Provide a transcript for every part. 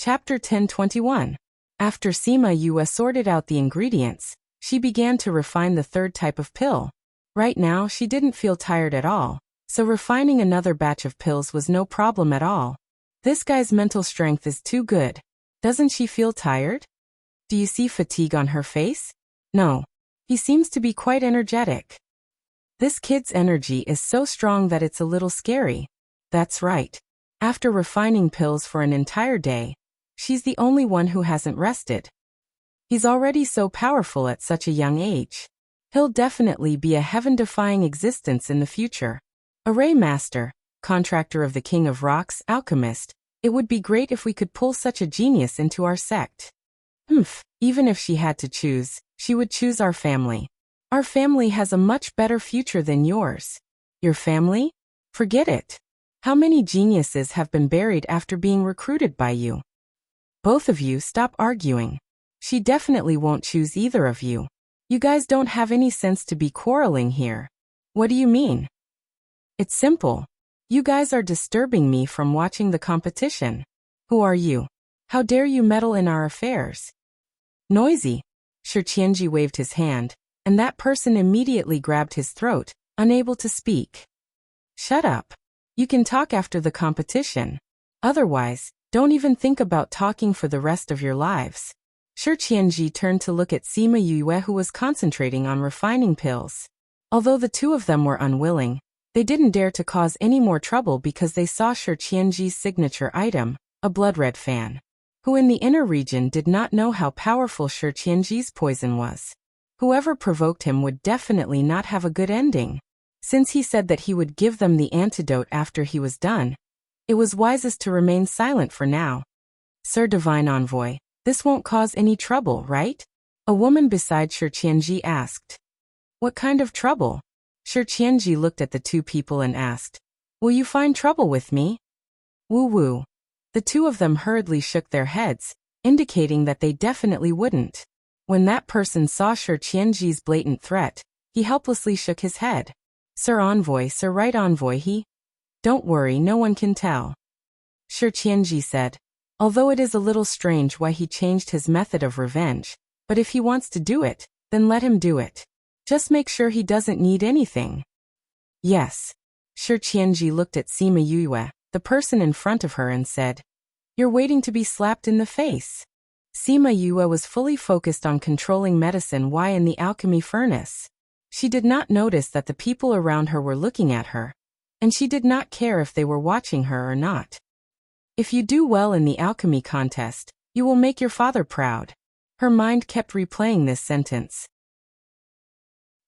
Chapter 1021. After Sima Yue sorted out the ingredients, she began to refine the third type of pill. Right now she didn't feel tired at all, so refining another batch of pills was no problem at all. This guy's mental strength is too good. Doesn't she feel tired? Do you see fatigue on her face? No. He seems to be quite energetic. This kid's energy is so strong that it's a little scary. That's right. After refining pills for an entire day, she's the only one who hasn't rested. He's already so powerful at such a young age. He'll definitely be a heaven-defying existence in the future. Array Master, contractor of the King of Rocks, alchemist, it would be great if we could pull such a genius into our sect. Even if she had to choose, she would choose our family. Our family has a much better future than yours. Your family? Forget it. How many geniuses have been buried after being recruited by you? Both of you stop arguing. She definitely won't choose either of you. You guys don't have any sense to be quarreling here. What do you mean? It's simple. You guys are disturbing me from watching the competition. Who are you? How dare you meddle in our affairs? Noisy. Shi Qianji waved his hand, and that person immediately grabbed his throat, unable to speak. Shut up. You can talk after the competition. Otherwise, don't even think about talking for the rest of your lives. Shi Qianji turned to look at Sima Yue, who was concentrating on refining pills. Although the two of them were unwilling, they didn't dare to cause any more trouble because they saw Shi Qianji's signature item, a blood-red fan, who in the inner region did not know how powerful Shi Qianji's poison was. Whoever provoked him would definitely not have a good ending. Since he said that he would give them the antidote after he was done, it was wisest to remain silent for now. Sir Divine Envoy, this won't cause any trouble, right? A woman beside Shi Qianji asked. What kind of trouble? Shi Qianji looked at the two people and asked, will you find trouble with me? Woo-woo. The two of them hurriedly shook their heads, indicating that they definitely wouldn't. When that person saw Shi Qianji's blatant threat, he helplessly shook his head. Sir Envoy, Sir Right Envoy, he? Don't worry, no one can tell. Shi Qianji said, although it is a little strange why he changed his method of revenge, but if he wants to do it, then let him do it. Just make sure he doesn't need anything. Yes. Shi Qianji looked at Sima Yue, the person in front of her, and said, you're waiting to be slapped in the face. Sima Yue was fully focused on controlling medicine Y in the alchemy furnace. She did not notice that the people around her were looking at her, and she did not care if they were watching her or not. If you do well in the alchemy contest, you will make your father proud. Her mind kept replaying this sentence.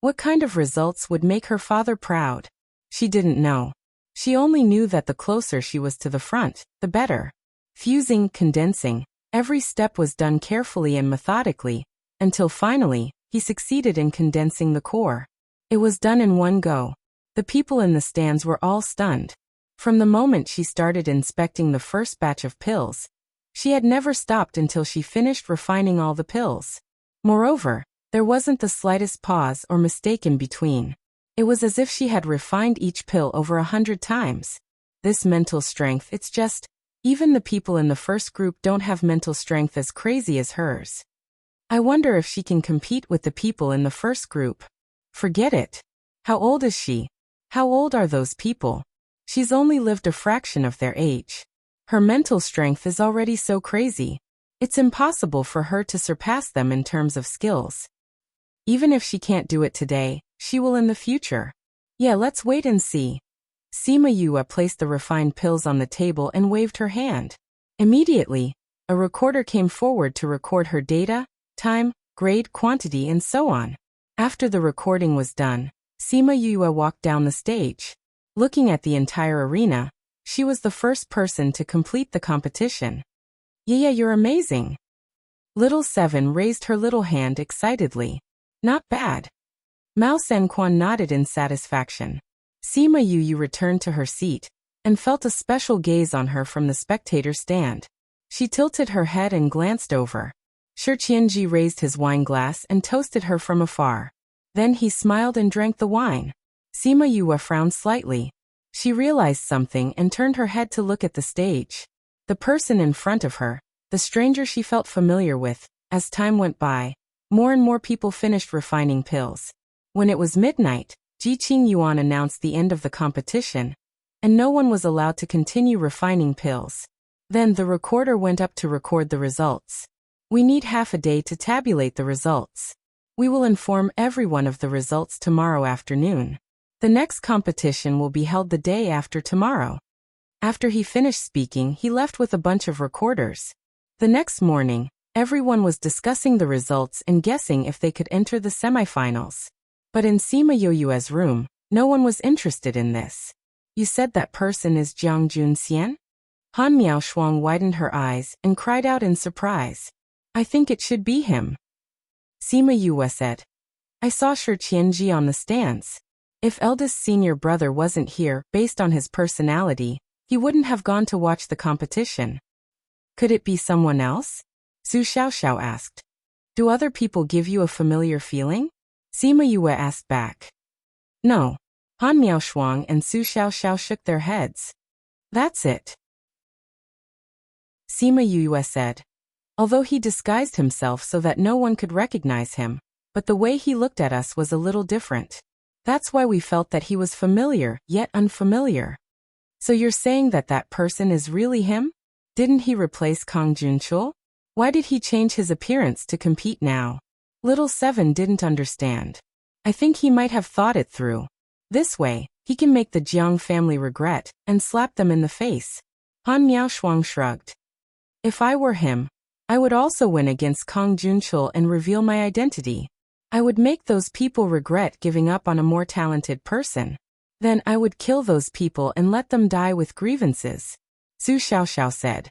What kind of results would make her father proud? She didn't know. She only knew that the closer she was to the front, the better. Fusing, condensing, every step was done carefully and methodically, until finally, he succeeded in condensing the core. It was done in one go. The people in the stands were all stunned. From the moment she started inspecting the first batch of pills, she had never stopped until she finished refining all the pills. Moreover, there wasn't the slightest pause or mistake in between. It was as if she had refined each pill over 100 times. This mental strength, it's just, even the people in the first group don't have mental strength as crazy as hers. I wonder if she can compete with the people in the first group. Forget it. How old is she? How old are those people? She's only lived a fraction of their age. Her mental strength is already so crazy. It's impossible for her to surpass them in terms of skills. Even if she can't do it today, she will in the future. Yeah, let's wait and see. Sima Yue placed the refined pills on the table and waved her hand. Immediately, a recorder came forward to record her data, time, grade, quantity, and so on. After the recording was done, Sima Yue walked down the stage. Looking at the entire arena, she was the first person to complete the competition. Yeah, you're amazing. Little Seven raised her little hand excitedly. Not bad. Mao Senquan nodded in satisfaction. Sima Yue returned to her seat, and felt a special gaze on her from the spectator stand. She tilted her head and glanced over. Shi Qianji raised his wine glass and toasted her from afar. Then he smiled and drank the wine. Sima Yue frowned slightly. She realized something and turned her head to look at the stage. The person in front of her, the stranger she felt familiar with. As time went by, more and more people finished refining pills. When it was midnight, Ji Qingyuan announced the end of the competition, and no one was allowed to continue refining pills. Then the recorder went up to record the results. We need half a day to tabulate the results. We will inform everyone of the results tomorrow afternoon. The next competition will be held the day after tomorrow. After he finished speaking, he left with a bunch of recorders. The next morning, everyone was discussing the results and guessing if they could enter the semifinals. But in Sima Yoyue's room, no one was interested in this. You said that person is Jiang Junxian? Han Miaoshuang widened her eyes and cried out in surprise. I think it should be him. Sima Yue said. I saw Shi Qianji on the stands. If eldest senior brother wasn't here, based on his personality, he wouldn't have gone to watch the competition. Could it be someone else? Su Xiaoxiao asked. Do other people give you a familiar feeling? Sima Yue asked back. No. Han Miaoshuang and Su Xiaoxiao shook their heads. That's it. Sima Yue said. Although he disguised himself so that no one could recognize him, but the way he looked at us was a little different. That's why we felt that he was familiar, yet unfamiliar. So you're saying that that person is really him? Didn't he replace Kang Junchul? Why did he change his appearance to compete now? Little Seven didn't understand. I think he might have thought it through. This way, he can make the Jiang family regret and slap them in the face. Han Miaoshuang shrugged. If I were him, I would also win against Kang Junchul and reveal my identity. I would make those people regret giving up on a more talented person. Then I would kill those people and let them die with grievances. Su Xiaoxiao said.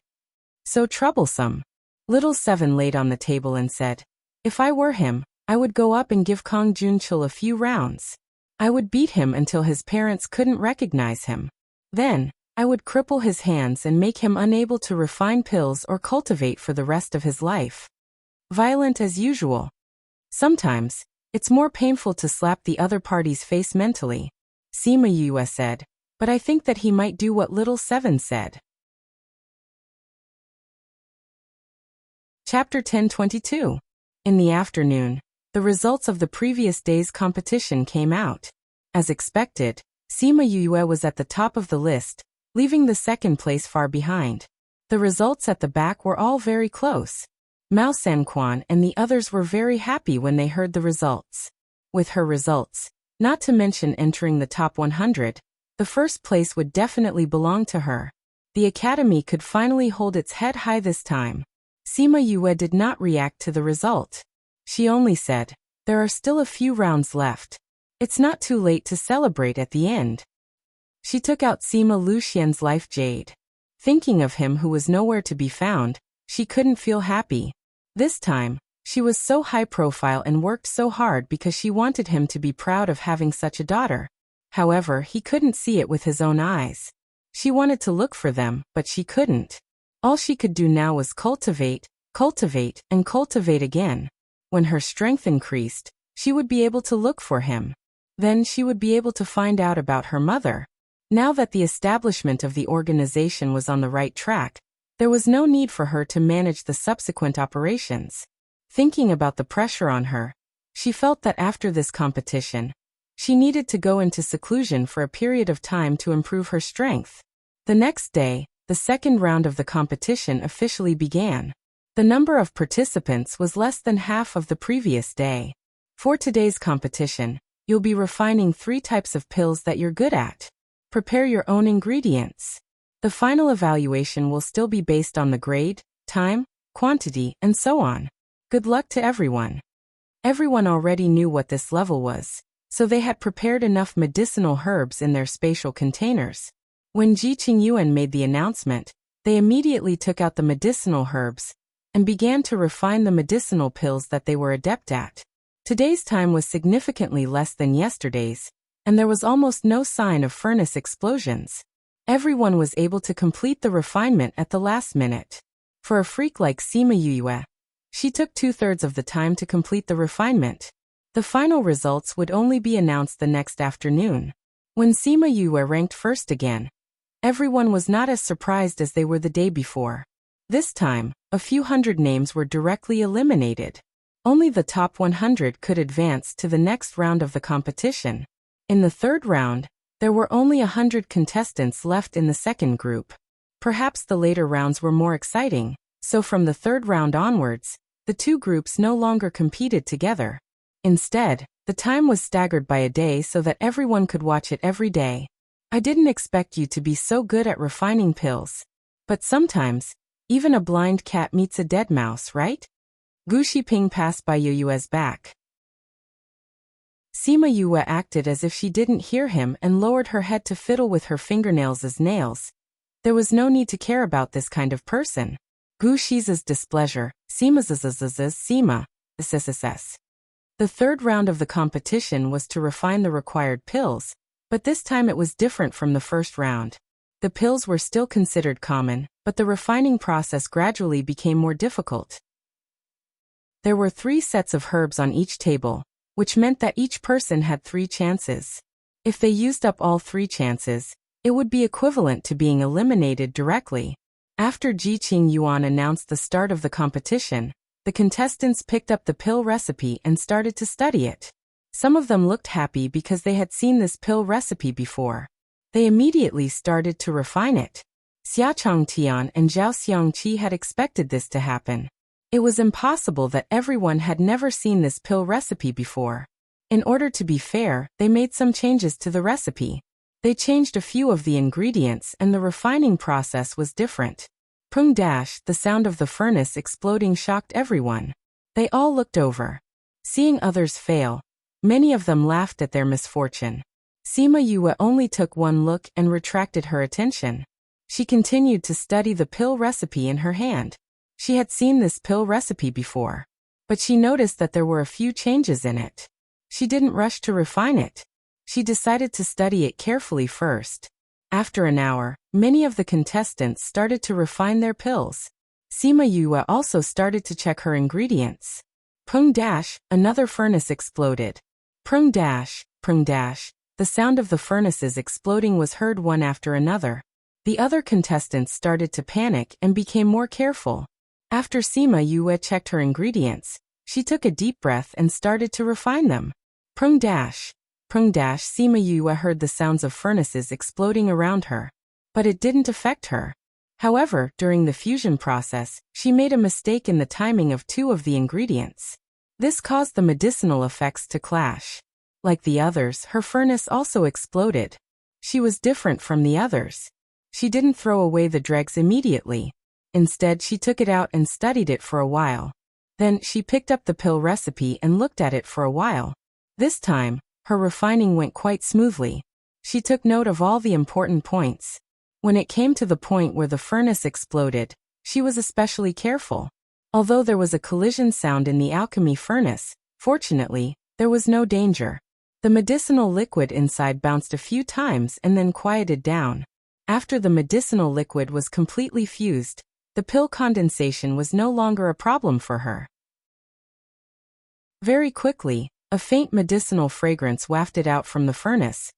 So troublesome. Little Seven laid on the table and said, if I were him, I would go up and give Kang Junchul a few rounds. I would beat him until his parents couldn't recognize him. Then, I would cripple his hands and make him unable to refine pills or cultivate for the rest of his life. Violent as usual. Sometimes, it's more painful to slap the other party's face mentally. Sima Yue said, but I think that he might do what Little Seven said. Chapter 1022. In the afternoon, the results of the previous day's competition came out. As expected, Sima Yue was at the top of the list, leaving the second place far behind. The results at the back were all very close. Mao Sanquan and the others were very happy when they heard the results. With her results, not to mention entering the top 100, the first place would definitely belong to her. The academy could finally hold its head high this time. Sima Yue did not react to the result. She only said, there are still a few rounds left. It's not too late to celebrate at the end. She took out Sima Luxian's life jade. Thinking of him who was nowhere to be found, she couldn't feel happy. This time, she was so high profile and worked so hard because she wanted him to be proud of having such a daughter. However, he couldn't see it with his own eyes. She wanted to look for them, but she couldn't. All she could do now was cultivate, cultivate, and cultivate again. When her strength increased, she would be able to look for him. Then she would be able to find out about her mother. Now that the establishment of the organization was on the right track, there was no need for her to manage the subsequent operations. Thinking about the pressure on her, she felt that after this competition, she needed to go into seclusion for a period of time to improve her strength. The next day, the second round of the competition officially began. The number of participants was less than half of the previous day. For today's competition, you'll be refining 3 types of pills that you're good at. Prepare your own ingredients. The final evaluation will still be based on the grade, time, quantity, and so on. Good luck to everyone. Everyone already knew what this level was, so they had prepared enough medicinal herbs in their spatial containers. When Ji Qingyuan made the announcement, they immediately took out the medicinal herbs and began to refine the medicinal pills that they were adept at. Today's time was significantly less than yesterday's, and there was almost no sign of furnace explosions. Everyone was able to complete the refinement at the last minute. For a freak like Sima Yue, she took 2/3 of the time to complete the refinement. The final results would only be announced the next afternoon. When Sima Yue ranked first again, everyone was not as surprised as they were the day before. This time, A few hundred names were directly eliminated. Only the top 100 could advance to the next round of the competition. In the third round, there were only 100 contestants left in the second group. Perhaps the later rounds were more exciting, so from the third round onwards, the two groups no longer competed together. Instead, the time was staggered by a day so that everyone could watch it every day. I didn't expect you to be so good at refining pills. But sometimes, even a blind cat meets a dead mouse, right? Gu Shiping passed by Yue's back. Sima Yue acted as if she didn't hear him and lowered her head to fiddle with her fingernails as nails. There was no need to care about this kind of person. Gu Shi's displeasure, Sima's Sima, SSSS. The third round of the competition was to refine the required pills, but this time it was different from the first round. The pills were still considered common, but the refining process gradually became more difficult. There were 3 sets of herbs on each table, which meant that each person had 3 chances. If they used up all 3 chances, it would be equivalent to being eliminated directly. After Ji Qing Yuan announced the start of the competition, the contestants picked up the pill recipe and started to study it. Some of them looked happy because they had seen this pill recipe before. They immediately started to refine it. Xia Chongtian and Zhao Xiangqi had expected this to happen. It was impossible that everyone had never seen this pill recipe before. In order to be fair, they made some changes to the recipe. They changed a few of the ingredients and the refining process was different. Pung dash, the sound of the furnace exploding shocked everyone. They all looked over. Seeing others fail, many of them laughed at their misfortune. Sima Yue only took one look and retracted her attention. She continued to study the pill recipe in her hand. She had seen this pill recipe before, but she noticed that there were a few changes in it. She didn't rush to refine it. She decided to study it carefully first. After an hour, many of the contestants started to refine their pills. Sima Yue also started to check her ingredients. Pung dash, another furnace exploded. Prung dash, the sound of the furnaces exploding was heard one after another. The other contestants started to panic and became more careful. After Sima Yue checked her ingredients, she took a deep breath and started to refine them. Prung dash, Sima Yue heard the sounds of furnaces exploding around her. But it didn't affect her. However, during the fusion process, she made a mistake in the timing of 2 of the ingredients. This caused the medicinal effects to clash. Like the others, her furnace also exploded. She was different from the others. She didn't throw away the dregs immediately. Instead, she took it out and studied it for a while. Then, she picked up the pill recipe and looked at it for a while. This time, her refining went quite smoothly. She took note of all the important points. When it came to the point where the furnace exploded, she was especially careful. Although there was a collision sound in the alchemy furnace, fortunately, there was no danger. The medicinal liquid inside bounced a few times and then quieted down. After the medicinal liquid was completely fused, the pill condensation was no longer a problem for her. Very quickly, a faint medicinal fragrance wafted out from the furnace,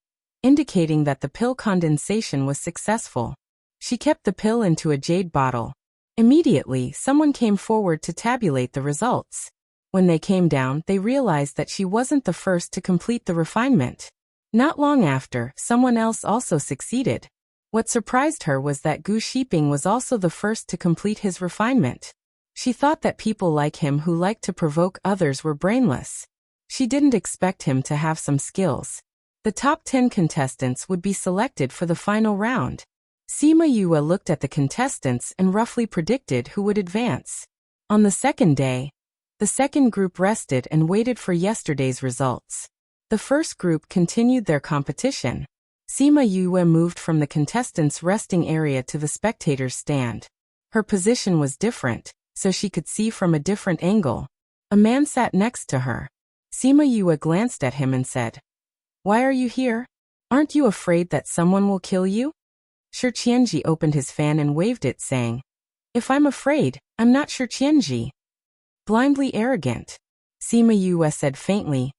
indicating that the pill condensation was successful. She kept the pill into a jade bottle. Immediately, someone came forward to tabulate the results. When they came down, they realized that she wasn't the first to complete the refinement. Not long after, someone else also succeeded. What surprised her was that Gu Shiping was also the first to complete his refinement. She thought that people like him who liked to provoke others were brainless. She didn't expect him to have some skills. The top 10 contestants would be selected for the final round. Sima Yue looked at the contestants and roughly predicted who would advance. On the second day, the second group rested and waited for yesterday's results. The first group continued their competition. Sima Yue moved from the contestants' resting area to the spectators' stand. Her position was different, so she could see from a different angle. A man sat next to her. Sima Yue glanced at him and said, "Why are you here? Aren't you afraid that someone will kill you?" Shi Qianji opened his fan and waved it, saying, "If I'm afraid, I'm not Shi Qianji." Blindly arrogant. Sima Yue said faintly,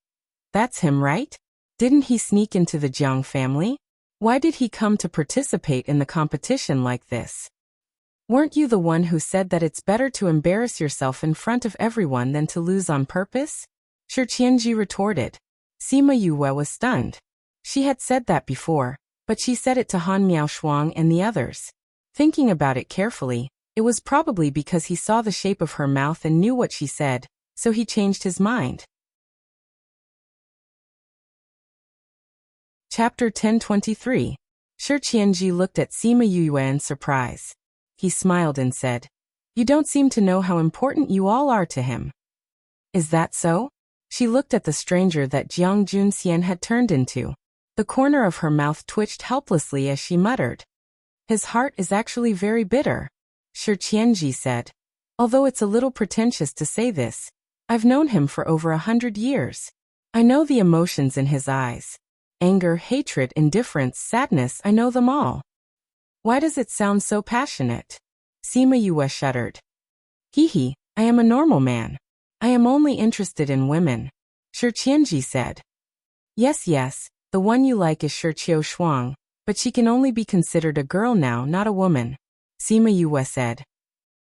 "That's him, right? Didn't he sneak into the Jiang family? Why did he come to participate in the competition like this?" Weren't you the one who said that it's better to embarrass yourself in front of everyone than to lose on purpose? Shi Qianji retorted. Sima Yue was stunned. She had said that before, but she said it to Han Miaoshuang and the others. Thinking about it carefully, it was probably because he saw the shape of her mouth and knew what she said, so he changed his mind. Chapter 1023. Shi Qianji looked at Sima Yue in surprise. He smiled and said, "You don't seem to know how important you all are to him." "Is that so?" She looked at the stranger that Jiang Junxian had turned into. The corner of her mouth twitched helplessly as she muttered. "His heart is actually very bitter," Shi Qianji said. "Although it's a little pretentious to say this, I've known him for over 100 years. I know the emotions in his eyes. Anger, hatred, indifference, sadness, I know them all." "Why does it sound so passionate?" Sima Yue shuddered. "Hee, I am a normal man. I am only interested in women," Shi Qianji said. Yes, the one you like is Shi Qiushuang, but she can only be considered a girl now, not a woman," Sima Yue said.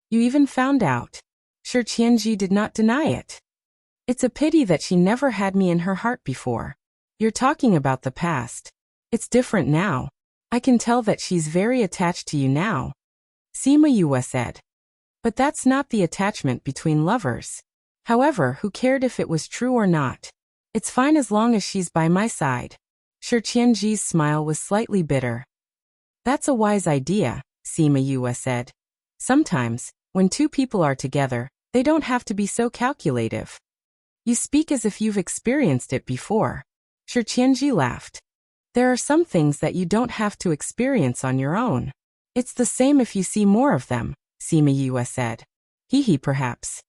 "You even found out?" Shi Qianji did not deny it. "It's a pity that she never had me in her heart before. You're talking about the past. It's different now. I can tell that she's very attached to you now," Sima Yue said. "But that's not the attachment between lovers. However, who cared if it was true or not? It's fine as long as she's by my side." Shi Qianji's smile was slightly bitter. "That's a wise idea," Sima Yue said. "Sometimes, when two people are together, they don't have to be so calculative." "You speak as if you've experienced it before." Shi Qianji laughed. "There are some things that you don't have to experience on your own. It's the same if you see more of them," Sima Yue said. Hee, perhaps."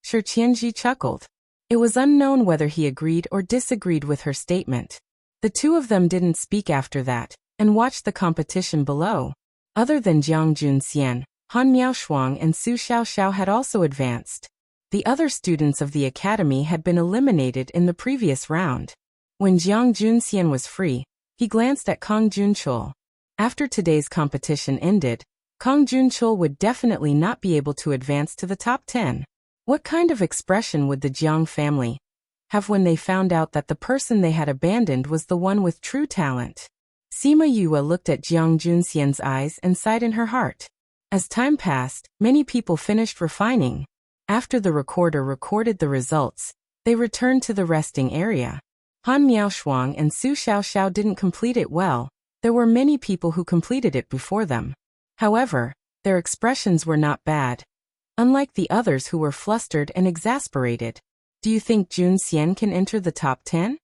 Shi Qianji chuckled. It was unknown whether he agreed or disagreed with her statement. The two of them didn't speak after that, and watched the competition below. Other than Jiang Junxian, Han Miaoshuang and Su Xiaoxiao had also advanced. The other students of the academy had been eliminated in the previous round. When Jiang Junxian was free, he glanced at Kang Junchul. After today's competition ended, Kang Junchul would definitely not be able to advance to the top 10. What kind of expression would the Jiang family have when they found out that the person they had abandoned was the one with true talent? Sima Yue looked at Jiang Junxian's eyes and sighed in her heart. As time passed, many people finished refining. After the recorder recorded the results, they returned to the resting area. Han Miaoshuang and Su Xiaoxiao didn't complete it well. There were many people who completed it before them. However, their expressions were not bad. Unlike the others who were flustered and exasperated. "Do you think Jun Xian can enter the top 10?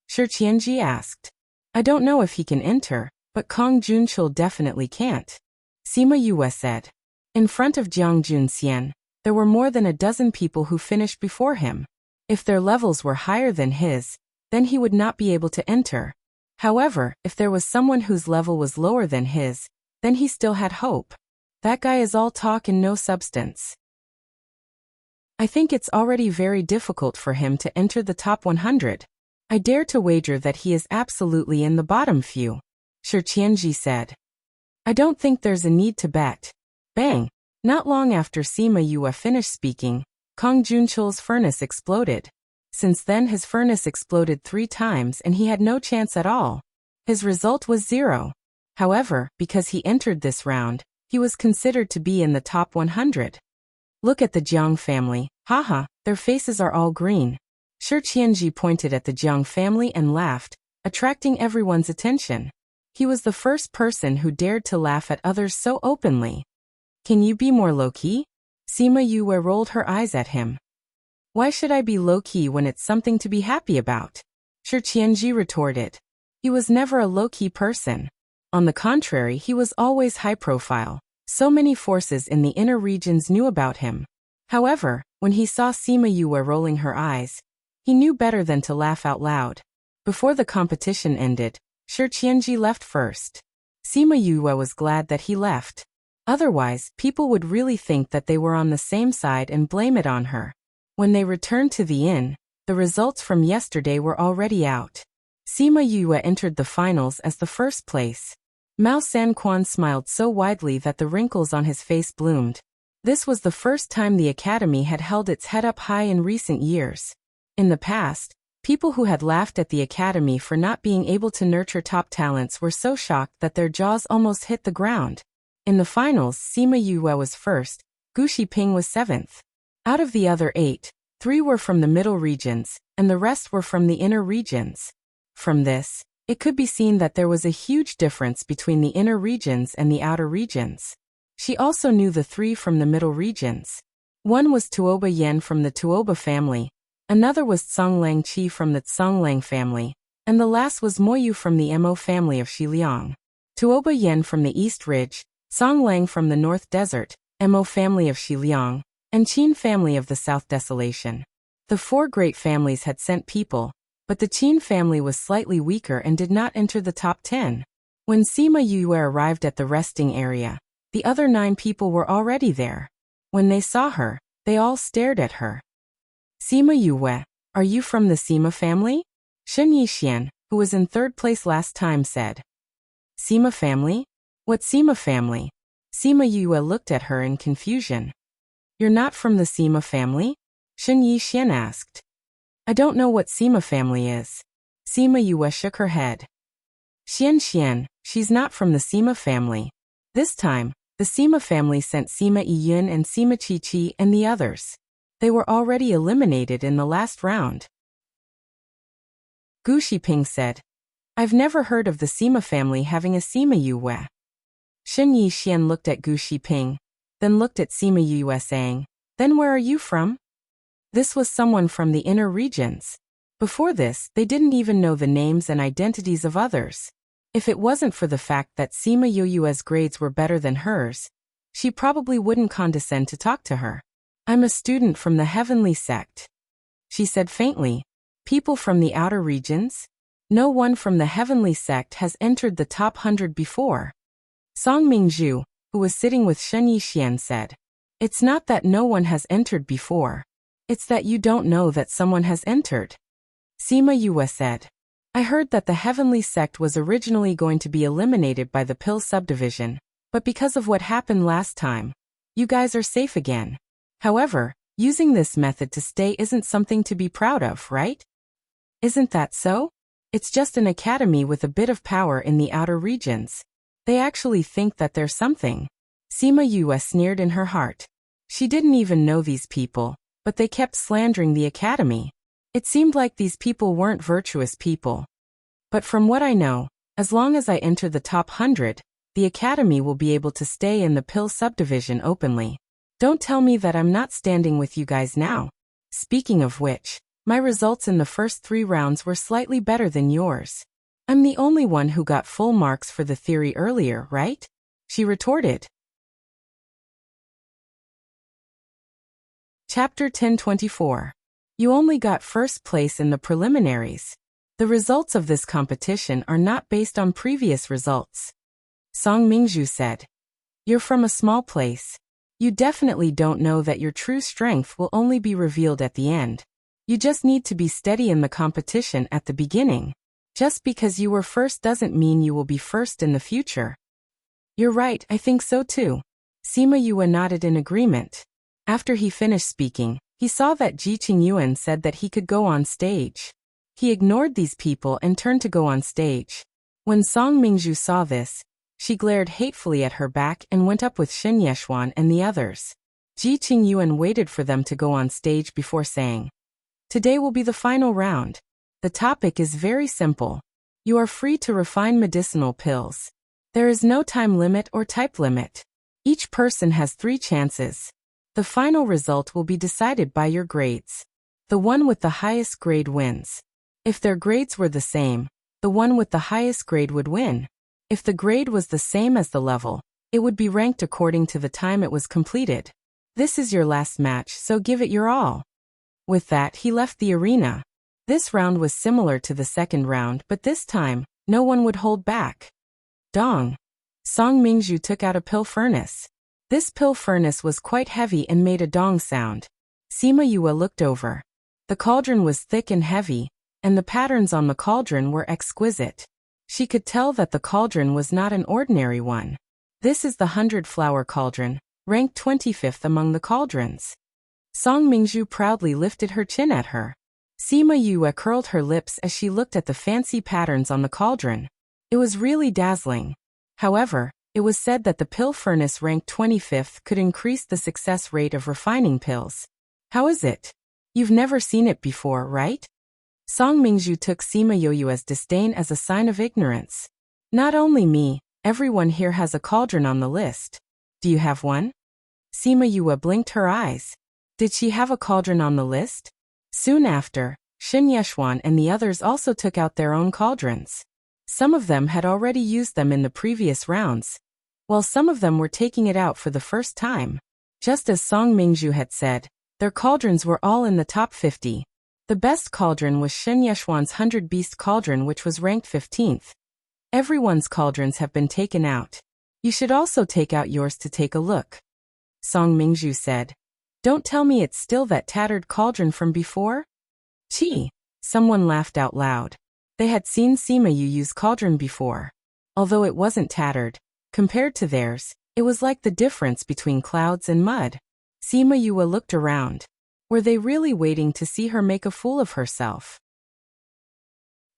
Shi Qianji asked. "I don't know if he can enter, but Kang Junchul definitely can't," Sima Yue said. In front of Jiang Junxian, there were more than a dozen people who finished before him. If their levels were higher than his, then he would not be able to enter. However, if there was someone whose level was lower than his, then he still had hope. That guy is all talk and no substance. "I think it's already very difficult for him to enter the top 100. I dare to wager that he is absolutely in the bottom few," Shi Qianji said. "I don't think there's a need to bet." Bang! Not long after Sima Yue finished speaking, Kang Junchul's furnace exploded. Since then his furnace exploded 3 times and he had no chance at all. His result was 0. However, because he entered this round, he was considered to be in the top 100. "Look at the Jiang family, haha, their faces are all green." Shi Qianji pointed at the Jiang family and laughed, attracting everyone's attention. He was the first person who dared to laugh at others so openly. "Can you be more low-key?" Sima Yue rolled her eyes at him. "Why should I be low-key when it's something to be happy about?" Shi Qianji retorted. He was never a low-key person. On the contrary, he was always high-profile. So many forces in the inner regions knew about him. However, when he saw Sima Yue rolling her eyes, he knew better than to laugh out loud. Before the competition ended, Shi Qianji left first. Sima Yue was glad that he left. Otherwise, people would really think that they were on the same side and blame it on her. When they returned to the inn, the results from yesterday were already out. Sima Yue entered the finals as the first place. Mao San Quan smiled so widely that the wrinkles on his face bloomed. This was the first time the academy had held its head up high in recent years. In the past, people who had laughed at the academy for not being able to nurture top talents were so shocked that their jaws almost hit the ground. In the finals, Sima Yue was first, Gu Shiping was seventh. Out of the other 8, 3 were from the middle regions, and the rest were from the inner regions. From this, it could be seen that there was a huge difference between the inner regions and the outer regions. She also knew the 3 from the middle regions. One was Tuoba Yen from the Tuoba family, another was Tsonglang Qi from the Tsonglang family, and the last was Moyu from the Mo family of Xiliang. Tuoba Yen from the East Ridge, Tsonglang from the North Desert, Mo family of Xiliang, and Qin family of the South Desolation. The 4 great families had sent people, but the Qin family was slightly weaker and did not enter the top 10. When Sima Yue arrived at the resting area, the other 9 people were already there. When they saw her, they all stared at her. Sima Yue, are you from the Sima family? Shen Yixian, who was in 3rd place last time, said. Sima family? What Sima family? Sima Yue looked at her in confusion. You're not from the Sima family? Shen Yixian asked. I don't know what Sima family is. Sima Yue shook her head. Xian, she's not from the Sima family. This time, the Sima family sent Sima Yiyun and Sima Qiqi and the others. They were already eliminated in the last round. Gu Shiping said, I've never heard of the Sima family having a Sima Yue. Shen Yixian looked at Gu Shiping, then looked at Sima Yue saying, then where are you from? This was someone from the inner regions. Before this, they didn't even know the names and identities of others. If it wasn't for the fact that Sima Yue's grades were better than hers, she probably wouldn't condescend to talk to her. I'm a student from the heavenly sect. She said faintly. People from the outer regions? No one from the heavenly sect has entered the top 100 before. Song Mingzhu, who was sitting with Shen Yixian, said, it's not that no one has entered before. It's that you don't know that someone has entered. Sima Yue said, I heard that the heavenly sect was originally going to be eliminated by the Pill subdivision, but because of what happened last time, you guys are safe again. However, using this method to stay isn't something to be proud of, right? Isn't that so? It's just an academy with a bit of power in the outer regions. They actually think that they're something. Sima Yue sneered in her heart. She didn't even know these people, but they kept slandering the academy. It seemed like these people weren't virtuous people. But from what I know, as long as I enter the top 100, the academy will be able to stay in the Pill subdivision openly. Don't tell me that I'm not standing with you guys now. Speaking of which, my results in the first 3 rounds were slightly better than yours. I'm the only one who got full marks for the theory earlier, right? She retorted. Chapter 1024. You only got first place in the preliminaries. The results of this competition are not based on previous results. Song Mingzhu said. You're from a small place. You definitely don't know that your true strength will only be revealed at the end. You just need to be steady in the competition at the beginning. Just because you were first doesn't mean you will be first in the future. You're right, I think so too. Sima Yue nodded in agreement. After he finished speaking, he saw that Ji Qingyuan said that he could go on stage. He ignored these people and turned to go on stage. When Song Mingzhu saw this, she glared hatefully at her back and went up with Shen Yeshuan and the others. Ji Qingyuan waited for them to go on stage before saying, today will be the final round. The topic is very simple. You are free to refine medicinal pills. There is no time limit or type limit. Each person has 3 chances. The final result will be decided by your grades. The one with the highest grade wins. If their grades were the same, the one with the highest grade would win. If the grade was the same as the level, it would be ranked according to the time it was completed. This is your last match, so give it your all. With that, he left the arena. This round was similar to the second round, but this time, no one would hold back. Dong. Song Mingzhu took out a pill furnace. This pill furnace was quite heavy and made a dong sound. Sima Yue looked over. The cauldron was thick and heavy, and the patterns on the cauldron were exquisite. She could tell that the cauldron was not an ordinary one. This is the 100-flower cauldron, ranked 25th among the cauldrons. Song Mingzhu proudly lifted her chin at her. Sima Yue curled her lips as she looked at the fancy patterns on the cauldron. It was really dazzling. However, it was said that the pill furnace ranked 25th could increase the success rate of refining pills. How is it? You've never seen it before, right? Song Mingzhu took Sima Yue's disdain as a sign of ignorance. Not only me, everyone here has a cauldron on the list. Do you have one? Sima Yue blinked her eyes. Did she have a cauldron on the list? Soon after, Xin Yeshuan and the others also took out their own cauldrons. Some of them had already used them in the previous rounds, while some of them were taking it out for the first time. Just as Song Mingzhu had said, their cauldrons were all in the top 50. The best cauldron was Xin Yeshuan's 100-beast cauldron, which was ranked 15th. Everyone's cauldrons have been taken out. You should also take out yours to take a look. Song Mingzhu said. Don't tell me it's still that tattered cauldron from before? Gee! Someone laughed out loud. They had seen Sima Yue use cauldron before. Although it wasn't tattered, compared to theirs, it was like the difference between clouds and mud. Sima Yue looked around. Were they really waiting to see her make a fool of herself?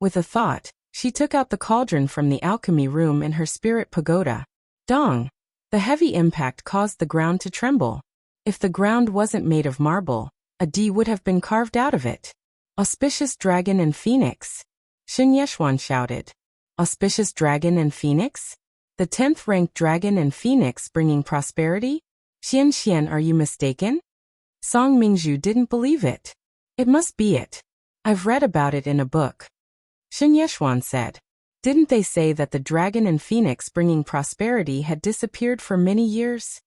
With a thought, she took out the cauldron from the alchemy room in her spirit pagoda. Dong! The heavy impact caused the ground to tremble. If the ground wasn't made of marble, a D would have been carved out of it. Auspicious dragon and phoenix! Xin Yeshuan shouted. Auspicious dragon and phoenix? The 10th ranked dragon and phoenix bringing prosperity? Xian, are you mistaken? Song Mingzhu didn't believe it. It must be it. I've read about it in a book. Xin Yeshuan said. Didn't they say that the dragon and phoenix bringing prosperity had disappeared for many years?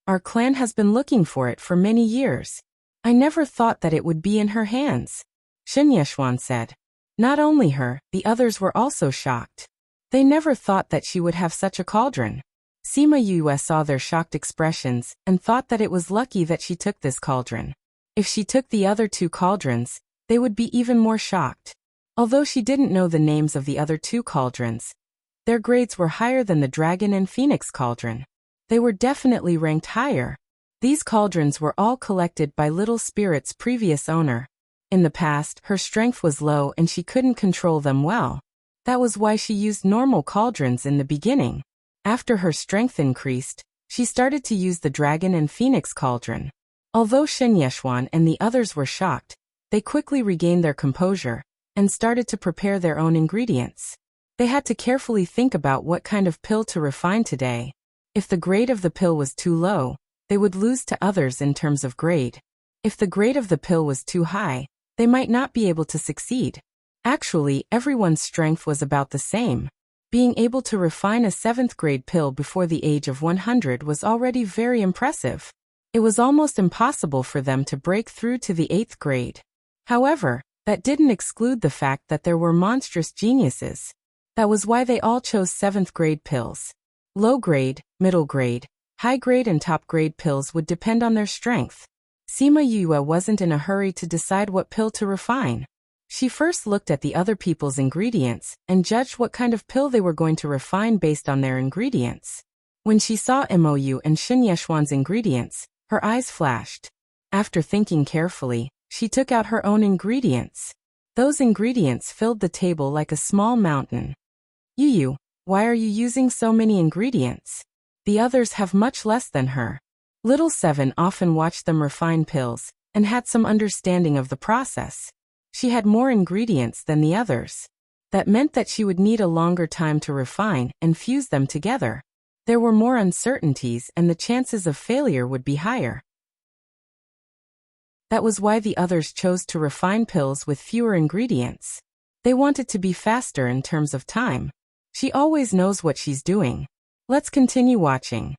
Our clan has been looking for it for many years. I never thought that it would be in her hands. Xin Yeshuan said. Not only her, the others were also shocked. They never thought that she would have such a cauldron. Sima Yue saw their shocked expressions and thought that it was lucky that she took this cauldron. If she took the other 2 cauldrons, they would be even more shocked. Although she didn't know the names of the other 2 cauldrons, their grades were higher than the dragon and phoenix cauldron. They were definitely ranked higher. These cauldrons were all collected by Little Spirit's previous owner. In the past, her strength was low and she couldn't control them well. That was why she used normal cauldrons in the beginning. After her strength increased, she started to use the dragon and phoenix cauldron. Although Xin Yeshuan and the others were shocked, they quickly regained their composure and started to prepare their own ingredients. They had to carefully think about what kind of pill to refine today. If the grade of the pill was too low, they would lose to others in terms of grade. If the grade of the pill was too high, they might not be able to succeed. Actually, everyone's strength was about the same. Being able to refine a 7th grade pill before the age of 100 was already very impressive. It was almost impossible for them to break through to the 8th grade. However, that didn't exclude the fact that there were monstrous geniuses. That was why they all chose 7th grade pills. Low grade, middle grade, high grade and top grade pills would depend on their strength. Sima Yue wasn't in a hurry to decide what pill to refine. She first looked at the other people's ingredients and judged what kind of pill they were going to refine based on their ingredients. When she saw Mou and Xin Yeshuan's ingredients, her eyes flashed. After thinking carefully, she took out her own ingredients. Those ingredients filled the table like a small mountain. Yu, why are you using so many ingredients? The others have much less than her. Little Seven often watched them refine pills and had some understanding of the process. She had more ingredients than the others. That meant that she would need a longer time to refine and fuse them together. There were more uncertainties and the chances of failure would be higher. That was why the others chose to refine pills with fewer ingredients. They wanted to be faster in terms of time. She always knows what she's doing. Let's continue watching.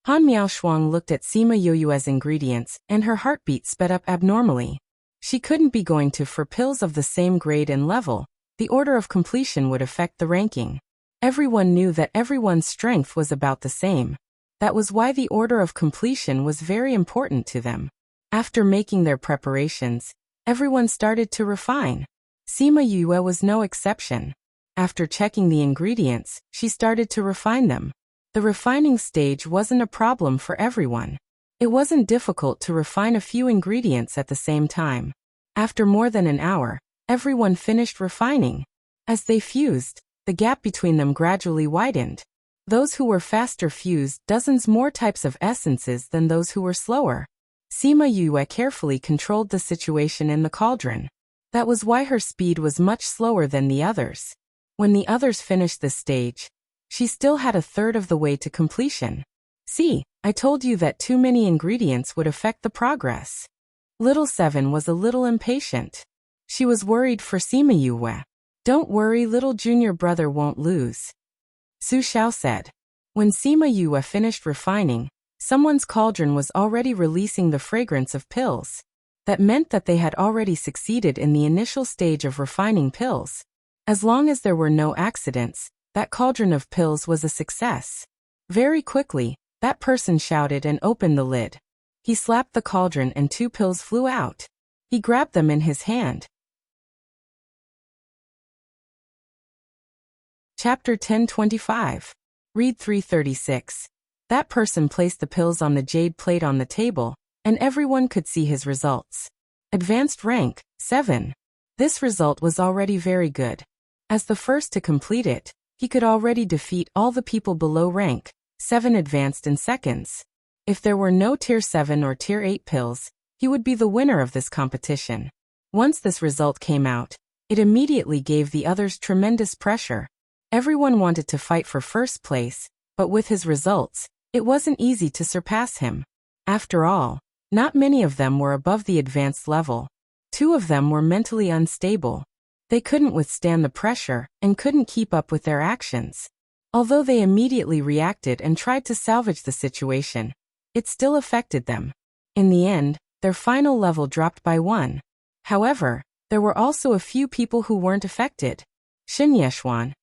Han Miaoshuang looked at Sima Yue's ingredients and her heartbeat sped up abnormally. She couldn't be going to for pills of the same grade and level. The order of completion would affect the ranking. Everyone knew that everyone's strength was about the same. That was why the order of completion was very important to them. After making their preparations, everyone started to refine. Sima Yue was no exception. After checking the ingredients, she started to refine them. The refining stage wasn't a problem for everyone. It wasn't difficult to refine a few ingredients at the same time. After more than an hour, everyone finished refining. As they fused, the gap between them gradually widened. Those who were faster fused dozens more types of essences than those who were slower. Sima Yue carefully controlled the situation in the cauldron. That was why her speed was much slower than the others. When the others finished this stage, she still had a third of the way to completion. See, I told you that too many ingredients would affect the progress. Little Seven was a little impatient. She was worried for Sima Yue. Don't worry, little junior brother won't lose, Su Xiao said. When Sima Yue finished refining, someone's cauldron was already releasing the fragrance of pills. That meant that they had already succeeded in the initial stage of refining pills. As long as there were no accidents, that cauldron of pills was a success. Very quickly, that person shouted and opened the lid. He slapped the cauldron and 2 pills flew out. He grabbed them in his hand. Chapter 1025. Read 336. That person placed the pills on the jade plate on the table, and everyone could see his results. Advanced rank, 7. This result was already very good. As the first to complete it, he could already defeat all the people below rank, 7 advanced in seconds. If there were no Tier 7 or Tier 8 pills, he would be the winner of this competition. Once this result came out, it immediately gave the others tremendous pressure. Everyone wanted to fight for first place, but with his results, it wasn't easy to surpass him. After all, not many of them were above the advanced level. 2 of them were mentally unstable. They couldn't withstand the pressure and couldn't keep up with their actions. Although they immediately reacted and tried to salvage the situation, it still affected them. In the end, their final level dropped by 1. However, there were also a few people who weren't affected. Shen Yeshuan,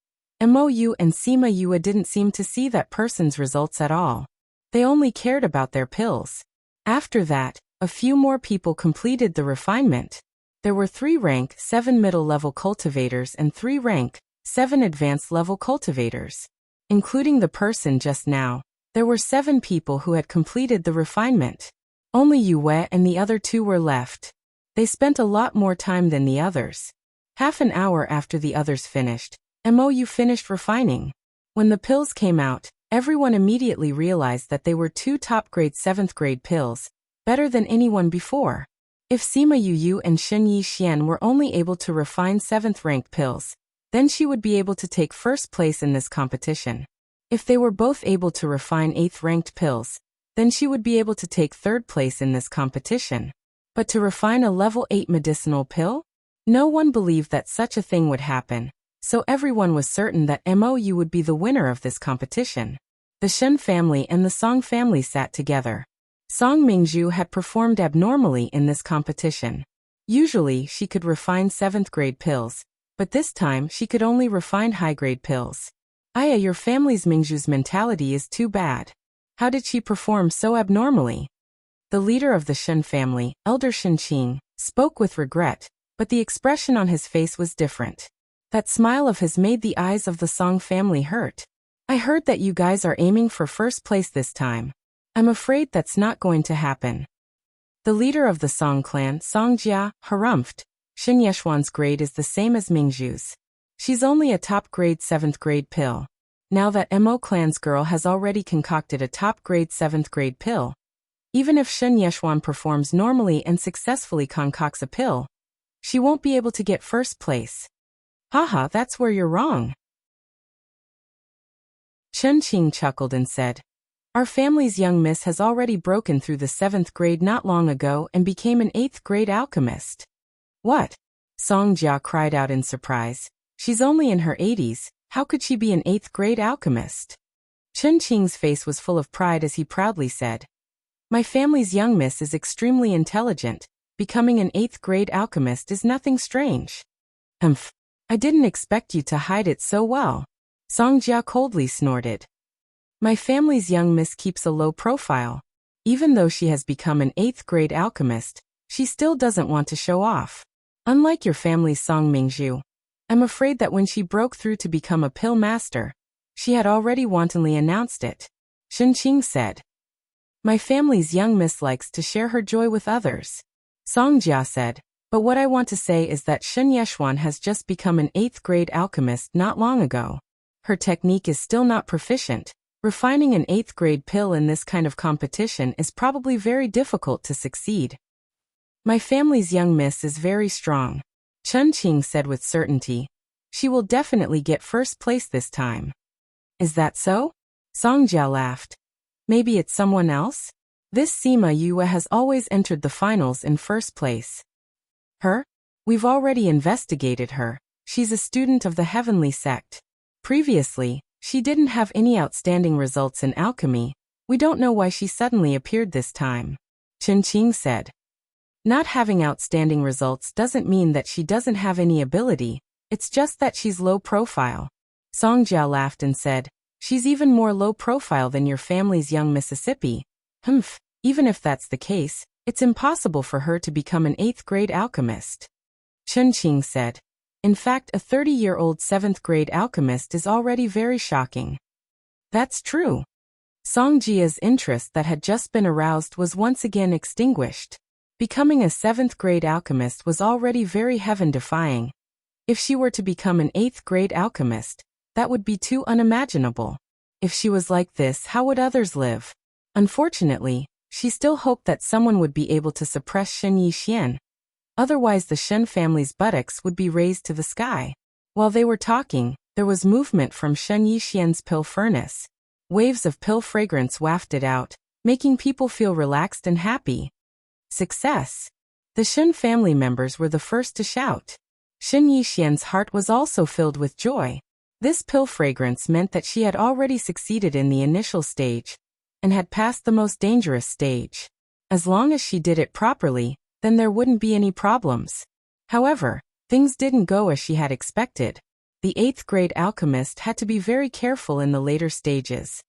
Mou and Sima Yue didn't seem to see that person's results at all. They only cared about their pills. After that, a few more people completed the refinement. There were 3 rank 7 middle-level cultivators and 3 rank 7 advanced-level cultivators. Including the person just now, there were 7 people who had completed the refinement. Only Yue and the other 2 were left. They spent a lot more time than the others. Half an hour after the others finished, Mou finished refining. When the pills came out, everyone immediately realized that they were 2 top-grade 7th-grade pills, better than anyone before. If Sima Yu and Shen Yixian were only able to refine 7th-ranked pills, then she would be able to take first place in this competition. If they were both able to refine 8th-ranked pills, then she would be able to take 3rd place in this competition. But to refine a level 8 medicinal pill? No one believed that such a thing would happen. So everyone was certain that Mou would be the winner of this competition. The Shen family and the Song family sat together. Song Mingzhu had performed abnormally in this competition. Usually, she could refine 7th-grade pills, but this time she could only refine high-grade pills. Aya, your family's Mingzhu's mentality is too bad. How did she perform so abnormally? The leader of the Shen family, Elder Shenqing, spoke with regret, but the expression on his face was different. That smile of his made the eyes of the Song family hurt. I heard that you guys are aiming for first place this time. I'm afraid that's not going to happen. The leader of the Song clan, Song Jia, harumphed. Shen Yeshuan's grade is the same as Mingzhu's. She's only a top-grade 7th-grade pill. Now that Mo clan's girl has already concocted a top-grade 7th-grade pill, even if Shen Yeshuan performs normally and successfully concocts a pill, she won't be able to get first place. Haha, that's where you're wrong. Chen Qing chuckled and said, our family's young miss has already broken through the 7th grade not long ago and became an 8th grade alchemist. What? Song Jia cried out in surprise. She's only in her 80s, how could she be an 8th grade alchemist? Chen Qing's face was full of pride as he proudly said, my family's young miss is extremely intelligent, becoming an 8th grade alchemist is nothing strange. I didn't expect you to hide it so well. Song Jia coldly snorted. My family's young miss keeps a low profile. Even though she has become an 8th grade alchemist, she still doesn't want to show off. Unlike your family's Song Mingzhu, I'm afraid that when she broke through to become a pill master, she had already wantonly announced it. Shen Qing said. My family's young miss likes to share her joy with others. Song Jia said. But what I want to say is that Shen Yeshuan has just become an 8th grade alchemist not long ago. Her technique is still not proficient. Refining an 8th grade pill in this kind of competition is probably very difficult to succeed. My family's young miss is very strong. Chen Qing said with certainty. She will definitely get first place this time. Is that so? Song Jia laughed. Maybe it's someone else? This Sima Yue has always entered the finals in first place. Her? We've already investigated her. She's a student of the Heavenly Sect. Previously, she didn't have any outstanding results in alchemy. We don't know why she suddenly appeared this time. Chen Qing said. Not having outstanding results doesn't mean that she doesn't have any ability. It's just that she's low profile. Song Jia laughed and said, she's even more low profile than your family's young Mississippi. Even if that's the case, it's impossible for her to become an 8th grade alchemist. Chen Qing said. In fact, a 30-year-old 7th grade alchemist is already very shocking. That's true. Song Jia's interest that had just been aroused was once again extinguished. Becoming a 7th grade alchemist was already very heaven-defying. If she were to become an 8th grade alchemist, that would be too unimaginable. If she was like this, how would others live? Unfortunately, she still hoped that someone would be able to suppress Shen Yixian. Otherwise the Shen family's buttocks would be raised to the sky. While they were talking, there was movement from Shen Yixian's pill furnace. Waves of pill fragrance wafted out, making people feel relaxed and happy. Success! The Shen family members were the first to shout. Shen Yixian's heart was also filled with joy. This pill fragrance meant that she had already succeeded in the initial stage, and had passed the most dangerous stage. As long as she did it properly, then there wouldn't be any problems. However, things didn't go as she had expected. The 8th grade alchemist had to be very careful in the later stages.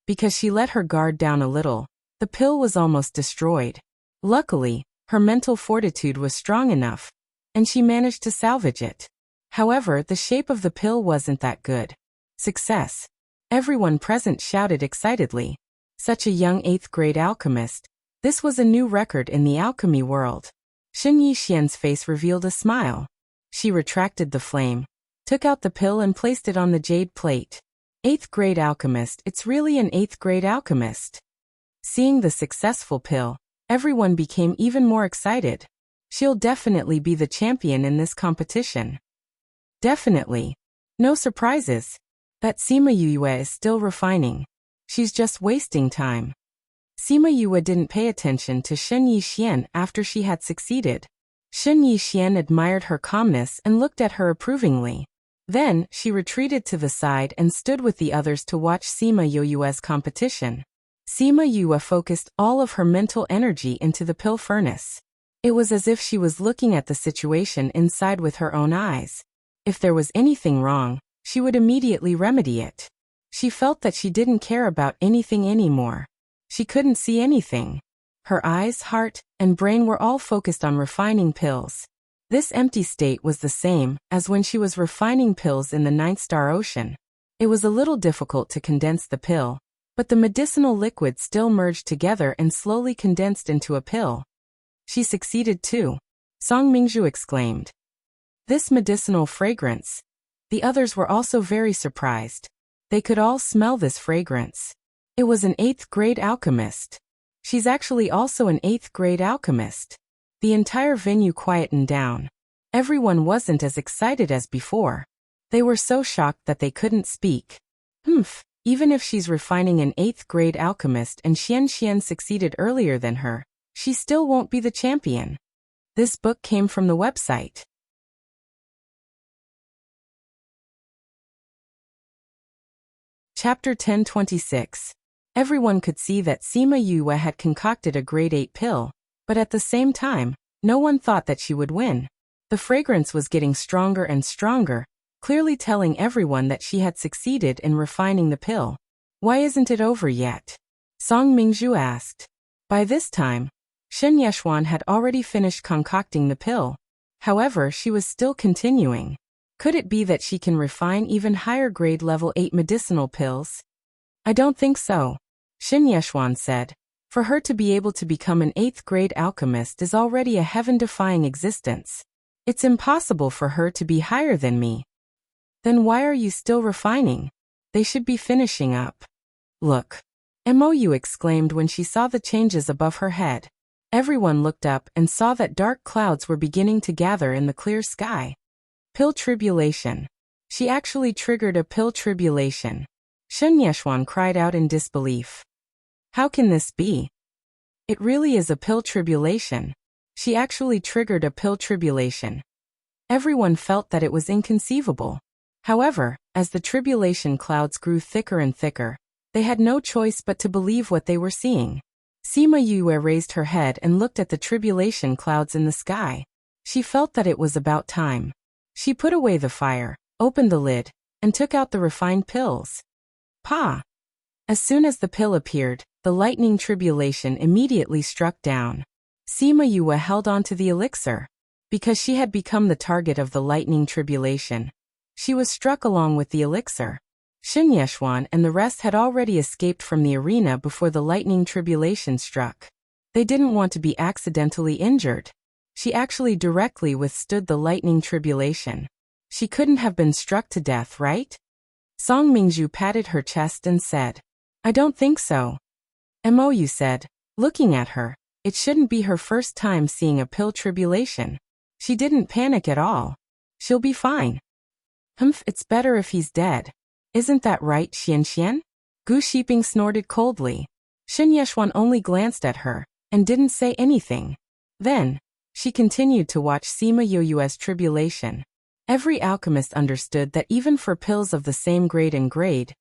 Because she let her guard down a little, the pill was almost destroyed. Luckily, her mental fortitude was strong enough, and she managed to salvage it. However, the shape of the pill wasn't that good. Success! Everyone present shouted excitedly. Such a young 8th grade alchemist. This was a new record in the alchemy world. Shen Yixian's face revealed a smile. She retracted the flame, took out the pill and placed it on the jade plate. 8th grade alchemist, it's really an 8th grade alchemist. Seeing the successful pill, everyone became even more excited. She'll definitely be the champion in this competition. Definitely. No surprises. That Sima Yue is still refining. She's just wasting time. Sima Yue didn't pay attention to Shen Yixian after she had succeeded. Shen Yixian admired her calmness and looked at her approvingly. Then, she retreated to the side and stood with the others to watch Sima Yue's competition. Sima Yue focused all of her mental energy into the pill furnace. It was as if she was looking at the situation inside with her own eyes. If there was anything wrong, she would immediately remedy it. She felt that she didn't care about anything anymore. She couldn't see anything. Her eyes, heart, and brain were all focused on refining pills. This empty state was the same as when she was refining pills in the 9th Star Ocean. It was a little difficult to condense the pill, but the medicinal liquid still merged together and slowly condensed into a pill. She succeeded too, Song Mingzhu exclaimed. This medicinal fragrance. The others were also very surprised. They could all smell this fragrance. It was an 8th grade alchemist. She's actually also an 8th grade alchemist. The entire venue quietened down. Everyone wasn't as excited as before. They were so shocked that they couldn't speak. Even if she's refining an 8th grade alchemist and Xian succeeded earlier than her, she still won't be the champion. This book came from the website. Chapter 1026. Everyone could see that Sima Yue had concocted a grade 8 pill, but at the same time, no one thought that she would win. The fragrance was getting stronger and stronger, clearly telling everyone that she had succeeded in refining the pill. Why isn't it over yet? Song Mingzhu asked. By this time, Shen Yeshuan had already finished concocting the pill. However, she was still continuing. Could it be that she can refine even higher grade level 8 medicinal pills? I don't think so, Xin Yeshuan said. For her to be able to become an 8th grade alchemist is already a heaven-defying existence. It's impossible for her to be higher than me. Then why are you still refining? They should be finishing up. Look! Mou exclaimed when she saw the changes above her head. Everyone looked up and saw that dark clouds were beginning to gather in the clear sky. Pill tribulation. She actually triggered a pill tribulation. Shen Yeshuan cried out in disbelief. How can this be? It really is a pill tribulation. She actually triggered a pill tribulation. Everyone felt that it was inconceivable. However, as the tribulation clouds grew thicker and thicker, they had no choice but to believe what they were seeing. Sima Yue raised her head and looked at the tribulation clouds in the sky. She felt that it was about time. She put away the fire, opened the lid, and took out the refined pills. Pa! As soon as the pill appeared, the lightning tribulation immediately struck down. Sima Yue held on to the elixir. Because she had become the target of the lightning tribulation, she was struck along with the elixir. Xin Yeshuan and the rest had already escaped from the arena before the lightning tribulation struck. They didn't want to be accidentally injured. She actually directly withstood the lightning tribulation. She couldn't have been struck to death, right? Song Mingzhu patted her chest and said, I don't think so. Mou said, looking at her, it shouldn't be her first time seeing a pill tribulation. She didn't panic at all. She'll be fine. Humph, it's better if he's dead. Isn't that right, Xian? Gu Shiping snorted coldly. Xin Yeshuan only glanced at her, and didn't say anything. Then, she continued to watch Sima Yue's tribulation. Every alchemist understood that even for pills of the same grade and grade,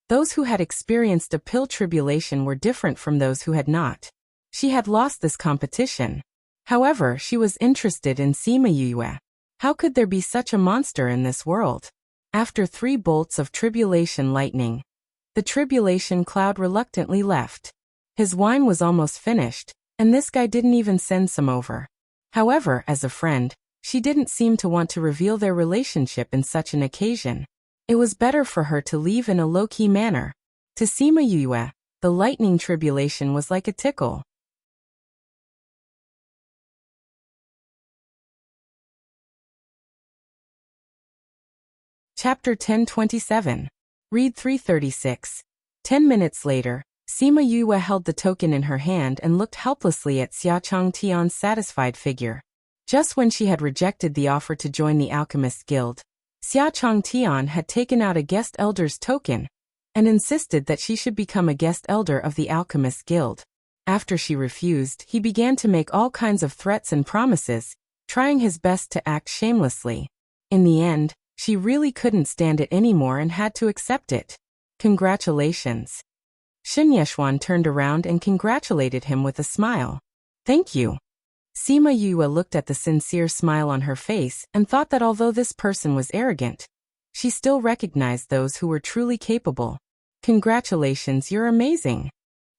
those who had experienced a pill tribulation were different from those who had not. She had lost this competition. However, she was interested in Sima Yue. How could there be such a monster in this world? After 3 bolts of tribulation lightning, the tribulation cloud reluctantly left. His wine was almost finished, and this guy didn't even send some over. However, as a friend, she didn't seem to want to reveal their relationship in such an occasion. It was better for her to leave in a low-key manner. To Sima Yue, the lightning tribulation was like a tickle. Chapter 1027. Read 336. 10 minutes later, Sima Yue held the token in her hand and looked helplessly at Xia Changtian's satisfied figure. Just when she had rejected the offer to join the Alchemist Guild, Xia Changtian had taken out a guest elder's token and insisted that she should become a guest elder of the Alchemist Guild. After she refused, he began to make all kinds of threats and promises, trying his best to act shamelessly. In the end, she really couldn't stand it anymore and had to accept it. Congratulations. Xin Yeshuan turned around and congratulated him with a smile. Thank you. Sima Yue looked at the sincere smile on her face and thought that although this person was arrogant, she still recognized those who were truly capable. Congratulations, you're amazing.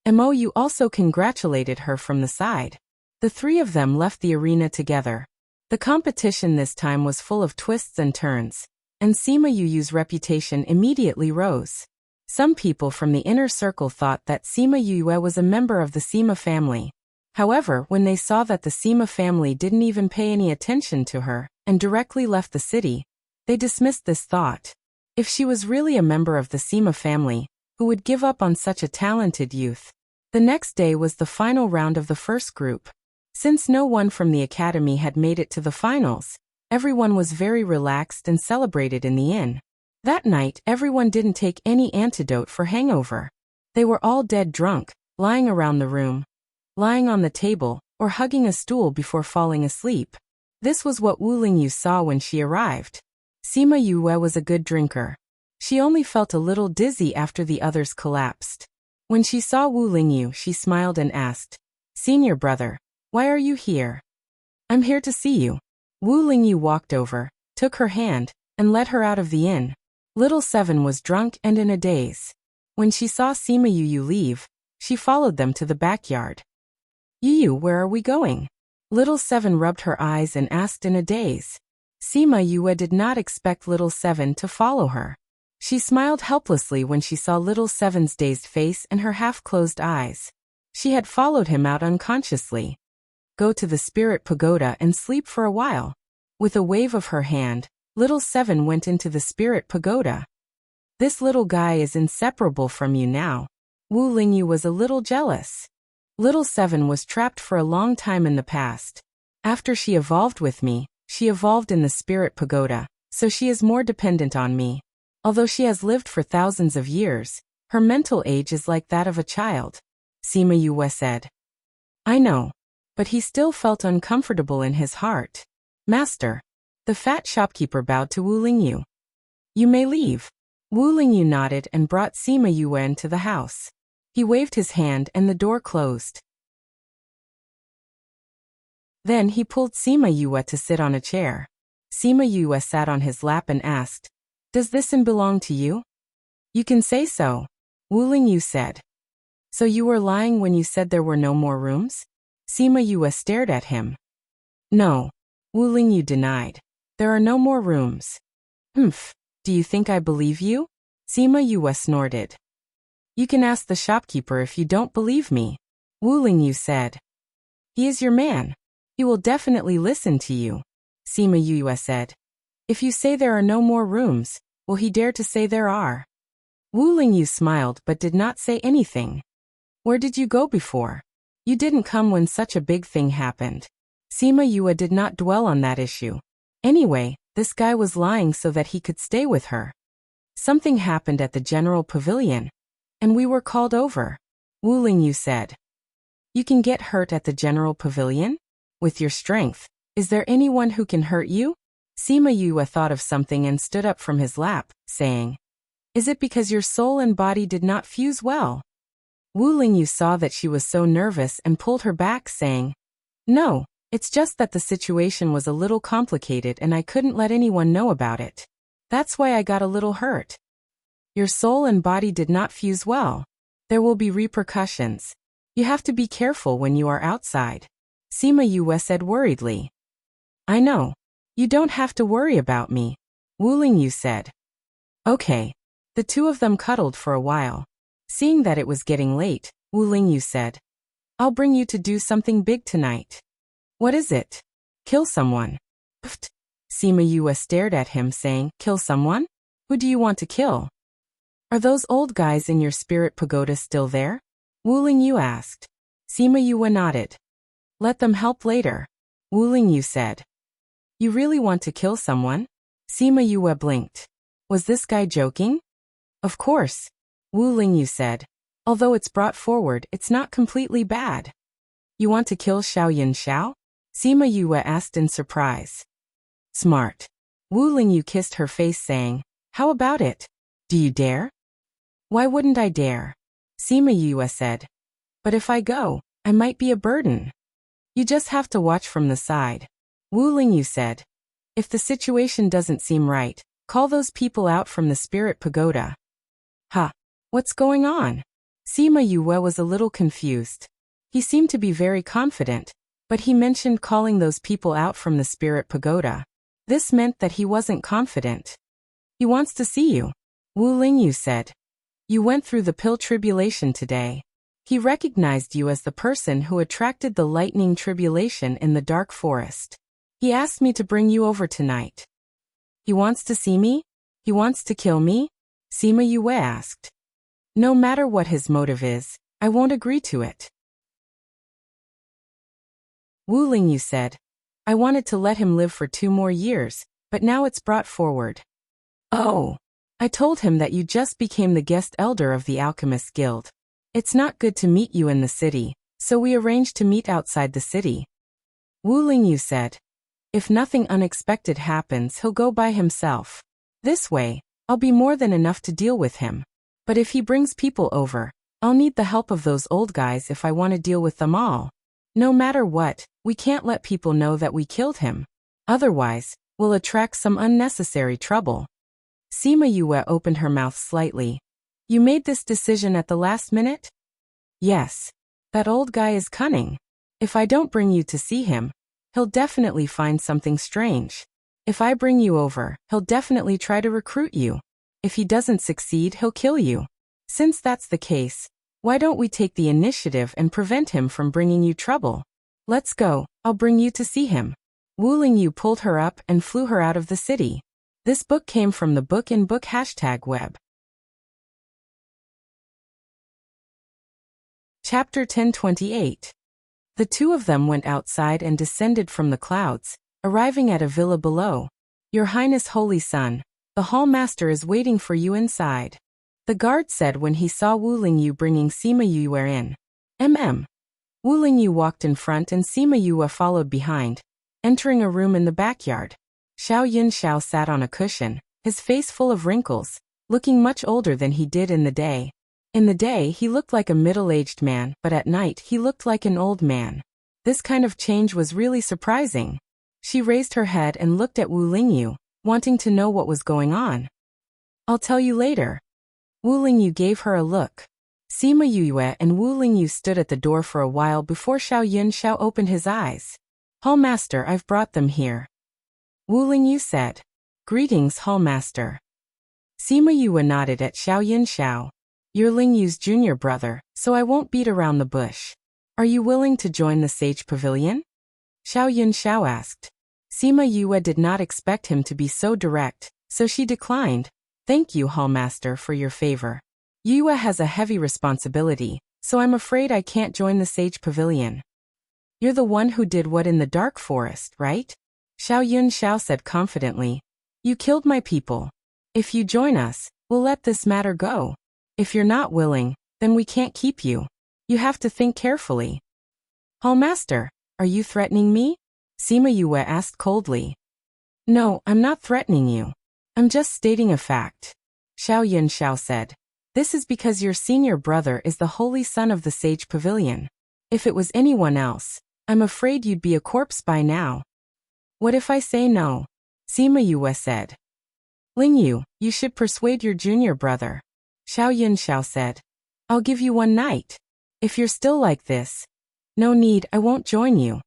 Mou also congratulated her from the side. The 3 of them left the arena together. The competition this time was full of twists and turns, and Sima Yue's reputation immediately rose. Some people from the inner circle thought that Sima Yue was a member of the Sima family. However, when they saw that the Sima family didn't even pay any attention to her and directly left the city, they dismissed this thought. If she was really a member of the Sima family, who would give up on such a talented youth? The next day was the final round of the first group. Since no one from the academy had made it to the finals, everyone was very relaxed and celebrated in the inn. That night, everyone didn't take any antidote for hangover. They were all dead drunk, lying around the room, lying on the table, or hugging a stool before falling asleep. This was what Wu Lingyu saw when she arrived. Sima Yue was a good drinker. She only felt a little dizzy after the others collapsed. When she saw Wu Lingyu, she smiled and asked, "Senior brother, why are you here?" "I'm here to see you." Wu Lingyu walked over, took her hand, and led her out of the inn. Little Seven was drunk and in a daze. When she saw Sima Yu leave, she followed them to the backyard. "Yu, where are we going?" Little Seven rubbed her eyes and asked in a daze. Sima Yue did not expect Little Seven to follow her. She smiled helplessly when she saw Little Seven's dazed face and her half-closed eyes. She had followed him out unconsciously. Go to the spirit pagoda and sleep for a while. With a wave of her hand, Little Seven went into the spirit pagoda. This little guy is inseparable from you now. Wu Lingyu was a little jealous. Little Seven was trapped for a long time in the past. After she evolved with me, she evolved in the spirit pagoda, so she is more dependent on me. Although she has lived for thousands of years, her mental age is like that of a child, Sima Yue said. I know. But he still felt uncomfortable in his heart. Master. The fat shopkeeper bowed to Wu Lingyu. You may leave. Wu Lingyu nodded and brought Sima Yue into the house. He waved his hand and the door closed. Then he pulled Sima Yue to sit on a chair. Sima Yue sat on his lap and asked, Does this inn belong to you? You can say so, Wu Lingyu said. So you were lying when you said there were no more rooms? Sima Yue stared at him. No, Wu Lingyu denied. There are no more rooms. Humph, do you think I believe you? Sima Yue snorted. You can ask the shopkeeper if you don't believe me, Wu Lingyu said. He is your man. He will definitely listen to you, Sima Yue said. If you say there are no more rooms, will he dare to say there are? Wu Lingyu smiled but did not say anything. Where did you go before? You didn't come when such a big thing happened. Sima Yue did not dwell on that issue. Anyway, this guy was lying so that he could stay with her. Something happened at the general pavilion, and we were called over, Wu Lingyu said. You can get hurt at the general pavilion? With your strength, is there anyone who can hurt you? Sima Yue thought of something and stood up from his lap, saying, Is it because your soul and body did not fuse well? Wu Lingyu saw that she was so nervous and pulled her back, saying, No, it's just that the situation was a little complicated and I couldn't let anyone know about it. That's why I got a little hurt. Your soul and body did not fuse well. There will be repercussions. You have to be careful when you are outside, Sima Yue said worriedly. I know. You don't have to worry about me, Wu Lingyu said. Okay. The two of them cuddled for a while. Seeing that it was getting late, Wu Lingyu said, I'll bring you to do something big tonight. What is it? Kill someone. Pfft. Sima Yue stared at him saying, Kill someone? Who do you want to kill? Are those old guys in your spirit pagoda still there? Wu Lingyu asked. Sima Yue nodded. Let them help later, Wu Lingyu said. You really want to kill someone? Sima Yue blinked. Was this guy joking? Of course, Wu Lingyu said. Although it's brought forward, it's not completely bad. You want to kill Xiaoyan Xiao? Sima Yue asked in surprise. Smart. Wu Lingyu kissed her face saying, How about it? Do you dare? Why wouldn't I dare? Sima Yue said. But if I go, I might be a burden. You just have to watch from the side, Wu Lingyu said. If the situation doesn't seem right, call those people out from the spirit pagoda. Huh. What's going on? Sima Yue was a little confused. He seemed to be very confident, but he mentioned calling those people out from the spirit pagoda. This meant that he wasn't confident. He wants to see you, Wu Lingyu said. You went through the pill tribulation today. He recognized you as the person who attracted the lightning tribulation in the dark forest. He asked me to bring you over tonight. He wants to see me? He wants to kill me? Sima Yue asked. No matter what his motive is, I won't agree to it. Wu Lingyu said, I wanted to let him live for 2 more years, but now it's brought forward. Oh. I told him that you just became the guest elder of the Alchemist Guild. It's not good to meet you in the city, so we arranged to meet outside the city. Wu Lingyu said, If nothing unexpected happens, he'll go by himself. This way, I'll be more than enough to deal with him. But if he brings people over, I'll need the help of those old guys if I want to deal with them all. No matter what, we can't let people know that we killed him. Otherwise, we'll attract some unnecessary trouble. Sima Yue opened her mouth slightly. You made this decision at the last minute? Yes. That old guy is cunning. If I don't bring you to see him, he'll definitely find something strange. If I bring you over, he'll definitely try to recruit you. If he doesn't succeed, he'll kill you. Since that's the case, why don't we take the initiative and prevent him from bringing you trouble? Let's go, I'll bring you to see him. Wu Lingyu pulled her up and flew her out of the city. This book came from the Book in Book #web. Chapter 1028. The two of them went outside and descended from the clouds, arriving at a villa below. Your Highness Holy Son, the hall master is waiting for you inside. The guard said when he saw Wu Lingyu bringing Sima Yue in. Wu Lingyu walked in front and Sima Yue followed behind, entering a room in the backyard. Xiao Yunxiao sat on a cushion, his face full of wrinkles, looking much older than he did in the day. In the day he looked like a middle-aged man, but at night he looked like an old man. This kind of change was really surprising. She raised her head and looked at Wu Lingyu, wanting to know what was going on. I'll tell you later. Wu Lingyu gave her a look. Sima Yue and Wu Lingyu stood at the door for a while before Xiao Yunxiao opened his eyes. Hall Master, I've brought them here. Wu Lingyu said. Greetings, Hall Master. Sima Yue nodded at Xiao Yunxiao. You're Lingyu's junior brother, so I won't beat around the bush. Are you willing to join the Sage Pavilion? Xiao Yunxiao asked. Sima Yue did not expect him to be so direct, so she declined. Thank you, Hall Master, for your favor. Yue has a heavy responsibility, so I'm afraid I can't join the Sage Pavilion. You're the one who did what in the Dark Forest, right? Xiao Yunxiao said confidently. You killed my people. If you join us, we'll let this matter go. If you're not willing, then we can't keep you. You have to think carefully. Hall Master, are you threatening me? Sima Yue asked coldly. No, I'm not threatening you. I'm just stating a fact. Xiao Yunxiao said. This is because your senior brother is the holy son of the Sage Pavilion. If it was anyone else, I'm afraid you'd be a corpse by now. What if I say no? Sima Yue said. Lingyu, you should persuade your junior brother. Xiao Yunxiao said. I'll give you one night. If you're still like this. No need, I won't join you.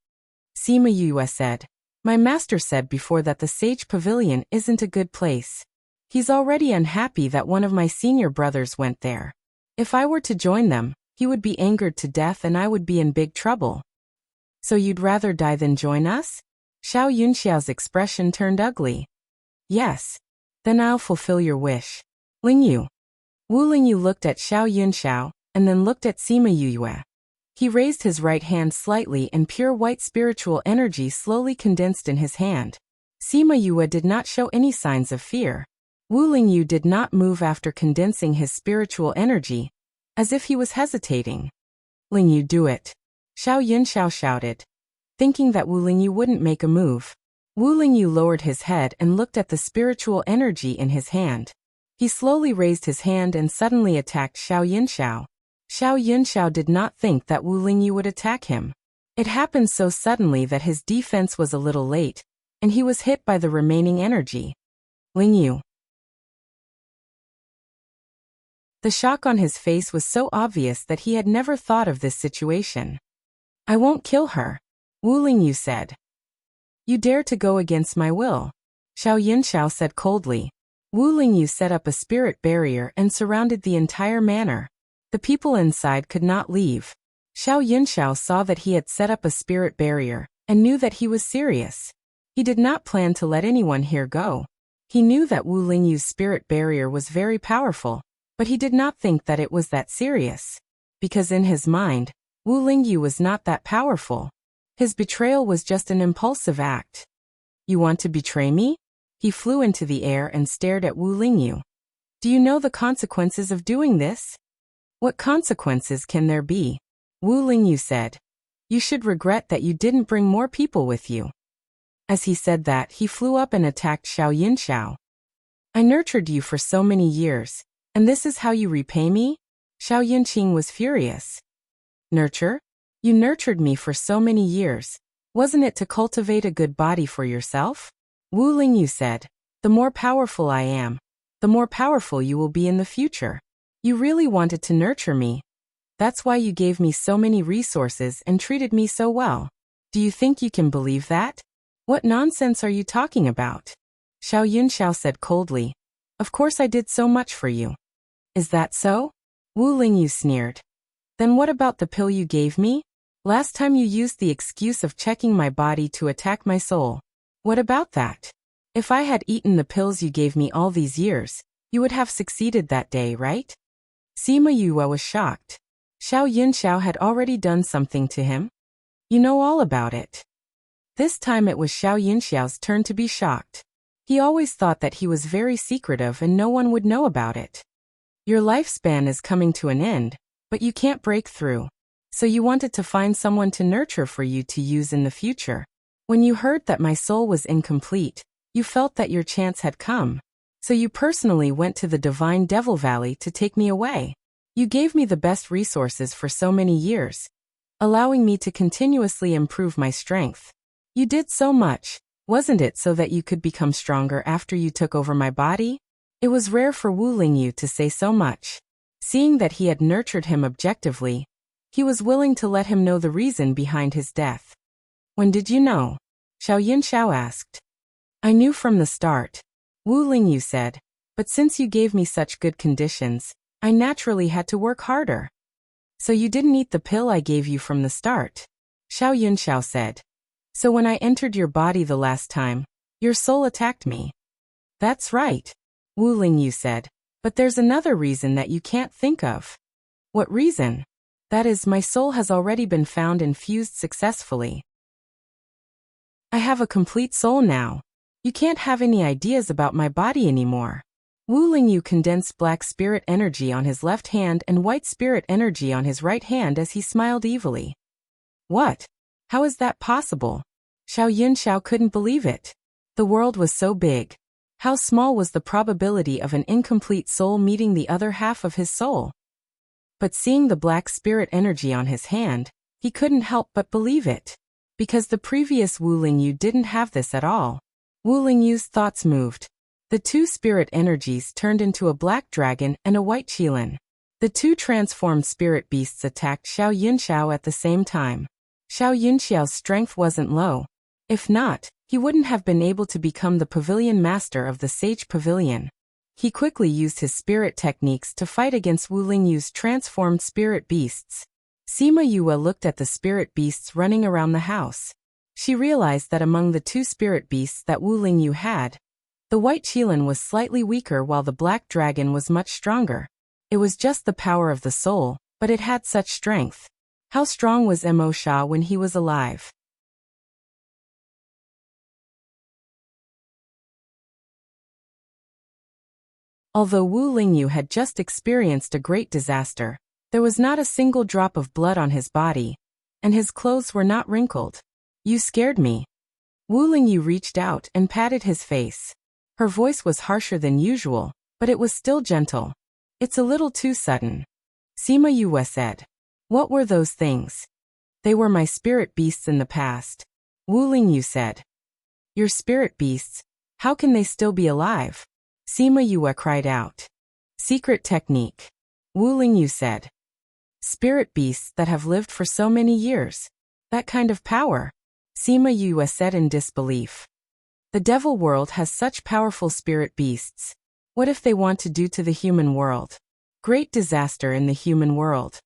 Sima Yue said. My master said before that the Sage Pavilion isn't a good place. He's already unhappy that one of my senior brothers went there. If I were to join them, he would be angered to death and I would be in big trouble. So you'd rather die than join us? Xiao Yunxiao's expression turned ugly. Yes. Then I'll fulfill your wish. Lingyu. Wu Lingyu looked at Xiao Yunxiao, and then looked at Sima Yue. He raised his right hand slightly and pure white spiritual energy slowly condensed in his hand. Sima Yue did not show any signs of fear. Wu Lingyu did not move after condensing his spiritual energy, as if he was hesitating. Lingyu, do it. Xiao Yunxiao shouted. Thinking that Wu Lingyu wouldn't make a move, Wu Lingyu lowered his head and looked at the spiritual energy in his hand. He slowly raised his hand and suddenly attacked Xiao Yunxiao. Xiao Yunxiao did not think that Wu Lingyu would attack him. It happened so suddenly that his defense was a little late, and he was hit by the remaining energy. Lingyu. The shock on his face was so obvious that he had never thought of this situation. I won't kill her, Wu Lingyu said. You dare to go against my will, Xiao Yunxiao said coldly. Wu Lingyu set up a spirit barrier and surrounded the entire manor. The people inside could not leave. Xiao Yunxiao saw that he had set up a spirit barrier, and knew that he was serious. He did not plan to let anyone here go. He knew that Wu Lingyu's spirit barrier was very powerful, but he did not think that it was that serious. Because in his mind, Wu Lingyu was not that powerful. His betrayal was just an impulsive act. You want to betray me? He flew into the air and stared at Wu Lingyu. Do you know the consequences of doing this? What consequences can there be? Wu Lingyu said. You should regret that you didn't bring more people with you. As he said that, he flew up and attacked Xiao Yunxiao. I nurtured you for so many years, and this is how you repay me? Xiao Yunqing was furious. Nurture? You nurtured me for so many years. Wasn't it to cultivate a good body for yourself? Wu Lingyu said, the more powerful I am, the more powerful you will be in the future. You really wanted to nurture me. That's why you gave me so many resources and treated me so well. Do you think you can believe that? What nonsense are you talking about? Xiao Yunxiao said coldly. Of course I did so much for you. Is that so? Wu Lingyu sneered. Then what about the pill you gave me? Last time you used the excuse of checking my body to attack my soul. What about that? If I had eaten the pills you gave me all these years, you would have succeeded that day, right? Sima Yue was shocked. Xiao Yunxiao had already done something to him? You know all about it. This time it was Xiao Yunxiao's turn to be shocked. He always thought that he was very secretive and no one would know about it. Your lifespan is coming to an end, but you can't break through. So you wanted to find someone to nurture for you to use in the future. When you heard that my soul was incomplete, you felt that your chance had come. So you personally went to the Divine Devil Valley to take me away. You gave me the best resources for so many years, allowing me to continuously improve my strength. You did so much, wasn't it, so that you could become stronger after you took over my body? It was rare for Wu Lingyu to say so much. Seeing that he had nurtured him objectively, he was willing to let him know the reason behind his death. When did you know? Xiao Yunxiao asked. I knew from the start, Wu Lingyu said, but since you gave me such good conditions, I naturally had to work harder. So you didn't eat the pill I gave you from the start? Xiao Yunxiao said. So when I entered your body the last time, your soul attacked me. That's right, Wu Lingyu said, but there's another reason that you can't think of. What reason? That is, my soul has already been found and fused successfully. I have a complete soul now. You can't have any ideas about my body anymore. Wu Lingyu condensed black spirit energy on his left hand and white spirit energy on his right hand as he smiled evilly. What? How is that possible? Xiao Yunxiao couldn't believe it. The world was so big. How small was the probability of an incomplete soul meeting the other half of his soul? But seeing the black spirit energy on his hand, he couldn't help but believe it. Because the previous Wu Lingyu didn't have this at all. Wu Lingyu's thoughts moved. The two spirit energies turned into a black dragon and a white qilin. The two transformed spirit beasts attacked Xiao Yunxiao at the same time. Xiao Yunxiao's strength wasn't low. If not, he wouldn't have been able to become the pavilion master of the Sage Pavilion. He quickly used his spirit techniques to fight against Wu Lingyu's transformed spirit beasts. Sima Yue looked at the spirit beasts running around the house. She realized that among the two spirit beasts that Wu Lingyu had, the white qilin was slightly weaker while the black dragon was much stronger. It was just the power of the soul, but it had such strength. How strong was Mo Sha when he was alive? Although Wu Lingyu had just experienced a great disaster, there was not a single drop of blood on his body, and his clothes were not wrinkled. You scared me. Wu Lingyu reached out and patted his face. Her voice was harsher than usual, but it was still gentle. It's a little too sudden. Sima Yue said. What were those things? They were my spirit beasts in the past. Wu Lingyu said. Your spirit beasts? How can they still be alive? Sima Yue cried out. Secret technique. Wu Lingyu said. Spirit beasts that have lived for so many years. That kind of power. Sima Yue said in disbelief. The devil world has such powerful spirit beasts. What if they want to do to the human world? Great disaster in the human world.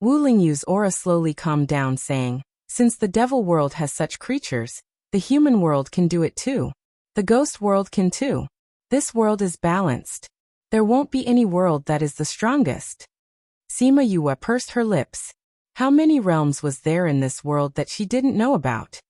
Wu Lingyu's aura slowly calmed down, saying, since the devil world has such creatures, the human world can do it too. The ghost world can too. This world is balanced. There won't be any world that is the strongest. Sima Yue pursed her lips. How many realms was there in this world that she didn't know about?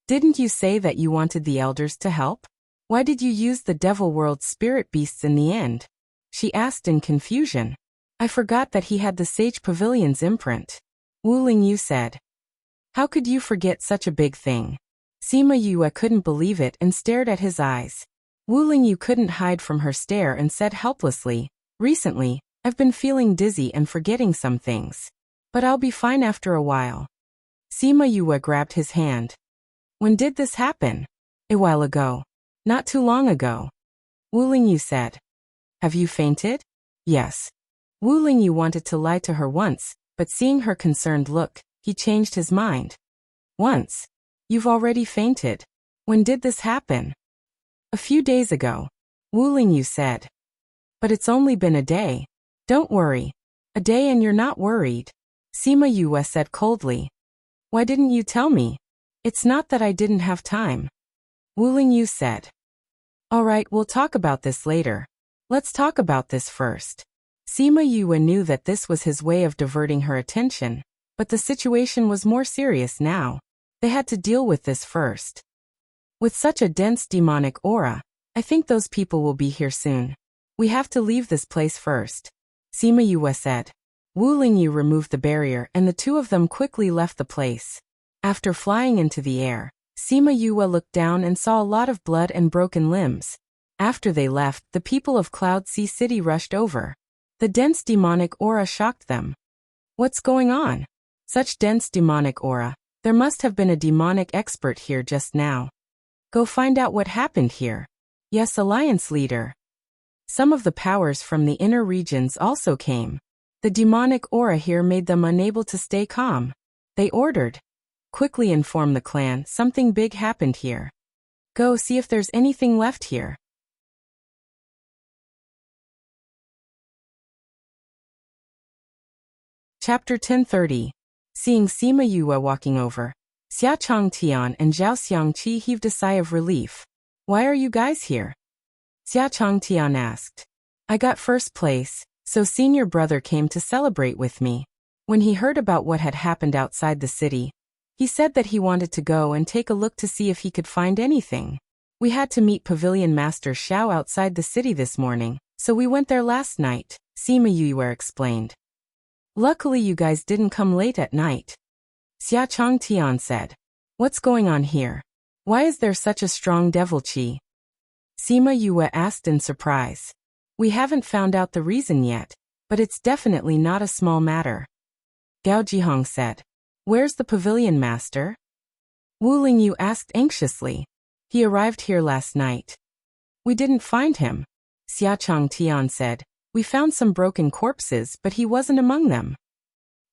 Didn't you say that you wanted the elders to help? Why did you use the devil world's spirit beasts in the end? She asked in confusion. I forgot that he had the Sage Pavilion's imprint. Wu Lingyu said. How could you forget such a big thing? Sima Yue couldn't believe it and stared at his eyes. Wu Lingyu couldn't hide from her stare and said helplessly, recently, I've been feeling dizzy and forgetting some things. But I'll be fine after a while. Sima Yue grabbed his hand. When did this happen? A while ago. Not too long ago. Wu Lingyu said. Have you fainted? Yes. Wu Lingyu wanted to lie to her once, but seeing her concerned look, he changed his mind. Once. You've already fainted. When did this happen? A few days ago. Wu Lingyu said. But it's only been a day. Don't worry. A day and you're not worried. Sima Yue said coldly. Why didn't you tell me? It's not that I didn't have time. Wu Lingyu said. All right, we'll talk about this later. Let's talk about this first. Sima Yue knew that this was his way of diverting her attention, but the situation was more serious now. They had to deal with this first. With such a dense demonic aura, I think those people will be here soon. We have to leave this place first. Sima Yue said. Wu Lingyu removed the barrier and the two of them quickly left the place. After flying into the air, Sima Yue looked down and saw a lot of blood and broken limbs. After they left, the people of Cloud Sea City rushed over. The dense demonic aura shocked them. What's going on? Such dense demonic aura. There must have been a demonic expert here just now. Go find out what happened here. Yes, Alliance leader. Some of the powers from the inner regions also came. The demonic aura here made them unable to stay calm. They ordered. Quickly inform the clan, something big happened here. Go see if there's anything left here. Chapter 1030. Seeing Sima Yue walking over, Xia Changtian and Zhao Xiangqi heaved a sigh of relief. Why are you guys here? Xia Changtian asked. I got first place, so senior brother came to celebrate with me. When he heard about what had happened outside the city, he said that he wanted to go and take a look to see if he could find anything. We had to meet Pavilion Master Xiao outside the city this morning, so we went there last night, Sima Yue explained. Luckily you guys didn't come late at night. Xia Changtian said. What's going on here? Why is there such a strong devil qi? Sima Yue asked in surprise. We haven't found out the reason yet, but it's definitely not a small matter. Gao Jihong said. Where's the pavilion master? Wu Lingyu asked anxiously. He arrived here last night. We didn't find him. Xia Changtian said. We found some broken corpses, but he wasn't among them.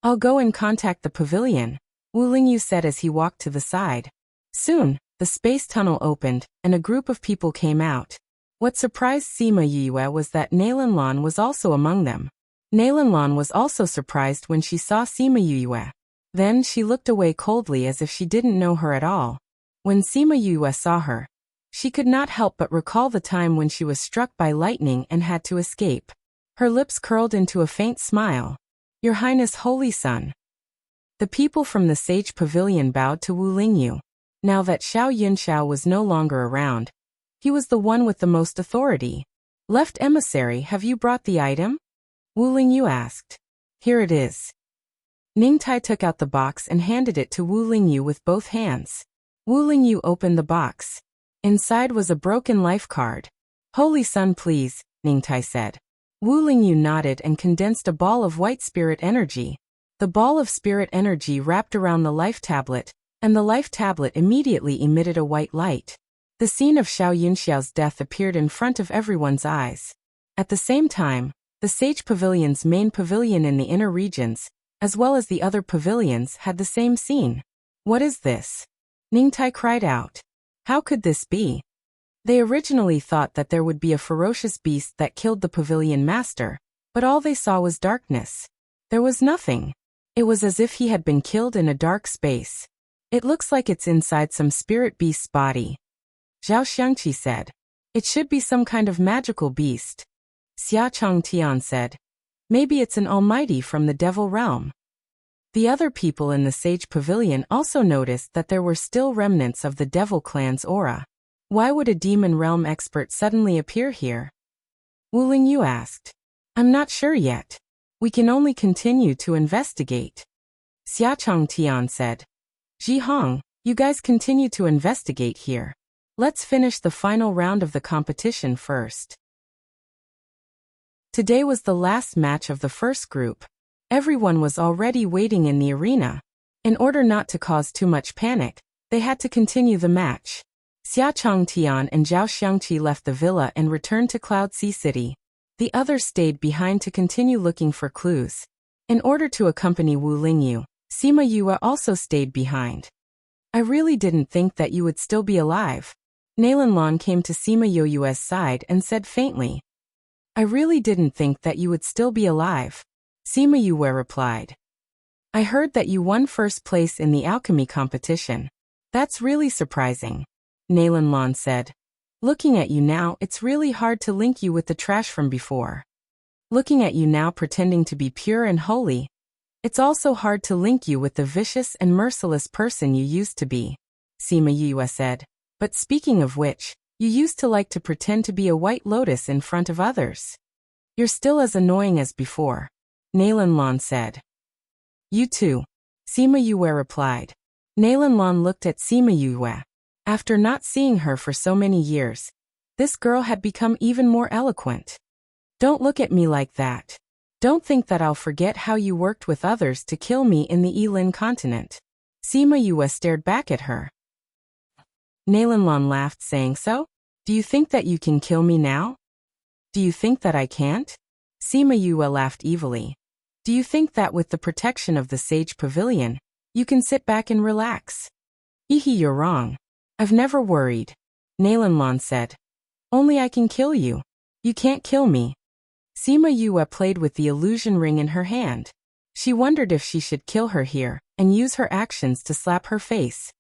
I'll go and contact the pavilion, Wu Lingyu said as he walked to the side. Soon, the space tunnel opened, and a group of people came out. What surprised Sima Yue was that Nailanlan was also among them. Nailanlan was also surprised when she saw Sima Yue. Then she looked away coldly as if she didn't know her at all. When Sima Yue saw her, she could not help but recall the time when she was struck by lightning and had to escape. Her lips curled into a faint smile. Your Highness Holy Son. The people from the Sage Pavilion bowed to Wu Lingyu. Now that Xiao Yunxiao was no longer around, he was the one with the most authority. Left emissary, have you brought the item? Wu Lingyu asked. Here it is. Ningtai took out the box and handed it to Wu Lingyu with both hands. Wu Lingyu opened the box. Inside was a broken life card. Holy Son, please, Ningtai said. Wu Lingyu nodded and condensed a ball of white spirit energy. The ball of spirit energy wrapped around the life tablet, and the life tablet immediately emitted a white light. The scene of Xiao Yunxiao's death appeared in front of everyone's eyes. At the same time, the Sage Pavilion's main pavilion in the inner regions, as well as the other pavilions, had the same scene. What is this? Ningtai cried out. How could this be? They originally thought that there would be a ferocious beast that killed the pavilion master, but all they saw was darkness. There was nothing. It was as if he had been killed in a dark space. It looks like it's inside some spirit beast's body. Zhao Xiangqi said. It should be some kind of magical beast. Xia Changtian said. Maybe it's an almighty from the devil realm. The other people in the Sage Pavilion also noticed that there were still remnants of the devil clan's aura. Why would a demon realm expert suddenly appear here? Wu Lingyu asked. I'm not sure yet. We can only continue to investigate. Xia Changtian said. Jihong, you guys continue to investigate here. Let's finish the final round of the competition first. Today was the last match of the first group. Everyone was already waiting in the arena. In order not to cause too much panic, they had to continue the match. Xia Changtian and Zhao Xiangqi left the villa and returned to Cloud Sea City. The others stayed behind to continue looking for clues. In order to accompany Wu Lingyu, Sima Yue also stayed behind. I really didn't think that you would still be alive. Nalanlan came to Sima Yoyue's side and said faintly. I really didn't think that you would still be alive. Sima Yue replied. I heard that you won first place in the alchemy competition. That's really surprising. Nalanlan said. Looking at you now, it's really hard to link you with the trash from before. Looking at you now pretending to be pure and holy, it's also hard to link you with the vicious and merciless person you used to be, Sima Yue said. But speaking of which, you used to like to pretend to be a white lotus in front of others. You're still as annoying as before, Nalanlan said. You too, Sima Yue replied. Nalanlan looked at Sima Yue. After not seeing her for so many years, this girl had become even more eloquent. Don't look at me like that. Don't think that I'll forget how you worked with others to kill me in the Yilin continent. Sima Yue stared back at her. Nalanlan laughed, saying, so? Do you think that you can kill me now? Do you think that I can't? Sima Yue laughed evilly. Do you think that with the protection of the Sage Pavilion, you can sit back and relax? Ehe, you're wrong. I've never worried. Nalanlan said. Only I can kill you. You can't kill me. Sima Yue played with the illusion ring in her hand. She wondered if she should kill her here and use her actions to slap her face.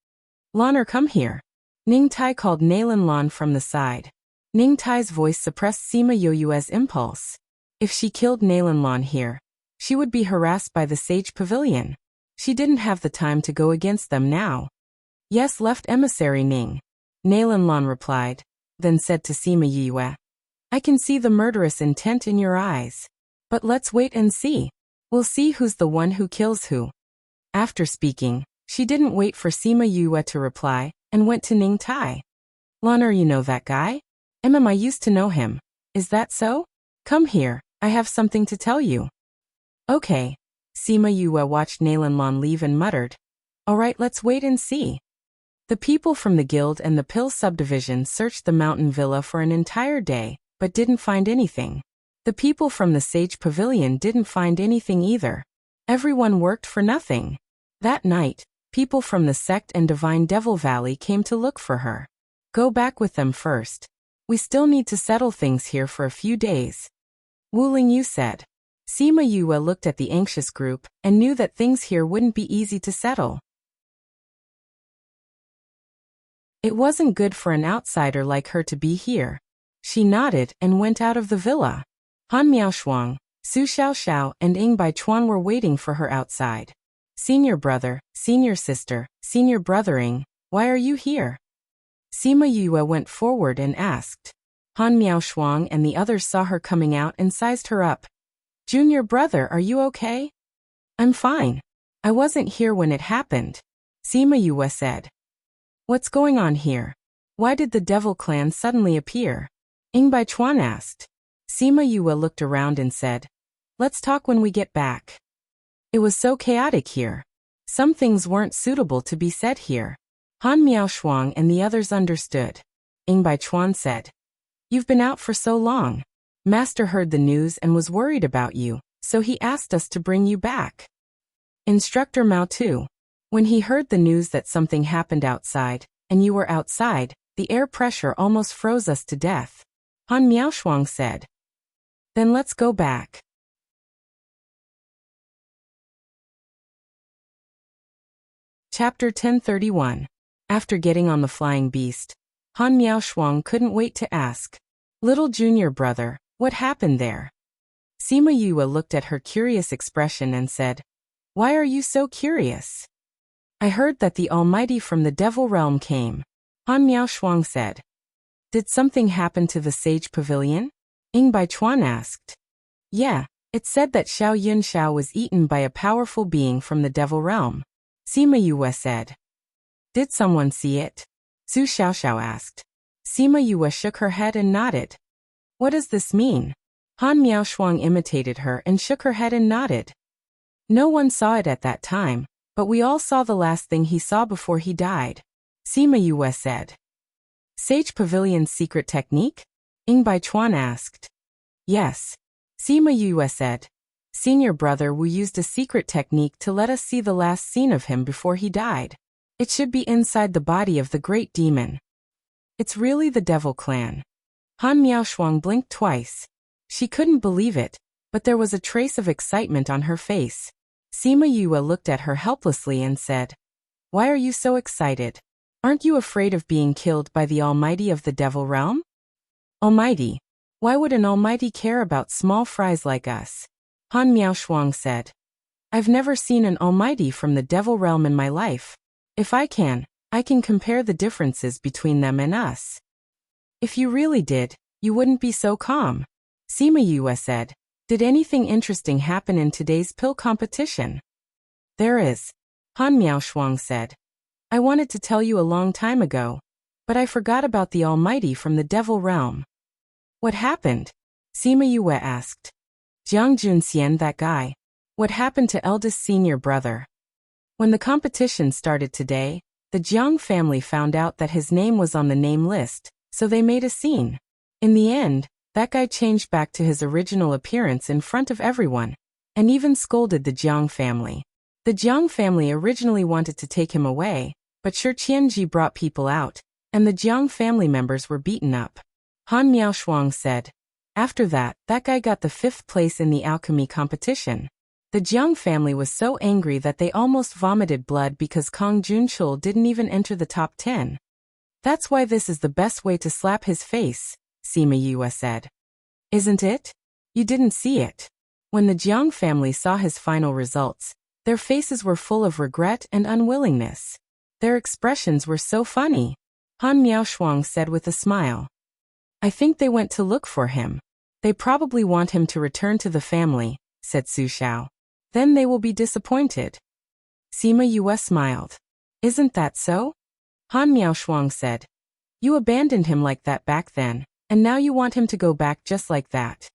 Lan'er, come here. Ning Tai called Nalanlan from the side. Ning Tai's voice suppressed Sima Yue's impulse. If she killed Nalanlan here, she would be harassed by the Sage Pavilion. She didn't have the time to go against them now. Yes, left emissary Ning. Nalanlan replied, then said to Sima Yue. I can see the murderous intent in your eyes. But let's wait and see. We'll see who's the one who kills who. After speaking, she didn't wait for Sima Yue to reply, and went to Ning Tai. Lan'er, you know that guy? I used to know him. Is that so? Come here, I have something to tell you. Okay. Sima Yue watched Nalanlan leave and muttered. Alright, let's wait and see. The people from the guild and the Pill subdivision searched the mountain villa for an entire day, but didn't find anything. The people from the Sage Pavilion didn't find anything either. Everyone worked for nothing. That night, people from the sect and Divine Devil Valley came to look for her. Go back with them first. We still need to settle things here for a few days. Wu Lingyu said. Sima Yue looked at the anxious group and knew that things here wouldn't be easy to settle. It wasn't good for an outsider like her to be here. She nodded and went out of the villa. Han Miaoshuang, Su Xiaoxiao and Ying Baichuan were waiting for her outside. Senior brother, senior sister, senior brothering, why are you here? Sima Yue went forward and asked. Han Miaoshuang and the others saw her coming out and sized her up. Junior brother, are you okay? I'm fine. I wasn't here when it happened. Sima Yue said. What's going on here? Why did the Devil Clan suddenly appear? Ying Baichuan asked. Sima Yue looked around and said, let's talk when we get back. It was so chaotic here. Some things weren't suitable to be said here. Han Miaoshuang and the others understood. Ying Baichuan said, you've been out for so long. Master heard the news and was worried about you, so he asked us to bring you back. Instructor Mao too. When he heard the news that something happened outside, and you were outside, the air pressure almost froze us to death. Han Miaoshuang said. Then let's go back. Chapter 1031. After getting on the flying beast, Han Miaoshuang couldn't wait to ask. Little junior brother, what happened there? Sima Yue looked at her curious expression and said, why are you so curious? I heard that the Almighty from the Devil Realm came. Han Miaoshuang said. Did something happen to the Sage Pavilion? Ying Baichuan asked. Yeah, it said that Xiao Yunxiao was eaten by a powerful being from the Devil Realm. Sima Yue said. Did someone see it? Su Xiaoxiao asked. Sima Yue shook her head and nodded. What does this mean? Han Miaoshuang imitated her and shook her head and nodded. No one saw it at that time, but we all saw the last thing he saw before he died. Sima Yue said. Sage Pavilion's secret technique? Ying Baichuan asked. Yes. Sima Yue said. Senior brother Wu used a secret technique to let us see the last scene of him before he died. It should be inside the body of the great demon. It's really the devil clan. Han Miaoshuang blinked twice. She couldn't believe it, but there was a trace of excitement on her face. Sima Yue looked at her helplessly and said, "Why are you so excited? Aren't you afraid of being killed by the Almighty of the Devil Realm?" "Almighty? Why would an Almighty care about small fries like us?" Han Miaoshuang said. "I've never seen an Almighty from the Devil Realm in my life. If I can compare the differences between them and us." "If you really did, you wouldn't be so calm," Sima Yue said. "Did anything interesting happen in today's pill competition?" "There is," Han Miaoshuang said. "I wanted to tell you a long time ago, but I forgot about the Almighty from the Devil Realm." "What happened?" Sima Yue asked. "Jiang Junxian, that guy. What happened to eldest senior brother?" When the competition started today, the Jiang family found out that his name was on the name list, so they made a scene. In the end, that guy changed back to his original appearance in front of everyone, and even scolded the Jiang family. The Jiang family originally wanted to take him away, but Shi Qianji brought people out, and the Jiang family members were beaten up. Han Miaoshuang said. After that, that guy got the 5th place in the alchemy competition. The Jiang family was so angry that they almost vomited blood because Kong Junchul didn't even enter the top 10. "That's why this is the best way to slap his face," Sima Yue said. "Isn't it? You didn't see it." When the Jiang family saw his final results, their faces were full of regret and unwillingness. Their expressions were so funny. Han Miaoshuang said with a smile. "I think they went to look for him. They probably want him to return to the family," said Su Xiao. "Then they will be disappointed." Sima Yue smiled. "Isn't that so?" Han Miaoshuang said. "You abandoned him like that back then, and now you want him to go back just like that.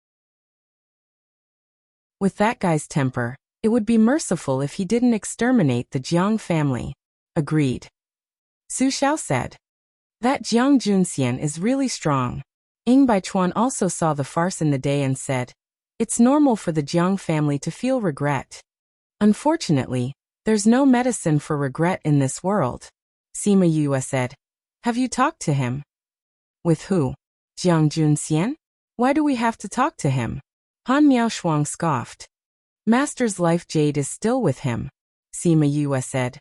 With that guy's temper, it would be merciful if he didn't exterminate the Jiang family." "Agreed," Su Xiao said. "That Jiang Junxian is really strong." Ying Baichuan also saw the farce in the day and said, "It's normal for the Jiang family to feel regret. Unfortunately, there's no medicine for regret in this world." Sima Yue said, "Have you talked to him?" "With who? Jiang Junxian? Why do we have to talk to him?" Han Miaoshuang scoffed. "Master's life jade is still with him," Sima Yue said.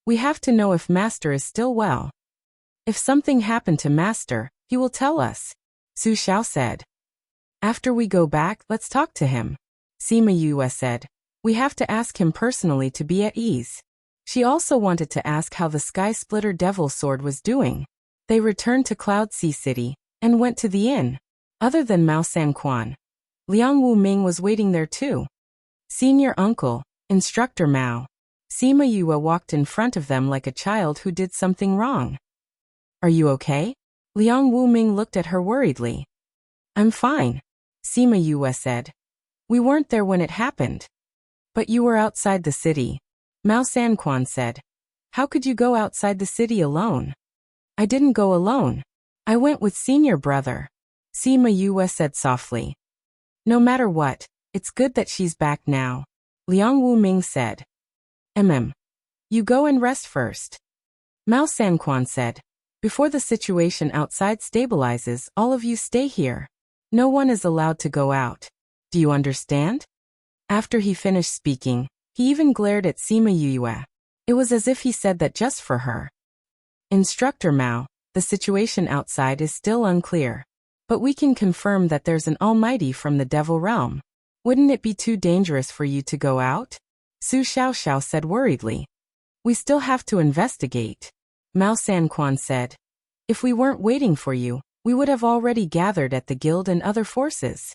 "We have to know if Master is still well. If something happened to Master, he will tell us," Su Xiao said. "After we go back, let's talk to him," Sima Yue said. "We have to ask him personally to be at ease." She also wanted to ask how the Sky Splitter Devil Sword was doing. They returned to Cloud Sea City and went to the inn. Other than Mao Sanquan, Liang Wu Ming was waiting there too. Senior Uncle, Instructor Mao. Sima Yue walked in front of them like a child who did something wrong. "Are you okay?" Liang Wu Ming looked at her worriedly. "I'm fine," Sima Yue said. "We weren't there when it happened." "But you were outside the city," Mao Sanquan said. "How could you go outside the city alone?" "I didn't go alone. I went with senior brother," Sima Yue said softly. "No matter what, it's good that she's back now," Liang Wu Ming said. You go and rest first," Mao Sanquan said. "Before the situation outside stabilizes, all of you stay here. No one is allowed to go out. Do you understand?" After he finished speaking, he even glared at Sima Yue. It was as if he said that just for her. "Instructor Mao, the situation outside is still unclear. But we can confirm that there's an Almighty from the Devil Realm. Wouldn't it be too dangerous for you to go out?" Su Xiaoxiao said worriedly. "We still have to investigate," Mao Sanquan said. "If we weren't waiting for you, we would have already gathered at the guild and other forces.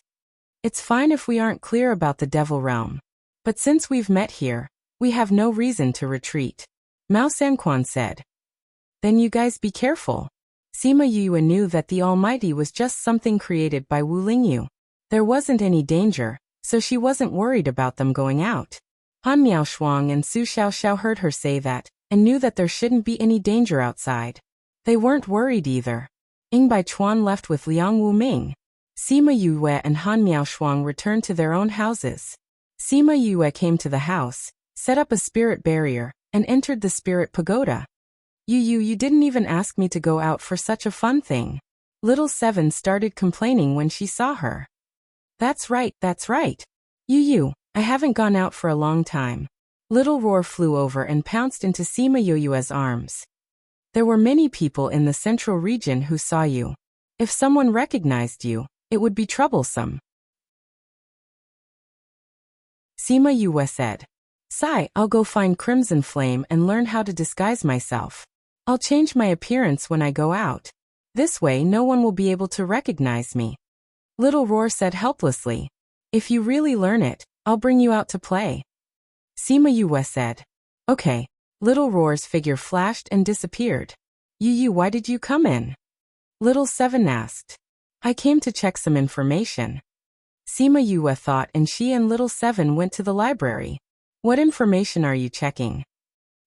It's fine if we aren't clear about the Devil Realm. But since we've met here, we have no reason to retreat," Mao Sanquan said. "Then you guys be careful." Sima Yue knew that the Almighty was just something created by Wu Lingyu. There wasn't any danger, so she wasn't worried about them going out. Han Miaoshuang and Su Xiaoxiao heard her say that, and knew that there shouldn't be any danger outside. They weren't worried either. Ying Baichuan left with Liang Wu Ming. Sima Yue and Han Miaoshuang returned to their own houses. Sima Yue came to the house, set up a spirit barrier, and entered the spirit pagoda. You didn't even ask me to go out for such a fun thing. Little Seven started complaining when she saw her. That's right. I haven't gone out for a long time. Little Roar flew over and pounced into Sima Yoyue's arms. There were many people in the central region who saw you. If someone recognized you, it would be troublesome. Sima Yue said. Sigh, I'll go find Crimson Flame and learn how to disguise myself. I'll change my appearance when I go out. This way no one will be able to recognize me. Little Roar said helplessly. If you really learn it, I'll bring you out to play. Sima Yue said. Okay. Little Roar's figure flashed and disappeared. Yu, why did you come in? Little Seven asked. I came to check some information. Sima Yue thought, and she and Little Seven went to the library. What information are you checking?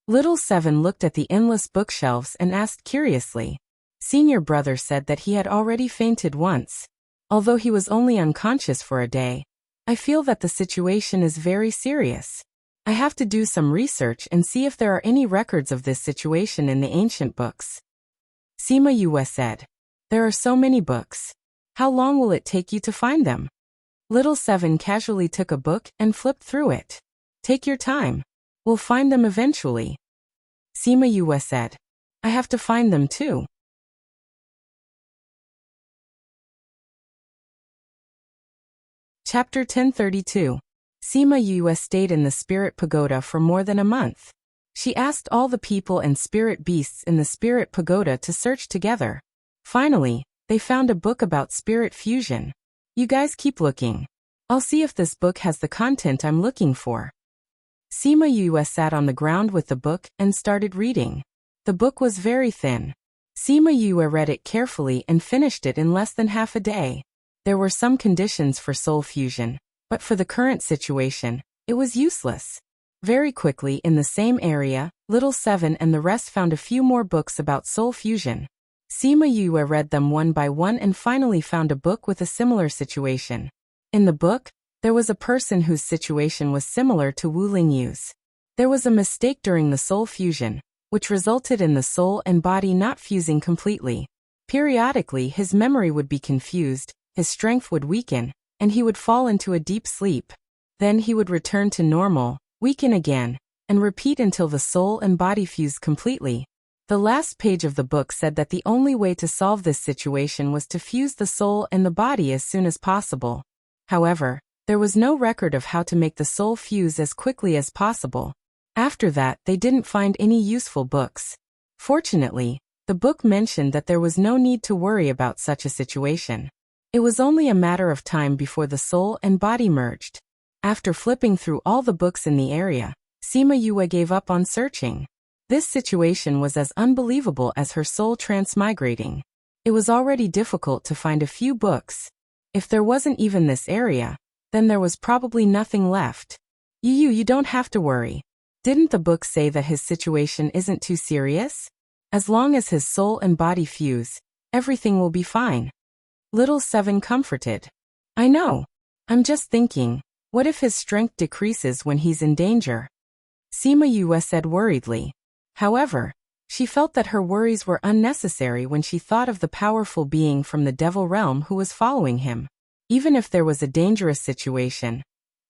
Little Seven looked at the endless bookshelves and asked curiously. Senior brother said that he had already fainted once. Although he was only unconscious for a day, I feel that the situation is very serious. I have to do some research and see if there are any records of this situation in the ancient books. Sima Yue said. There are so many books. How long will it take you to find them? Little Seven casually took a book and flipped through it. Take your time. We'll find them eventually. Sima Yue said. I have to find them too. Chapter 1032. Sima Yue stayed in the Spirit Pagoda for more than a month. She asked all the people and spirit beasts in the Spirit Pagoda to search together. Finally, they found a book about spirit fusion. You guys keep looking. I'll see if this book has the content I'm looking for. Sima Yue sat on the ground with the book and started reading. The book was very thin. Sima Yue read it carefully and finished it in less than half a day. There were some conditions for soul fusion, but for the current situation, it was useless. Very quickly in the same area, Little Seven and the rest found a few more books about soul fusion. Sima Yue read them one by one and finally found a book with a similar situation. In the book, there was a person whose situation was similar to Wu Lingyu's. There was a mistake during the soul fusion, which resulted in the soul and body not fusing completely. Periodically his memory would be confused, his strength would weaken, and he would fall into a deep sleep. Then he would return to normal, weaken again, and repeat until the soul and body fused completely. The last page of the book said that the only way to solve this situation was to fuse the soul and the body as soon as possible. However, there was no record of how to make the soul fuse as quickly as possible. After that, they didn't find any useful books. Fortunately, the book mentioned that there was no need to worry about such a situation. It was only a matter of time before the soul and body merged. After flipping through all the books in the area, Sima Yue gave up on searching. This situation was as unbelievable as her soul transmigrating. It was already difficult to find a few books. If there wasn't even this area, then there was probably nothing left. You don't have to worry. Didn't the book say that his situation isn't too serious? As long as his soul and body fuse, everything will be fine. Little Seven comforted. I know. I'm just thinking, what if his strength decreases when he's in danger? Sima Yue said worriedly. However, she felt that her worries were unnecessary when she thought of the powerful being from the Devil Realm who was following him. Even if there was a dangerous situation,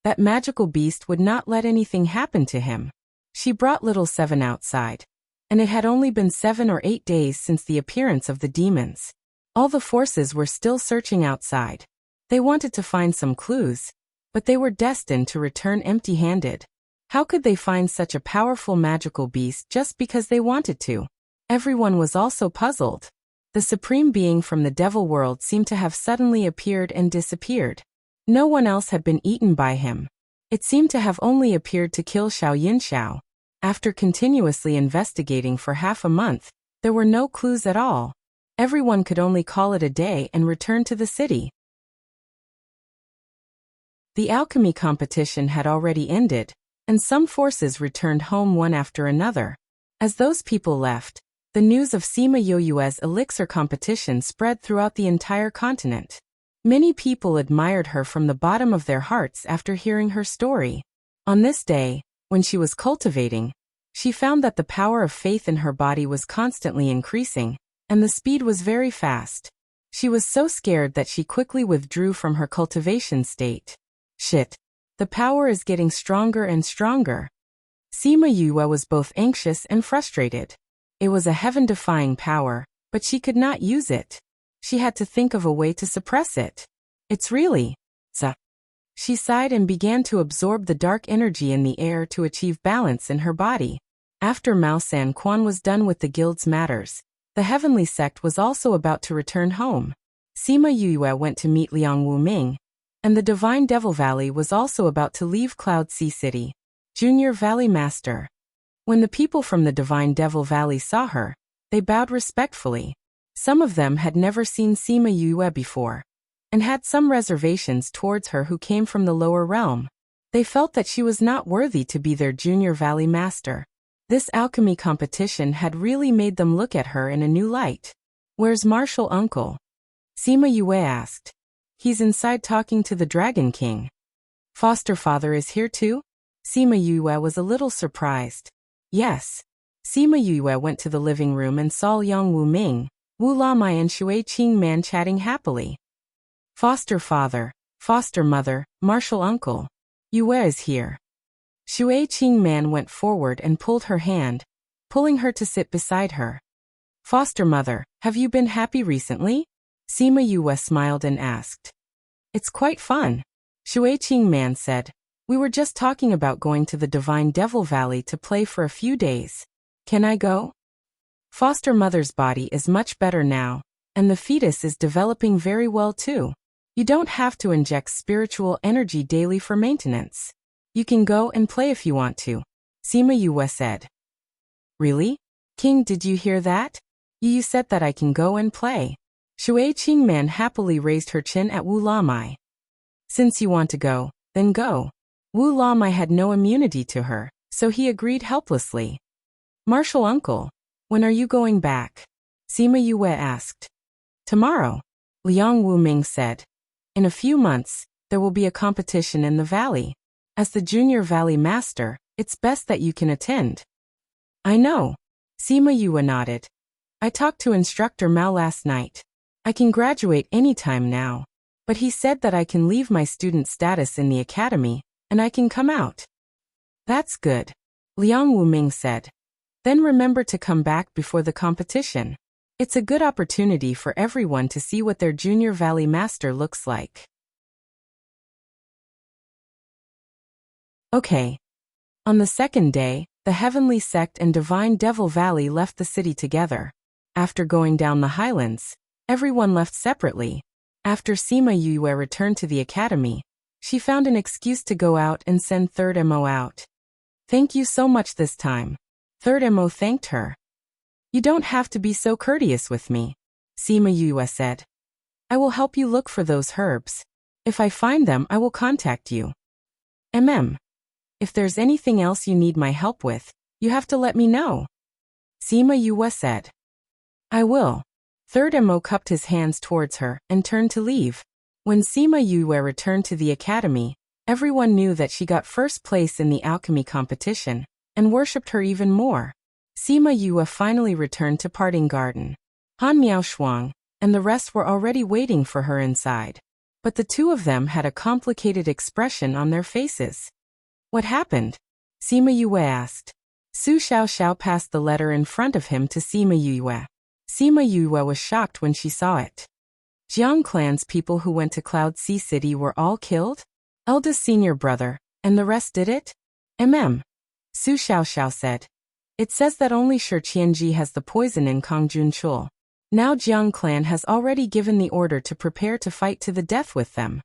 that magical beast would not let anything happen to him. She brought Little Seven outside, and it had only been 7 or 8 days since the appearance of the demons. All the forces were still searching outside. They wanted to find some clues, but they were destined to return empty-handed. How could they find such a powerful magical beast just because they wanted to? Everyone was also puzzled. The supreme being from the devil world seemed to have suddenly appeared and disappeared. No one else had been eaten by him. It seemed to have only appeared to kill Xiao Yinxiao. After continuously investigating for half a month, there were no clues at all. Everyone could only call it a day and return to the city. The alchemy competition had already ended, and some forces returned home one after another. As those people left, the news of Sima Yoyue's elixir competition spread throughout the entire continent. Many people admired her from the bottom of their hearts after hearing her story. On this day, when she was cultivating, She found that the power of faith in her body was constantly increasing, and the speed was very fast. She was so scared that she quickly withdrew from her cultivation state. Shit. The power is getting stronger and stronger. Sima Yue was both anxious and frustrated. It was a heaven-defying power, but she could not use it. She had to think of a way to suppress it. It's really... She sighed and began to absorb the dark energy in the air to achieve balance in her body. After Mao San Quan was done with the guild's matters, the heavenly sect was also about to return home. Sima Yue went to meet Liang Wuming, and the Divine Devil Valley was also about to leave Cloud Sea City. Junior Valley Master. When the people from the Divine Devil Valley saw her, they bowed respectfully. Some of them had never seen Sima Yue before, and had some reservations towards her who came from the lower realm. They felt that she was not worthy to be their Junior Valley Master. This alchemy competition had really made them look at her in a new light. "Where's Martial Uncle?" Sima Yue asked. "He's inside talking to the Dragon King." "Foster father is here too?" Sima Yue was a little surprised. Yes. Sima Yue went to the living room and saw Liang Wuming, Wu Lamai and Shui Qingman chatting happily. "Foster father, foster mother, Martial Uncle. Yue is here." Shui Qingman went forward and pulled her hand, pulling her to sit beside her. "Foster mother, have you been happy recently?" Sima Yue smiled and asked. "It's quite fun," Shui Qingman said. "We were just talking about going to the Divine Devil Valley to play for a few days. Can I go?" "Foster mother's body is much better now, and the fetus is developing very well too. You don't have to inject spiritual energy daily for maintenance. You can go and play if you want to," Sima Yue said. "Really? King, did you hear that? You said that I can go and play." Shui Qingman happily raised her chin at Wu Lamai. "Since you want to go, then go." Wu Lamai had no immunity to her, so he agreed helplessly. "Martial Uncle, when are you going back?" Sima Yue asked. "Tomorrow," Liang Wuming said. "In a few months, there will be a competition in the valley. As the Junior Valley Master, it's best that you can attend." "I know." Sima Yue nodded. "I talked to Instructor Mao last night. I can graduate anytime now, but he said that I can leave my student status in the academy, and I can come out." "That's good," Liang Wuming said. "Then remember to come back before the competition. It's a good opportunity for everyone to see what their Junior Valley Master looks like." Okay. On the second day, the Heavenly Sect and Divine Devil Valley left the city together. After going down the highlands, everyone left separately. After Sima Yue returned to the academy, she found an excuse to go out and send Third Mo out. "Thank you so much this time." Third Mo thanked her. "You don't have to be so courteous with me," Sima Yue said. "I will help you look for those herbs. If I find them, I will contact you. If there's anything else you need my help with, you have to let me know," Sima Yue said. "I will." Third Mo cupped his hands towards her and turned to leave. When Sima Yue returned to the academy, everyone knew that she got first place in the alchemy competition, and worshipped her even more. Sima Yue finally returned to Parting Garden. Han Miaoshuang and the rest were already waiting for her inside. But the two of them had a complicated expression on their faces. "What happened?" Sima Yue asked. Su Xiaoxiao passed the letter in front of him to Sima Yue. Sima Yue was shocked when she saw it. Jiang clan's people who went to Cloud Sea City were all killed? Eldest senior brother, and the rest did it? Su Xiaoxiao said. "It says that only Shi Qianji has the poison in Kongjun Chul. Now Jiang clan has already given the order to prepare to fight to the death with them."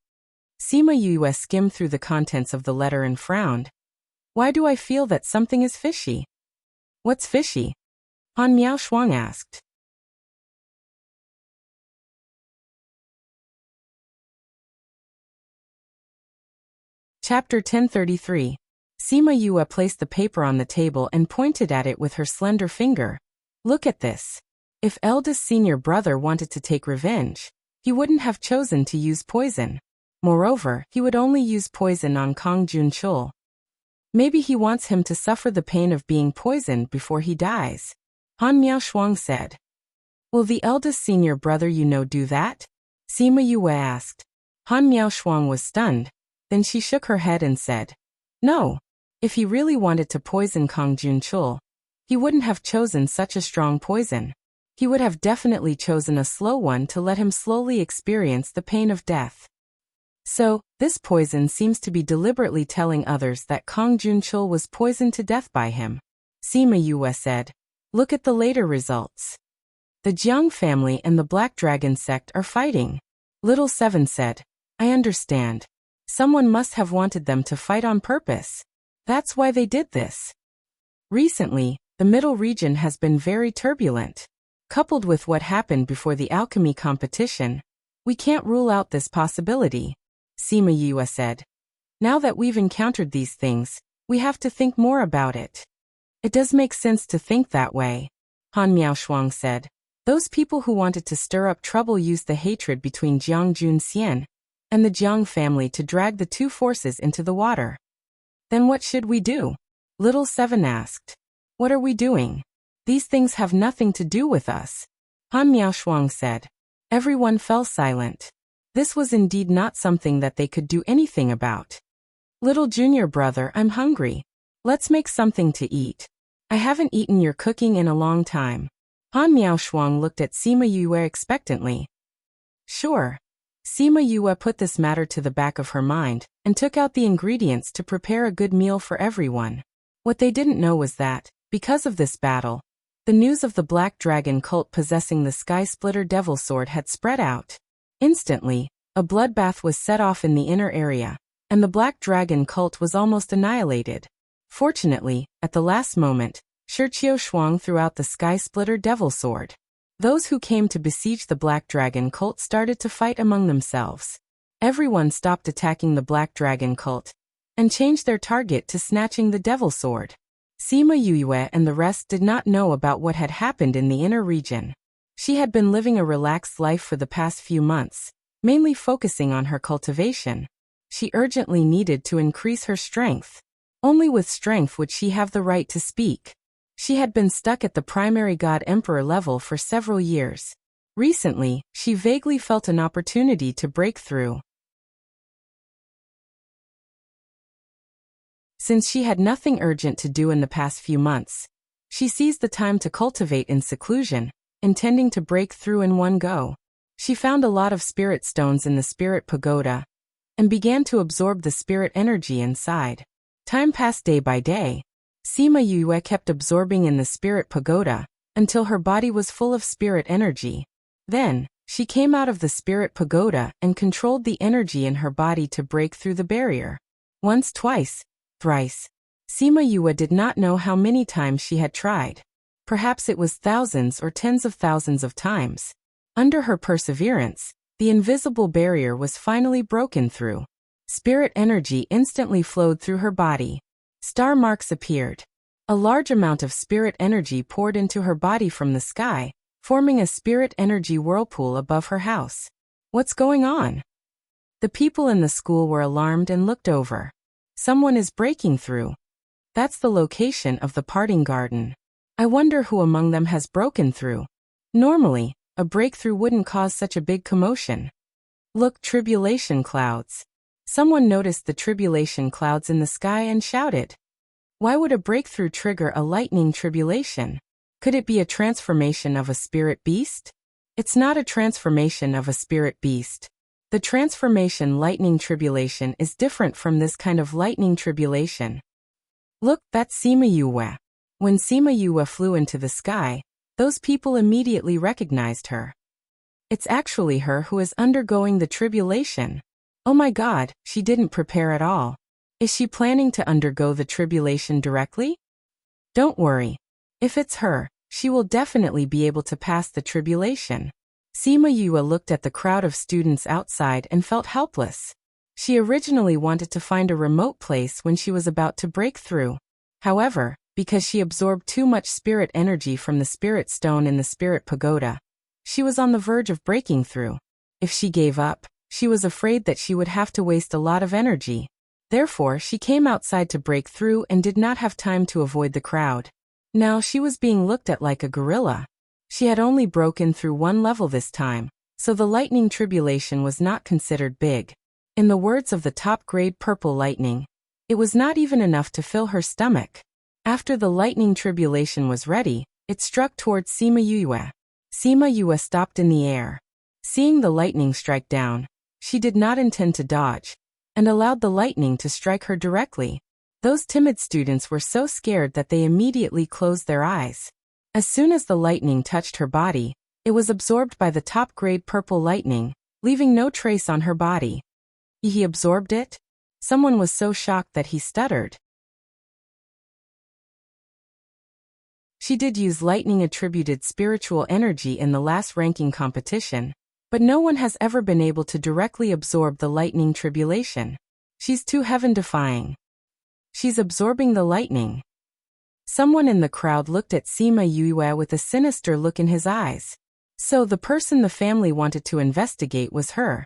Sima Yue skimmed through the contents of the letter and frowned. "Why do I feel that something is fishy?" "What's fishy?" Han Miaoshuang asked. Chapter 1033. Sima Yue placed the paper on the table and pointed at it with her slender finger. "Look at this. If eldest senior brother wanted to take revenge, he wouldn't have chosen to use poison. Moreover, he would only use poison on Kongjun Chul." Maybe he wants him to suffer the pain of being poisoned before he dies. Han Miaoshuang said. Will the eldest senior brother you know do that? Sima Yue asked. Han Miaoshuang was stunned. Then she shook her head and said, No. If he really wanted to poison Kong Junchul, he wouldn't have chosen such a strong poison. He would have definitely chosen a slow one to let him slowly experience the pain of death. So, this poison seems to be deliberately telling others that Kong Junchul was poisoned to death by him. Sima Yue said. Look at the later results. The Jiang family and the Black Dragon sect are fighting. Little Seven said. I understand. Someone must have wanted them to fight on purpose. That's why they did this. Recently, the middle region has been very turbulent. Coupled with what happened before the alchemy competition, we can't rule out this possibility, Sima Yue said. Now that we've encountered these things, we have to think more about it. It does make sense to think that way, Han Miaoshuang said. Those people who wanted to stir up trouble used the hatred between Jiang Junxian and the Jiang family to drag the two forces into the water. Then what should we do? Little Seven asked. What are we doing? These things have nothing to do with us, Han Miaoshuang said. Everyone fell silent. This was indeed not something that they could do anything about. Little junior brother, I'm hungry. Let's make something to eat. I haven't eaten your cooking in a long time. Han Miaoshuang looked at Sima Yue expectantly. Sure. Sima Yue put this matter to the back of her mind and took out the ingredients to prepare a good meal for everyone. What they didn't know was that, because of this battle, the news of the Black Dragon cult possessing the Sky Splitter Devil Sword had spread out. Instantly, a bloodbath was set off in the inner area, and the Black Dragon cult was almost annihilated. Fortunately, at the last moment, Shiqiu Shuang threw out the Sky Splitter Devil Sword. Those who came to besiege the Black Dragon cult started to fight among themselves. Everyone stopped attacking the Black Dragon cult and changed their target to snatching the Devil Sword. Sima Yue and the rest did not know about what had happened in the inner region. She had been living a relaxed life for the past few months, mainly focusing on her cultivation. She urgently needed to increase her strength. Only with strength would she have the right to speak. She had been stuck at the primary god emperor level for several years. Recently, she vaguely felt an opportunity to break through. Since she had nothing urgent to do in the past few months, she seized the time to cultivate in seclusion, intending to break through in one go. She found a lot of spirit stones in the spirit pagoda and began to absorb the spirit energy inside. Time passed day by day. Sima Yue kept absorbing in the spirit pagoda until her body was full of spirit energy. Then, she came out of the spirit pagoda and controlled the energy in her body to break through the barrier. Once, twice, thrice. Sima Yue did not know how many times she had tried. Perhaps it was thousands or tens of thousands of times. Under her perseverance, the invisible barrier was finally broken through. Spirit energy instantly flowed through her body. Star marks appeared. A large amount of spirit energy poured into her body from the sky, forming a spirit energy whirlpool above her house. What's going on? The people in the school were alarmed and looked over. Someone is breaking through. That's the location of the parting garden. I wonder who among them has broken through. Normally, a breakthrough wouldn't cause such a big commotion. Look, tribulation clouds. Someone noticed the tribulation clouds in the sky and shouted. Why would a breakthrough trigger a lightning tribulation? Could it be a transformation of a spirit beast? It's not a transformation of a spirit beast. The transformation lightning tribulation is different from this kind of lightning tribulation. Look, that's Sima Yue. When Sima Yue flew into the sky, those people immediately recognized her. It's actually her who is undergoing the tribulation. Oh my God, she didn't prepare at all. Is she planning to undergo the tribulation directly? Don't worry. If it's her, she will definitely be able to pass the tribulation. Sima Yue looked at the crowd of students outside and felt helpless. She originally wanted to find a remote place when she was about to break through. However, because she absorbed too much spirit energy from the spirit stone in the spirit pagoda, she was on the verge of breaking through. If she gave up, she was afraid that she would have to waste a lot of energy. Therefore, she came outside to break through and did not have time to avoid the crowd. Now she was being looked at like a gorilla. She had only broken through one level this time, so the lightning tribulation was not considered big. In the words of the top-grade purple lightning, it was not even enough to fill her stomach. After the lightning tribulation was ready, it struck towards Sima Yue. Sima Yue stopped in the air. Seeing the lightning strike down, she did not intend to dodge, and allowed the lightning to strike her directly. Those timid students were so scared that they immediately closed their eyes. As soon as the lightning touched her body, it was absorbed by the top-grade purple lightning, leaving no trace on her body. He absorbed it? Someone was so shocked that he stuttered. She did use lightning-attributed spiritual energy in the last ranking competition, but no one has ever been able to directly absorb the lightning tribulation. She's too heaven-defying. She's absorbing the lightning. Someone in the crowd looked at Sima Yue with a sinister look in his eyes. So the person the family wanted to investigate was her.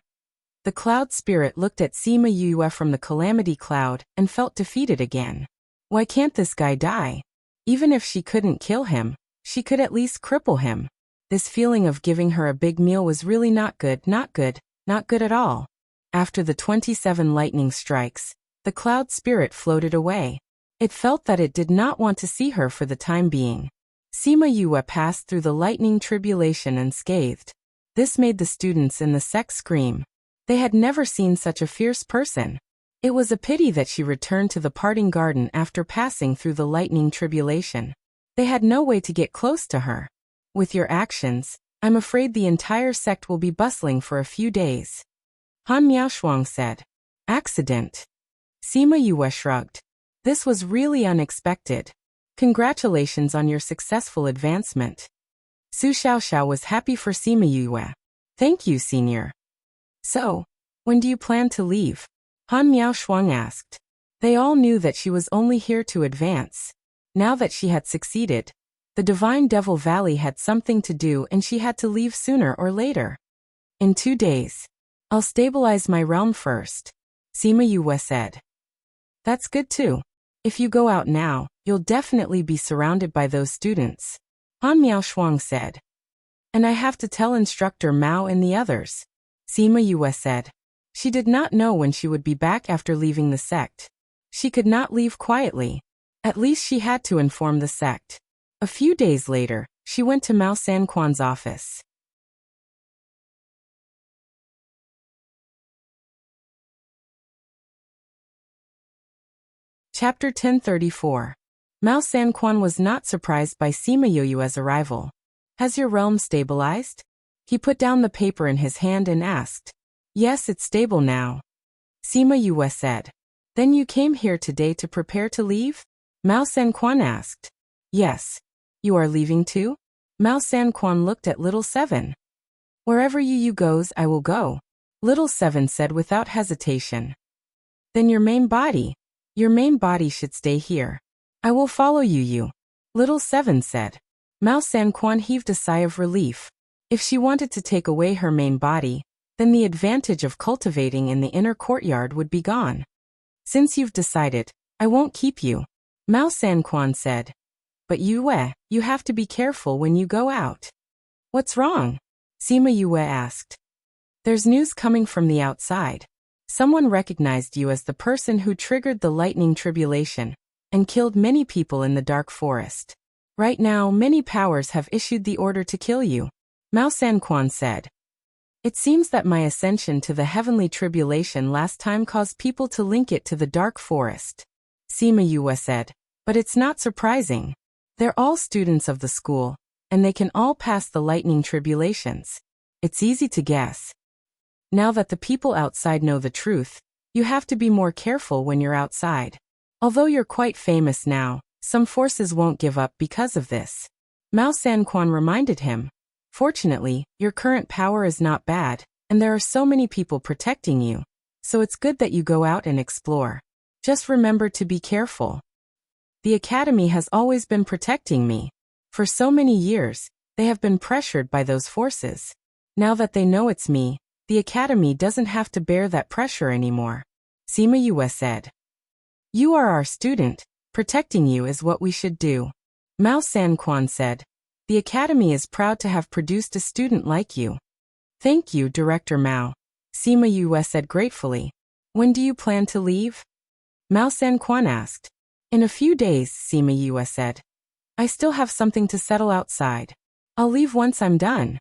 The cloud spirit looked at Sima Yue from the calamity cloud and felt defeated again. Why can't this guy die? Even if she couldn't kill him, she could at least cripple him. This feeling of giving her a big meal was really not good at all. After the 27 lightning strikes, the cloud spirit floated away. It felt that it did not want to see her for the time being. Sima Yue passed through the lightning tribulation unscathed. This made the students in the sect scream. They had never seen such a fierce person. It was a pity that she returned to the parting garden after passing through the lightning tribulation. They had no way to get close to her. With your actions, I'm afraid the entire sect will be bustling for a few days. Han Miaoshuang said. Accident. Sima Yue shrugged. This was really unexpected. Congratulations on your successful advancement. Su Xiaoxiao was happy for Sima Yue. Thank you, senior. So, when do you plan to leave? Han Miaoshuang asked. They all knew that she was only here to advance. Now that she had succeeded, the Divine Devil Valley had something to do and she had to leave sooner or later. In 2 days. I'll stabilize my realm first, Sima Yue said. That's good too. If you go out now, you'll definitely be surrounded by those students, Han Miaoshuang said. And I have to tell Instructor Mao and the others, Sima Yue said. She did not know when she would be back after leaving the sect. She could not leave quietly. At least she had to inform the sect. A few days later, she went to Mao Sanquan's office. Chapter 1034. Mao Sanquan was not surprised by Sima Yue's arrival. Has your realm stabilized? He put down the paper in his hand and asked. Yes, it's stable now, Sima Yue said. Then you came here today to prepare to leave? Mao Sanquan asked. Yes. You are leaving too? Mao Sanquan looked at Little Seven. Wherever you goes, I will go, Little Seven said without hesitation. Then your main body should stay here. I will follow you, Little Seven said. Mao Sanquan heaved a sigh of relief. If she wanted to take away her main body, then the advantage of cultivating in the inner courtyard would be gone. Since you've decided, I won't keep you, Mao Sanquan said. But you have to be careful when you go out. What's wrong? Sima Yue asked. There's news coming from the outside. Someone recognized you as the person who triggered the lightning tribulation and killed many people in the dark forest. Right now, many powers have issued the order to kill you, Mao Sanquan said. It seems that my ascension to the heavenly tribulation last time caused people to link it to the dark forest, Sima Yue said. But it's not surprising. They're all students of the school, and they can all pass the lightning tribulations. It's easy to guess. Now that the people outside know the truth, you have to be more careful when you're outside. Although you're quite famous now, some forces won't give up because of this, Mao Sanquan reminded him. Fortunately, your current power is not bad, and there are so many people protecting you, so it's good that you go out and explore. Just remember to be careful. The Academy has always been protecting me. For so many years, they have been pressured by those forces. Now that they know it's me, the Academy doesn't have to bear that pressure anymore, Sima Yue said. You are our student. Protecting you is what we should do. Mao San-Quan said. The Academy is proud to have produced a student like you. Thank you, Director Mao. Sima Yue said gratefully. When do you plan to leave? Mao San-Quan asked. In a few days, Sima Yue said. I still have something to settle outside. I'll leave once I'm done.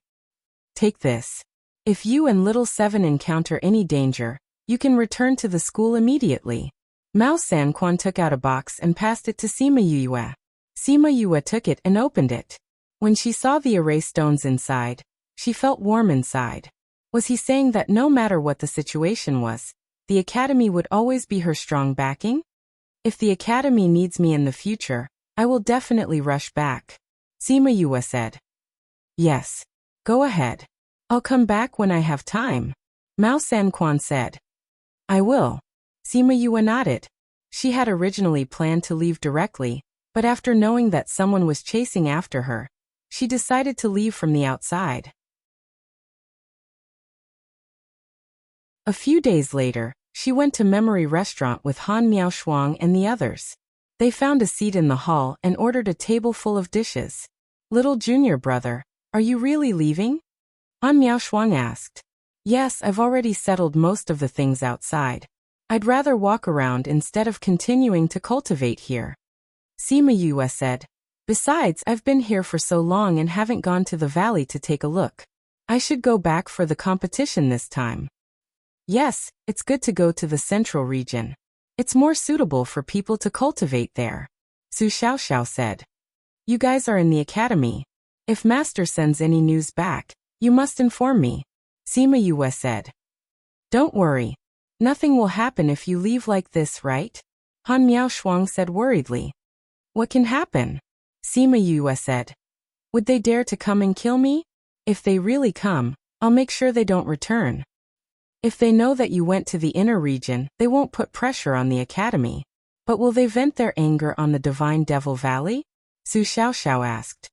Take this. If you and Little Seven encounter any danger, you can return to the school immediately. Mao San-Quan took out a box and passed it to Sima Yue. Sima Yue took it and opened it. When she saw the array stones inside, she felt warm inside. Was he saying that no matter what the situation was, the Academy would always be her strong backing? If the Academy needs me in the future, I will definitely rush back. Sima Yue said. Yes. Go ahead. I'll come back when I have time. Mao San-Quan said. I will. Sima Yue nodded. She had originally planned to leave directly, but after knowing that someone was chasing after her, she decided to leave from the outside. A few days later, she went to Memory Restaurant with Han Miaoshuang and the others. They found a seat in the hall and ordered a table full of dishes. Little junior brother, are you really leaving? Han Miaoshuang asked. Yes, I've already settled most of the things outside. I'd rather walk around instead of continuing to cultivate here. Sima Yue said. Besides, I've been here for so long and haven't gone to the valley to take a look. I should go back for the competition this time. Yes, it's good to go to the central region. It's more suitable for people to cultivate there. Su Xiaoxiao said. You guys are in the academy. If Master sends any news back, you must inform me. Sima Yue said. Don't worry. Nothing will happen if you leave like this, right? Han Miaoshuang said worriedly. What can happen? Sima Yue said. Would they dare to come and kill me? If they really come, I'll make sure they don't return. If they know that you went to the inner region, they won't put pressure on the academy. But will they vent their anger on the Divine Devil Valley? Su Xiaoxiao asked.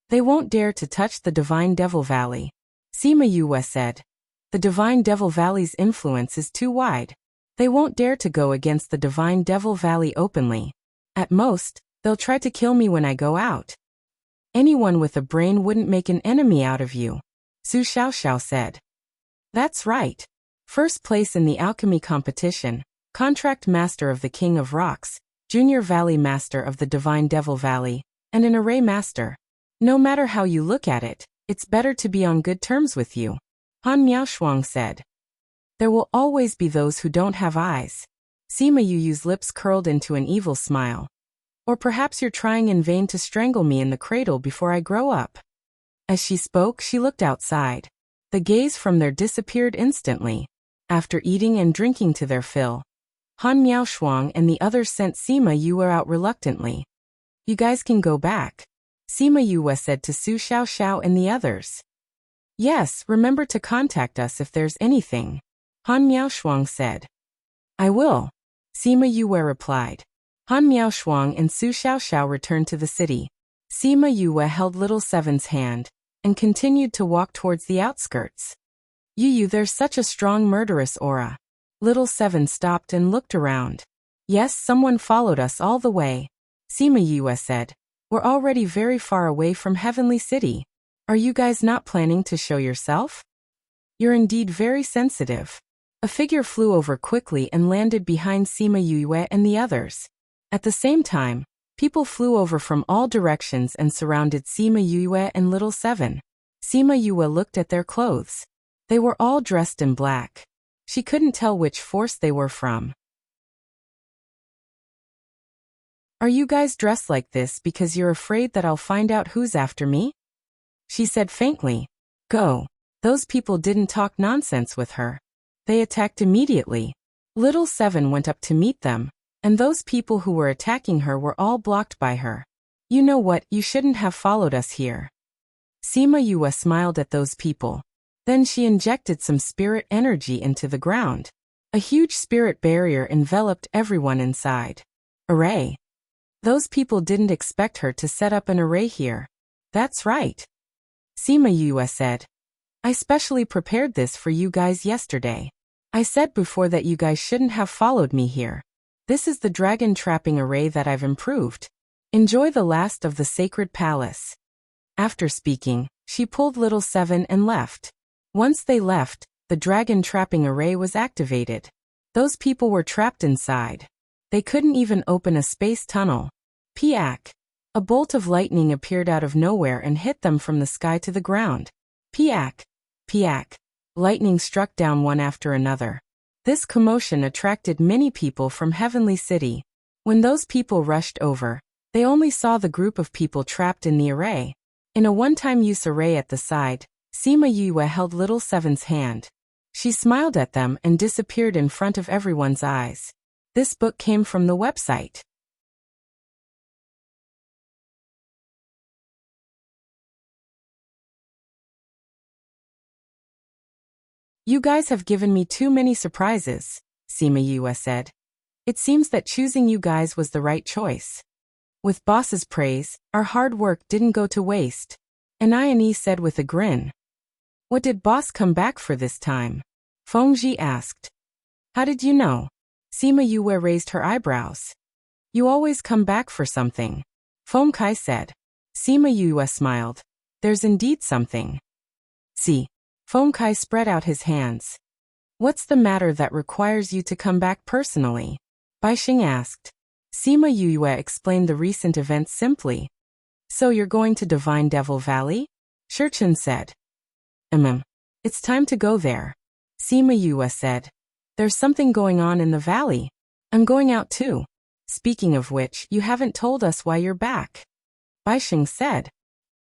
They won't dare to touch the Divine Devil Valley. Sima Yue said. The Divine Devil Valley's influence is too wide. They won't dare to go against the Divine Devil Valley openly. At most, they'll try to kill me when I go out. Anyone with a brain wouldn't make an enemy out of you. Su Xiaoxiao said. That's right. First place in the alchemy competition, contract master of the King of Rocks, junior valley master of the Divine Devil Valley, and an array master. No matter how you look at it, it's better to be on good terms with you. Han Miaoshuang said. There will always be those who don't have eyes. Sima Yu's lips curled into an evil smile. Or perhaps you're trying in vain to strangle me in the cradle before I grow up. As she spoke, she looked outside. The gaze from there disappeared instantly. After eating and drinking to their fill, Han Miaoshuang and the others sent Sima Yue out reluctantly. You guys can go back. Sima Yue said to Su Xiaoxiao and the others. Yes, remember to contact us if there's anything. Han Miaoshuang said. I will. Sima Yue replied. Han Miaoshuang and Su Xiaoxiao returned to the city. Sima Yue held Little Seven's hand and continued to walk towards the outskirts. Yu, there's such a strong murderous aura. Little Seven stopped and looked around. Yes, someone followed us all the way. Sima Yue said. We're already very far away from Heavenly City. Are you guys not planning to show yourself? You're indeed very sensitive. A figure flew over quickly and landed behind Sima Yue and the others. At the same time, people flew over from all directions and surrounded Sima Yue and Little Seven. Sima Yue looked at their clothes. They were all dressed in black. She couldn't tell which force they were from. Are you guys dressed like this because you're afraid that I'll find out who's after me? She said faintly. Go. Those people didn't talk nonsense with her. They attacked immediately. Little Seven went up to meet them, and those people who were attacking her were all blocked by her. You know what, you shouldn't have followed us here. Sima Yue smiled at those people. Then she injected some spirit energy into the ground. A huge spirit barrier enveloped everyone inside. Array. Those people didn't expect her to set up an array here. That's right. Sima Yue said. I specially prepared this for you guys yesterday. I said before that you guys shouldn't have followed me here. This is the dragon trapping array that I've improved. Enjoy the last of the sacred palace." After speaking, she pulled little Seven and left. Once they left, the dragon trapping array was activated. Those people were trapped inside. They couldn't even open a space tunnel. Piak! A bolt of lightning appeared out of nowhere and hit them from the sky to the ground. Piak! Piak! Lightning struck down one after another. This commotion attracted many people from Heavenly City. When those people rushed over, they only saw the group of people trapped in the array. In a one-time use array at the side, Sima Yue held little Seven's hand. She smiled at them and disappeared in front of everyone's eyes. This book came from the website. "You guys have given me too many surprises," Sima Yue said. "It seems that choosing you guys was the right choice. With boss's praise, our hard work didn't go to waste," Anayani said with a grin. "What did boss come back for this time?" Fengji asked. "How did you know?" Sima Yue raised her eyebrows. "You always come back for something," Feng Kai said. Sima Yue smiled. "There's indeed something." "See." Feng Kai spread out his hands. "What's the matter that requires you to come back personally?" Baixing asked. Sima Yue explained the recent events simply. "So you're going to Divine Devil Valley?" Shurchen said. It's time to go there," Sima Yue said. "There's something going on in the valley. I'm going out too. Speaking of which, you haven't told us why you're back," Baixing said.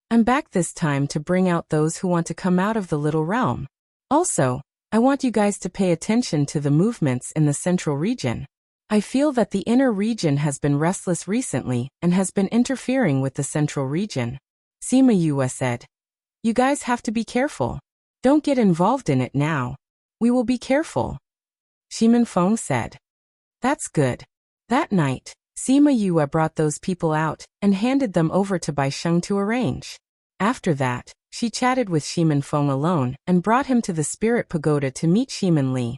"I'm back this time to bring out those who want to come out of the little realm. Also, I want you guys to pay attention to the movements in the central region. I feel that the inner region has been restless recently and has been interfering with the central region," Sima Yue said. "You guys have to be careful. Don't get involved in it now. We will be careful," Shimin Feng said. "That's good." That night, Sima Yue brought those people out and handed them over to Baisheng to arrange. After that, she chatted with Shimin Feng alone and brought him to the Spirit Pagoda to meet Shimin Li.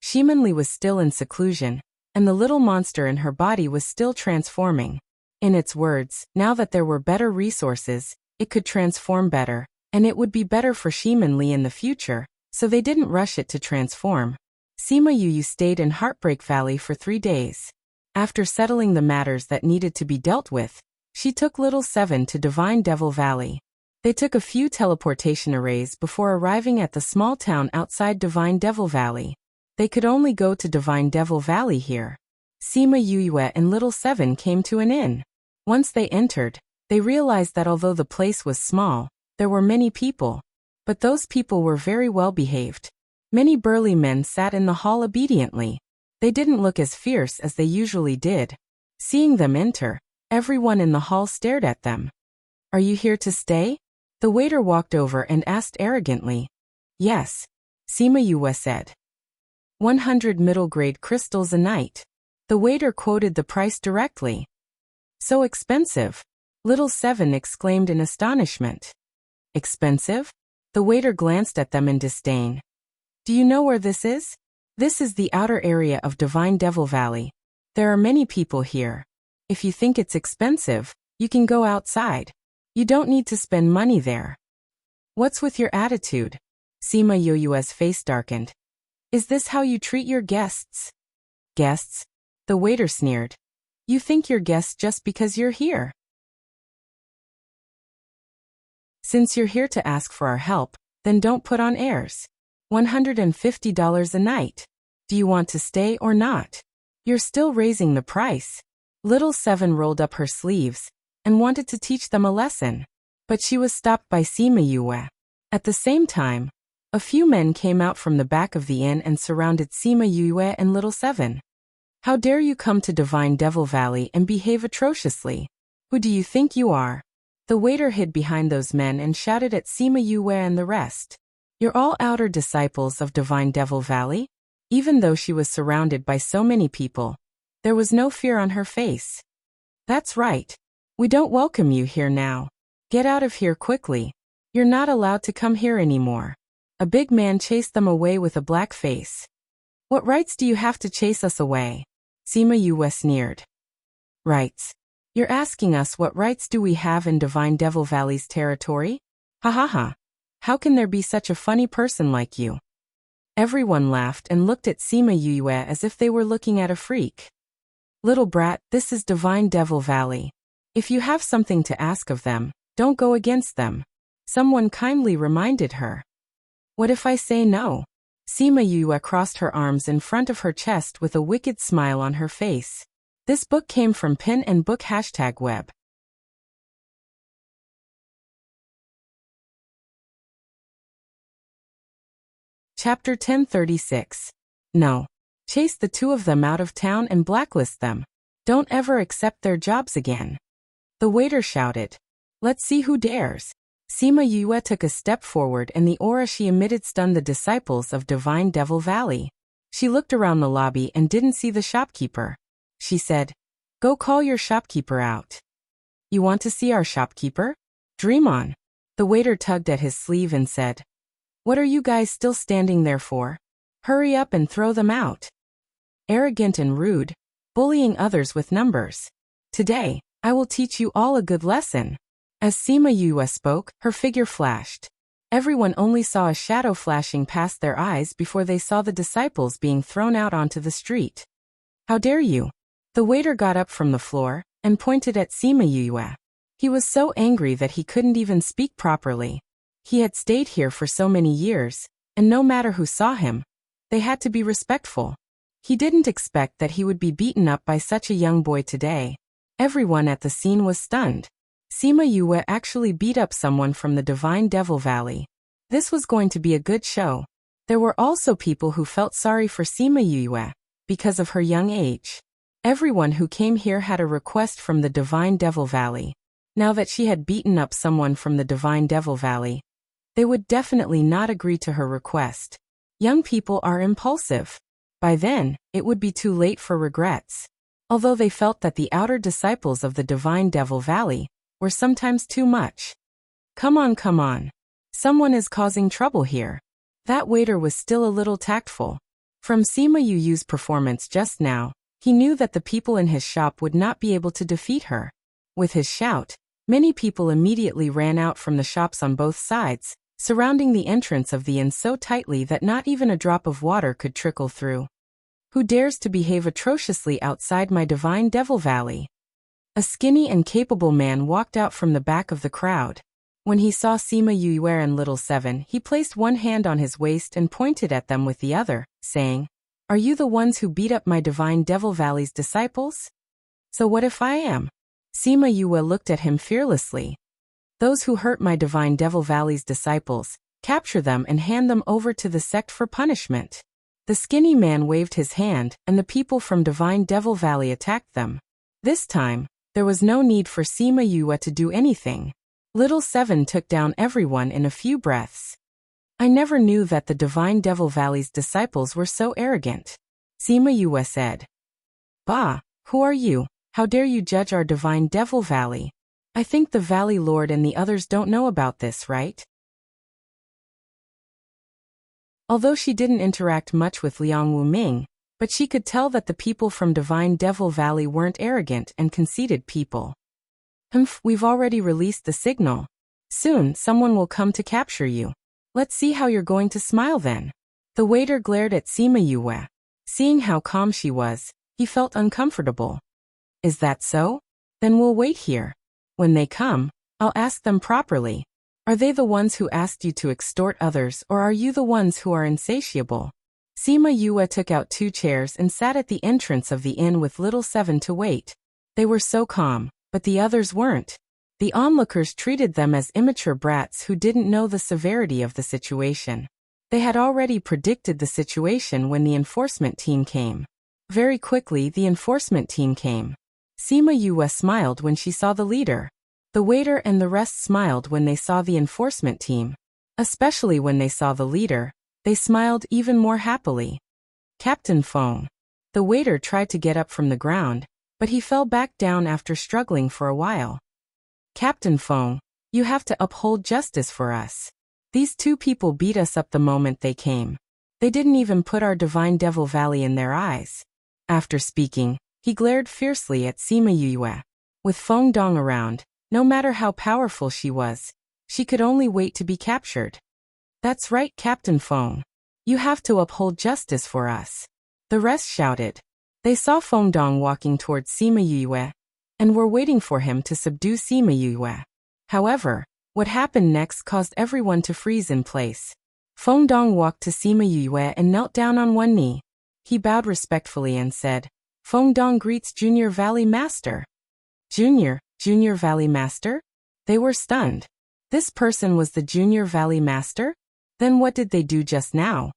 Shimin Li was still in seclusion, and the little monster in her body was still transforming. In its words, now that there were better resources, it could transform better, and it would be better for Shimin Li in the future, so they didn't rush it to transform. Sima Yu stayed in Heartbreak Valley for 3 days. After settling the matters that needed to be dealt with, she took little Seven to Divine Devil Valley. They took a few teleportation arrays before arriving at the small town outside Divine Devil Valley. They could only go to Divine Devil Valley here. Sima Yue and little Seven came to an inn. Once they entered, they realized that although the place was small, there were many people. But those people were very well behaved. Many burly men sat in the hall obediently. They didn't look as fierce as they usually did. Seeing them enter, everyone in the hall stared at them. "Are you here to stay?" The waiter walked over and asked arrogantly. "Yes," Sima Yue said. 100 middle-grade crystals a night. The waiter quoted the price directly. "So expensive," little Seven exclaimed in astonishment. "Expensive?" The waiter glanced at them in disdain. "Do you know where this is? This is the outer area of Divine Devil Valley. There are many people here. If you think it's expensive, you can go outside. You don't need to spend money there." "What's with your attitude?" Sima Yue's face darkened. "Is this how you treat your guests?" "Guests?" The waiter sneered. "You think you're guests just because you're here. Since you're here to ask for our help, then don't put on airs. $150 a night. Do you want to stay or not? You're still raising the price." Little Seven rolled up her sleeves and wanted to teach them a lesson, but she was stopped by Sima Yue. At the same time, a few men came out from the back of the inn and surrounded Sima Yue and Little Seven. "How dare you come to Divine Devil Valley and behave atrociously? Who do you think you are?" The waiter hid behind those men and shouted at Sima Yue and the rest. "You're all outer disciples of Divine Devil Valley?" Even though she was surrounded by so many people, there was no fear on her face. "That's right. We don't welcome you here now. Get out of here quickly. You're not allowed to come here anymore." A big man chased them away with a black face. "What rights do you have to chase us away?" Sima Yue sneered. Rights. You're asking us what rights do we have in Divine Devil Valley's territory? Ha ha ha. How can there be such a funny person like you? Everyone laughed and looked at Sima Yue as if they were looking at a freak. Little brat, this is Divine Devil Valley. If you have something to ask of them, don't go against them. Someone kindly reminded her. What if I say no? Sima Yue crossed her arms in front of her chest with a wicked smile on her face. This book came from Pin and Book #web. Chapter 1036. No. Chase the two of them out of town and blacklist them. Don't ever accept their jobs again. The waiter shouted. Let's see who dares. Sima Yue took a step forward and the aura she emitted stunned the disciples of Divine Devil Valley. She looked around the lobby and didn't see the shopkeeper. She said, Go call your shopkeeper out. You want to see our shopkeeper? Dream on. The waiter tugged at his sleeve and said, What are you guys still standing there for? Hurry up and throw them out. Arrogant and rude, bullying others with numbers. Today, I will teach you all a good lesson. As Sima Yue spoke, her figure flashed. Everyone only saw a shadow flashing past their eyes before they saw the disciples being thrown out onto the street. How dare you? The waiter got up from the floor and pointed at Sima Yue. He was so angry that he couldn't even speak properly. He had stayed here for so many years, and no matter who saw him, they had to be respectful. He didn't expect that he would be beaten up by such a young boy today. Everyone at the scene was stunned. Sima Yue actually beat up someone from the Divine Devil Valley. This was going to be a good show. There were also people who felt sorry for Sima Yue because of her young age. Everyone who came here had a request from the Divine Devil Valley. Now that she had beaten up someone from the Divine Devil Valley, they would definitely not agree to her request. Young people are impulsive. By then, it would be too late for regrets. Although they felt that the outer disciples of the Divine Devil Valley were sometimes too much. Come on, come on. Someone is causing trouble here. That waiter was still a little tactful. From Sima Yue's performance just now, he knew that the people in his shop would not be able to defeat her. With his shout, many people immediately ran out from the shops on both sides, surrounding the entrance of the inn so tightly that not even a drop of water could trickle through. Who dares to behave atrociously outside my Divine Devil Valley? A skinny and capable man walked out from the back of the crowd. When he saw Sima Yue and Little Seven, he placed one hand on his waist and pointed at them with the other, saying, Are you the ones who beat up my Divine Devil Valley's disciples? So what if I am? Sima Yue looked at him fearlessly. Those who hurt my Divine Devil Valley's disciples, capture them and hand them over to the sect for punishment. The skinny man waved his hand, and the people from Divine Devil Valley attacked them. This time, there was no need for Sima Yue to do anything. Little Seven took down everyone in a few breaths. I never knew that the Divine Devil Valley's disciples were so arrogant. Sima Yue said. Bah, who are you? How dare you judge our Divine Devil Valley? I think the Valley Lord and the others don't know about this, right? Although she didn't interact much with Liang Wuming, but she could tell that the people from Divine Devil Valley weren't arrogant and conceited people. Humph, we've already released the signal. Soon, someone will come to capture you. Let's see how you're going to smile then. The waiter glared at Sima Yue. Seeing how calm she was, he felt uncomfortable. Is that so? Then we'll wait here. When they come, I'll ask them properly. Are they the ones who asked you to extort others, or are you the ones who are insatiable? Sima Yue took out 2 chairs and sat at the entrance of the inn with Little Seven to wait. They were so calm, but the others weren't. The onlookers treated them as immature brats who didn't know the severity of the situation. They had already predicted the situation when the enforcement team came. Very quickly, the enforcement team came. Sima Yue smiled when she saw the leader. The waiter and the rest smiled when they saw the enforcement team. Especially when they saw the leader, they smiled even more happily. Captain Feng. The waiter tried to get up from the ground, but he fell back down after struggling for a while. Captain Feng, you have to uphold justice for us. These 2 people beat us up the moment they came. They didn't even put our Divine Devil Valley in their eyes. After speaking, he glared fiercely at Sima Yue. With Feng Dong around, no matter how powerful she was, she could only wait to be captured. That's right, Captain Feng. You have to uphold justice for us. The rest shouted. They saw Feng Dong walking towards Sima Yue and were waiting for him to subdue Sima Yue. However, what happened next caused everyone to freeze in place. Feng Dong walked to Sima Yue and knelt down on one knee. He bowed respectfully and said, Feng Dong greets Junior Valley Master. Junior Valley Master? They were stunned. This person was the Junior Valley Master? Then what did they do just now?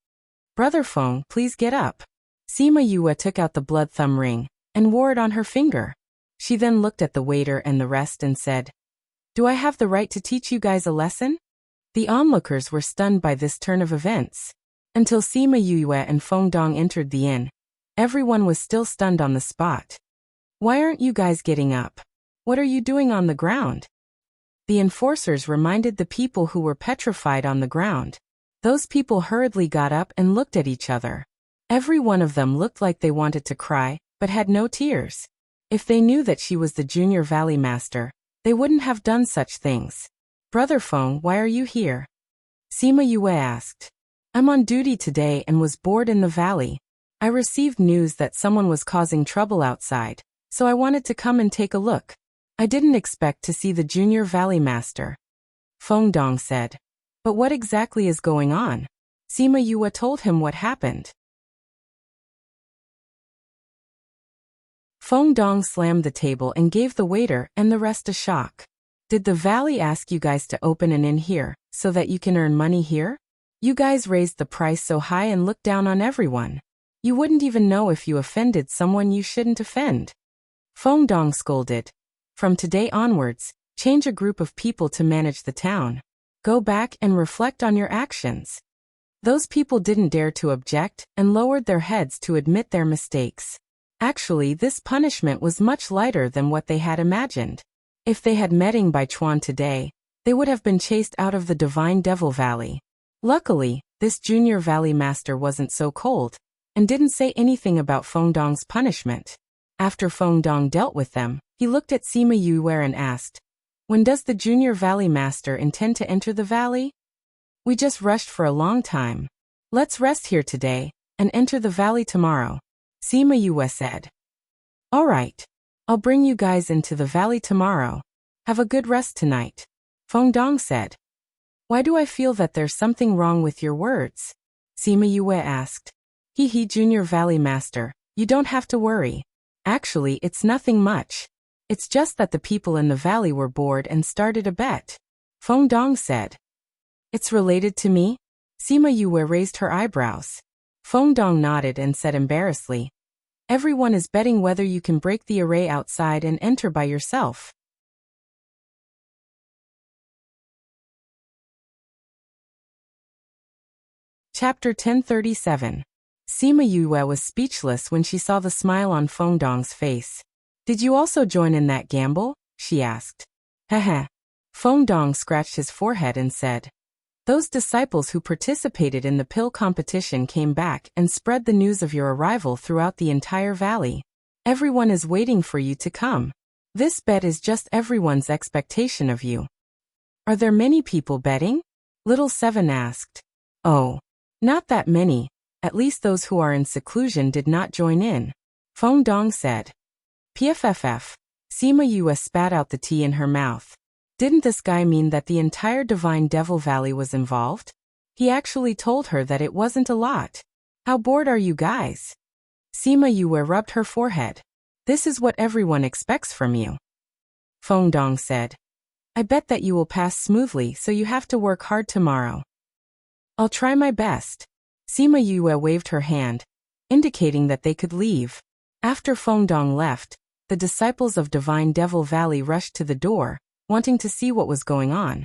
Brother Feng, please get up. Sima Yue took out the blood thumb ring and wore it on her finger. She then looked at the waiter and the rest and said, Do I have the right to teach you guys a lesson? The onlookers were stunned by this turn of events. Until Sima Yue and Feng Dong entered the inn, everyone was still stunned on the spot. Why aren't you guys getting up? What are you doing on the ground? The enforcers reminded the people who were petrified on the ground. Those people hurriedly got up and looked at each other. Every one of them looked like they wanted to cry, but had no tears. If they knew that she was the Junior Valley Master, they wouldn't have done such things. Brother Feng, why are you here? Sima Yue asked. I'm on duty today and was bored in the valley. I received news that someone was causing trouble outside, so I wanted to come and take a look. I didn't expect to see the Junior Valley Master. Feng Dong said. But what exactly is going on? Sima Yue told him what happened. Feng Dong slammed the table and gave the waiter and the rest a shock. Did the valley ask you guys to open an inn here, so that you can earn money here? You guys raised the price so high and looked down on everyone. You wouldn't even know if you offended someone you shouldn't offend. Feng Dong scolded. From today onwards, change a group of people to manage the town. Go back and reflect on your actions. Those people didn't dare to object and lowered their heads to admit their mistakes. Actually, this punishment was much lighter than what they had imagined. If they had met Ing Bai Chuan today, they would have been chased out of the Divine Devil Valley. Luckily, this Junior Valley Master wasn't so cold, and didn't say anything about Feng Dong's punishment. After Feng Dong dealt with them, he looked at Sima Yue and asked, When does the Junior Valley Master intend to enter the valley? We just rushed for a long time. Let's rest here today, and enter the valley tomorrow. Sima Yue said. All right. I'll bring you guys into the valley tomorrow. Have a good rest tonight. Feng Dong said. Why do I feel that there's something wrong with your words? Sima Yue asked. Junior Valley Master, you don't have to worry. Actually, it's nothing much. It's just that the people in the valley were bored and started a bet. Feng Dong said. It's related to me? Sima Yue raised her eyebrows. Feng Dong nodded and said embarrassedly. Everyone is betting whether you can break the array outside and enter by yourself. Chapter 1037. Sima Yue was speechless when she saw the smile on Feng Dong's face. Did you also join in that gamble? She asked. Heh. Feng Dong scratched his forehead and said. Those disciples who participated in the pill competition came back and spread the news of your arrival throughout the entire valley. Everyone is waiting for you to come. This bet is just everyone's expectation of you. Are there many people betting? Little Seven asked. Oh, not that many. At least those who are in seclusion did not join in. Feng Dong said. Pfff. Sima Yue spat out the tea in her mouth. Didn't this guy mean that the entire Divine Devil Valley was involved? He actually told her that it wasn't a lot. How bored are you guys? Sima Yue rubbed her forehead. This is what everyone expects from you. Feng Dong said. I bet that you will pass smoothly, so you have to work hard tomorrow. I'll try my best. Sima Yue waved her hand, indicating that they could leave. After Feng Dong left, the disciples of Divine Devil Valley rushed to the door, wanting to see what was going on.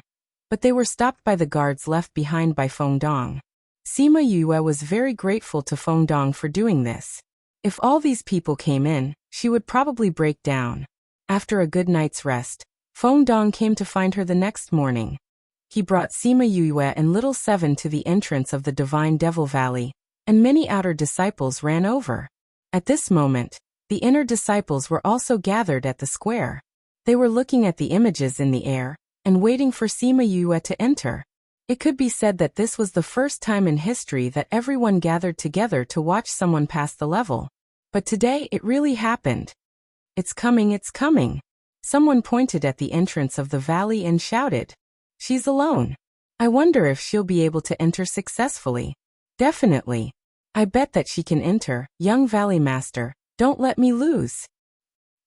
But they were stopped by the guards left behind by Feng Dong. Sima Yue was very grateful to Feng Dong for doing this. If all these people came in, she would probably break down. After a good night's rest, Feng Dong came to find her the next morning. He brought Sima Yue and Little Seven to the entrance of the Divine Devil Valley, and many outer disciples ran over. At this moment, the inner disciples were also gathered at the square. They were looking at the images in the air and waiting for Sima Yue to enter. It could be said that this was the first time in history that everyone gathered together to watch someone pass the level. But today it really happened. It's coming, it's coming. Someone pointed at the entrance of the valley and shouted, "She's alone. I wonder if she'll be able to enter successfully." "Definitely. I bet that she can enter, young Valley Master. Don't let me lose."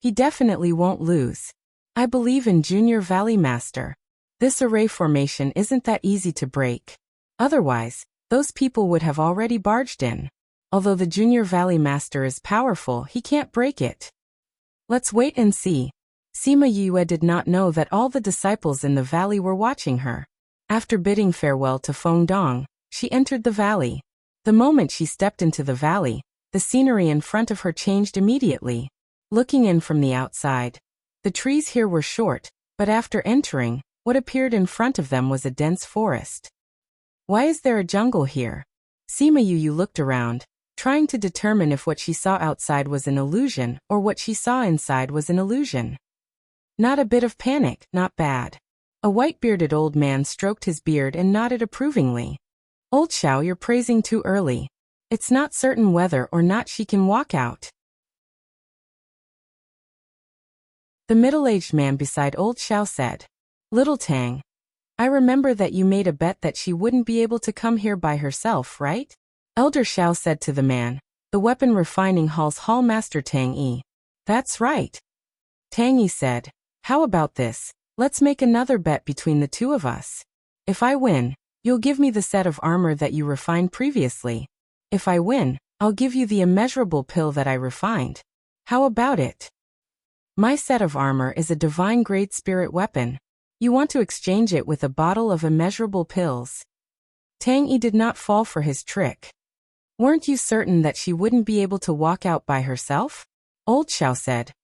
"He definitely won't lose. I believe in Junior Valley Master. This array formation isn't that easy to break. Otherwise, those people would have already barged in. Although the Junior Valley Master is powerful, he can't break it. Let's wait and see." Sima Yue did not know that all the disciples in the valley were watching her. After bidding farewell to Feng Dong, she entered the valley. The moment she stepped into the valley, the scenery in front of her changed immediately. Looking in from the outside, the trees here were short, but after entering, what appeared in front of them was a dense forest. Why is there a jungle here? Sima Yue looked around, trying to determine if what she saw outside was an illusion or what she saw inside was an illusion. Not a bit of panic, not bad. A white-bearded old man stroked his beard and nodded approvingly. "Old Xiao, you're praising too early. It's not certain whether or not she can walk out." The middle-aged man beside old Xiao said, "Little Tang, I remember that you made a bet that she wouldn't be able to come here by herself, right?" Elder Xiao said to the man, the weapon refining hall's hall master Tang Yi. "That's right." Tang Yi said, "How about this? Let's make another bet between the two of us. If I win, you'll give me the set of armor that you refined previously. If I win, I'll give you the immeasurable pill that I refined. How about it? My set of armor is a divine-grade spirit weapon. You want to exchange it with a bottle of immeasurable pills." Tang Yi did not fall for his trick. "Weren't you certain that she wouldn't be able to walk out by herself?" Old Xiao said.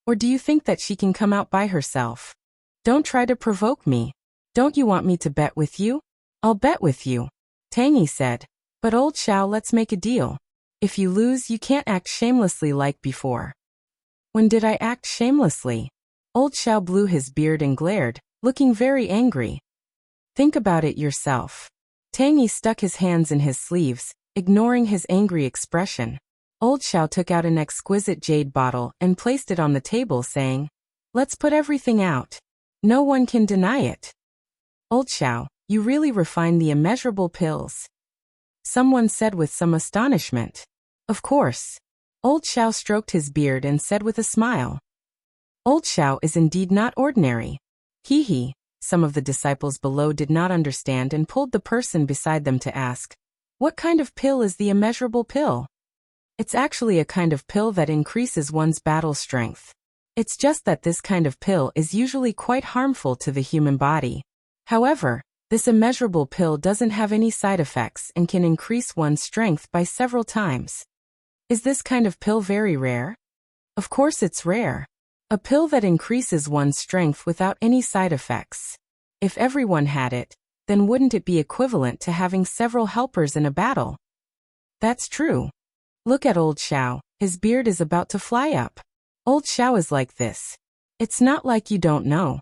"Or do you think that she can come out by herself? Don't try to provoke me. Don't you want me to bet with you?" "I'll bet with you," Tang Yi said. "But Old Xiao, let's make a deal. If you lose, you can't act shamelessly like before." "When did I act shamelessly?" Old Xiao blew his beard and glared, looking very angry. "Think about it yourself." Tang Yi stuck his hands in his sleeves, ignoring his angry expression. Old Xiao took out an exquisite jade bottle and placed it on the table, saying, "Let's put everything out. No one can deny it." "Old Xiao, you really refined the immeasurable pills," someone said with some astonishment. "Of course." Old Xiao stroked his beard and said with a smile, "Old Xiao is indeed not ordinary." Hee hee. Some of the disciples below did not understand and pulled the person beside them to ask, "What kind of pill is the immeasurable pill?" "It's actually a kind of pill that increases one's battle strength. It's just that this kind of pill is usually quite harmful to the human body. However, this immeasurable pill doesn't have any side effects and can increase one's strength by several times." "Is this kind of pill very rare?" "Of course it's rare. A pill that increases one's strength without any side effects. If everyone had it, then wouldn't it be equivalent to having several helpers in a battle?" "That's true. Look at Old Xiao, his beard is about to fly up. Old Xiao is like this. It's not like you don't know."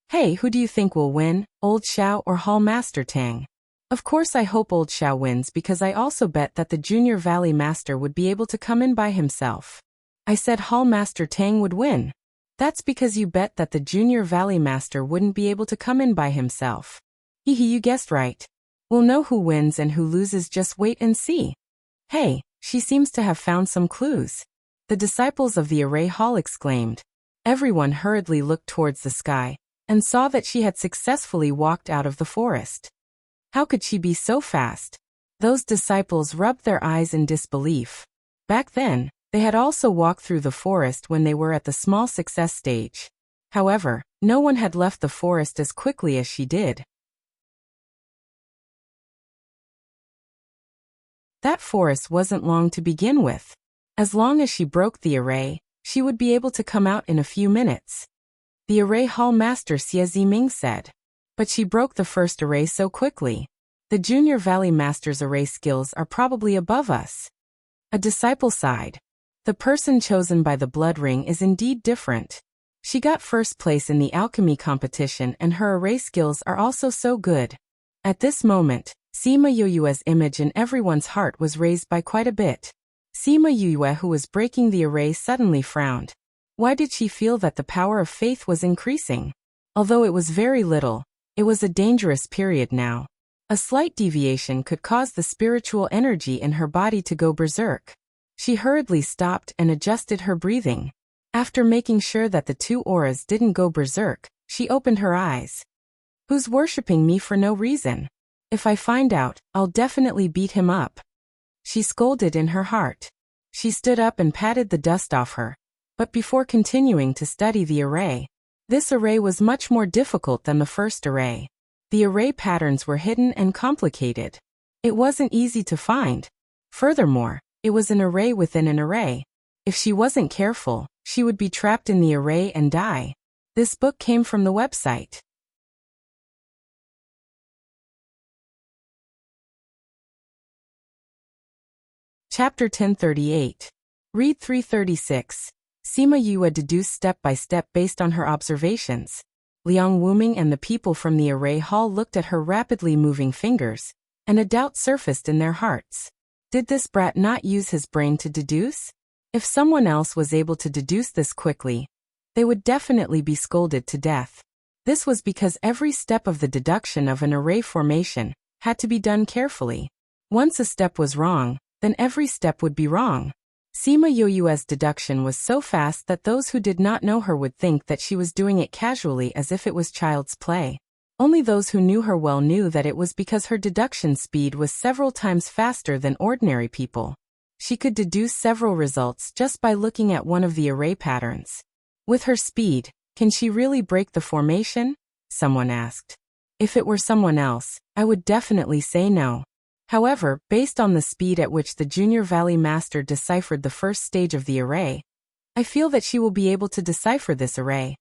"Hey, who do you think will win, Old Xiao or Hall Master Tang?" "Of course I hope Old Xiao wins because I also bet that the Junior Valley Master would be able to come in by himself." "I said Hall Master Tang would win." "That's because you bet that the Junior Valley Master wouldn't be able to come in by himself." Hee hee, you guessed right. We'll know who wins and who loses, just wait and see." "Hey, she seems to have found some clues," the disciples of the Array Hall exclaimed. Everyone hurriedly looked towards the sky and saw that she had successfully walked out of the forest. How could she be so fast? Those disciples rubbed their eyes in disbelief. Back then, they had also walked through the forest when they were at the small success stage. However, no one had left the forest as quickly as she did. That forest wasn't long to begin with. As long as she broke the array, she would be able to come out in a few minutes. The Array Hall Master Xie Ziming said. But she broke the first array so quickly. The Junior Valley Master's array skills are probably above us. A disciple sighed. The person chosen by the blood ring is indeed different. She got first place in the alchemy competition and her array skills are also so good. At this moment, Sima Yue's image in everyone's heart was raised by quite a bit. Sima Yue, who was breaking the array, suddenly frowned. Why did she feel that the power of faith was increasing? Although it was very little, it was a dangerous period now. A slight deviation could cause the spiritual energy in her body to go berserk. She hurriedly stopped and adjusted her breathing. After making sure that the two auras didn't go berserk, she opened her eyes. Who's worshipping me for no reason? If I find out, I'll definitely beat him up. She scolded in her heart. She stood up and patted the dust off her. But before continuing to study the array, this array was much more difficult than the first array. The array patterns were hidden and complicated. It wasn't easy to find. Furthermore, it was an array within an array. If she wasn't careful, she would be trapped in the array and die. This book came from the website. Chapter 1038. Read 336. Sima Yue deduced step by step based on her observations. Liang Wuming and the people from the array hall looked at her rapidly moving fingers, and a doubt surfaced in their hearts. Did this brat not use his brain to deduce? If someone else was able to deduce this quickly, they would definitely be scolded to death. This was because every step of the deduction of an array formation had to be done carefully. Once a step was wrong, then every step would be wrong. Sima Yue's deduction was so fast that those who did not know her would think that she was doing it casually as if it was child's play. Only those who knew her well knew that it was because her deduction speed was several times faster than ordinary people. She could deduce several results just by looking at one of the array patterns. With her speed, can she really break the formation? Someone asked. If it were someone else, I would definitely say no. However, based on the speed at which the Junior Valley Master deciphered the first stage of the array, I feel that she will be able to decipher this array.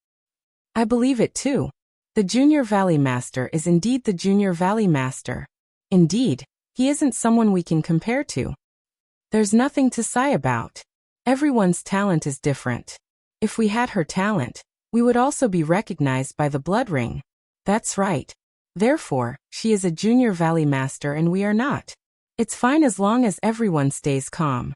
I believe it too. The Junior Valley Master is indeed the Junior Valley Master. Indeed, he isn't someone we can compare to. There's nothing to sigh about. Everyone's talent is different. If we had her talent, we would also be recognized by the blood ring. That's right. Therefore, she is a Junior Valley Master and we are not. It's fine as long as everyone stays calm.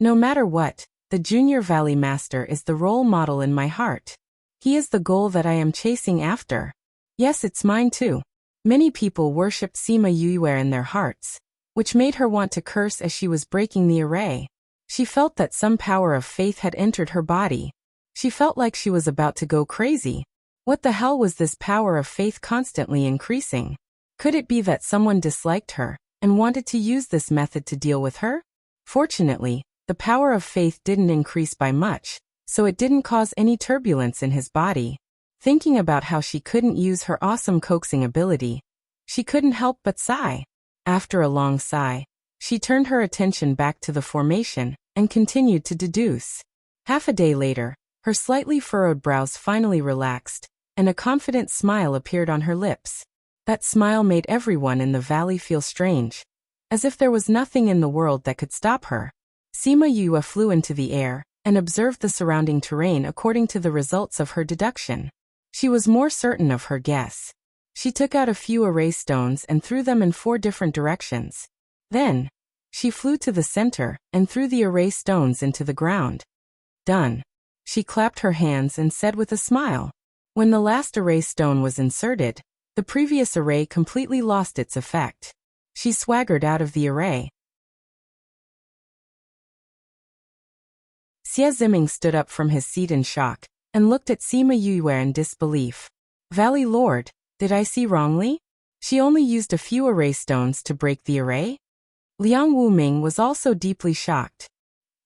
No matter what, the Junior Valley Master is the role model in my heart. He is the goal that I am chasing after. Yes, it's mine too. Many people worshipped Sima Yue in their hearts, which made her want to curse as she was breaking the array. She felt that some power of faith had entered her body. She felt like she was about to go crazy. What the hell was this power of faith constantly increasing? Could it be that someone disliked her and wanted to use this method to deal with her? Fortunately, the power of faith didn't increase by much, so it didn't cause any turbulence in his body. Thinking about how she couldn't use her awesome coaxing ability, she couldn't help but sigh. After a long sigh, she turned her attention back to the formation and continued to deduce. Half a day later, her slightly furrowed brows finally relaxed, and a confident smile appeared on her lips. That smile made everyone in the valley feel strange, as if there was nothing in the world that could stop her. Sima Yue flew into the air and observed the surrounding terrain according to the results of her deduction. She was more certain of her guess. She took out a few array stones and threw them in 4 different directions. Then, she flew to the center and threw the array stones into the ground. Done. She clapped her hands and said with a smile. When the last array stone was inserted, the previous array completely lost its effect. She swaggered out of the array. Xie Ziming stood up from his seat in shock and looked at Sima Yue in disbelief. Valley Lord, did I see wrongly? She only used a few array stones to break the array? Liang Wuming was also deeply shocked.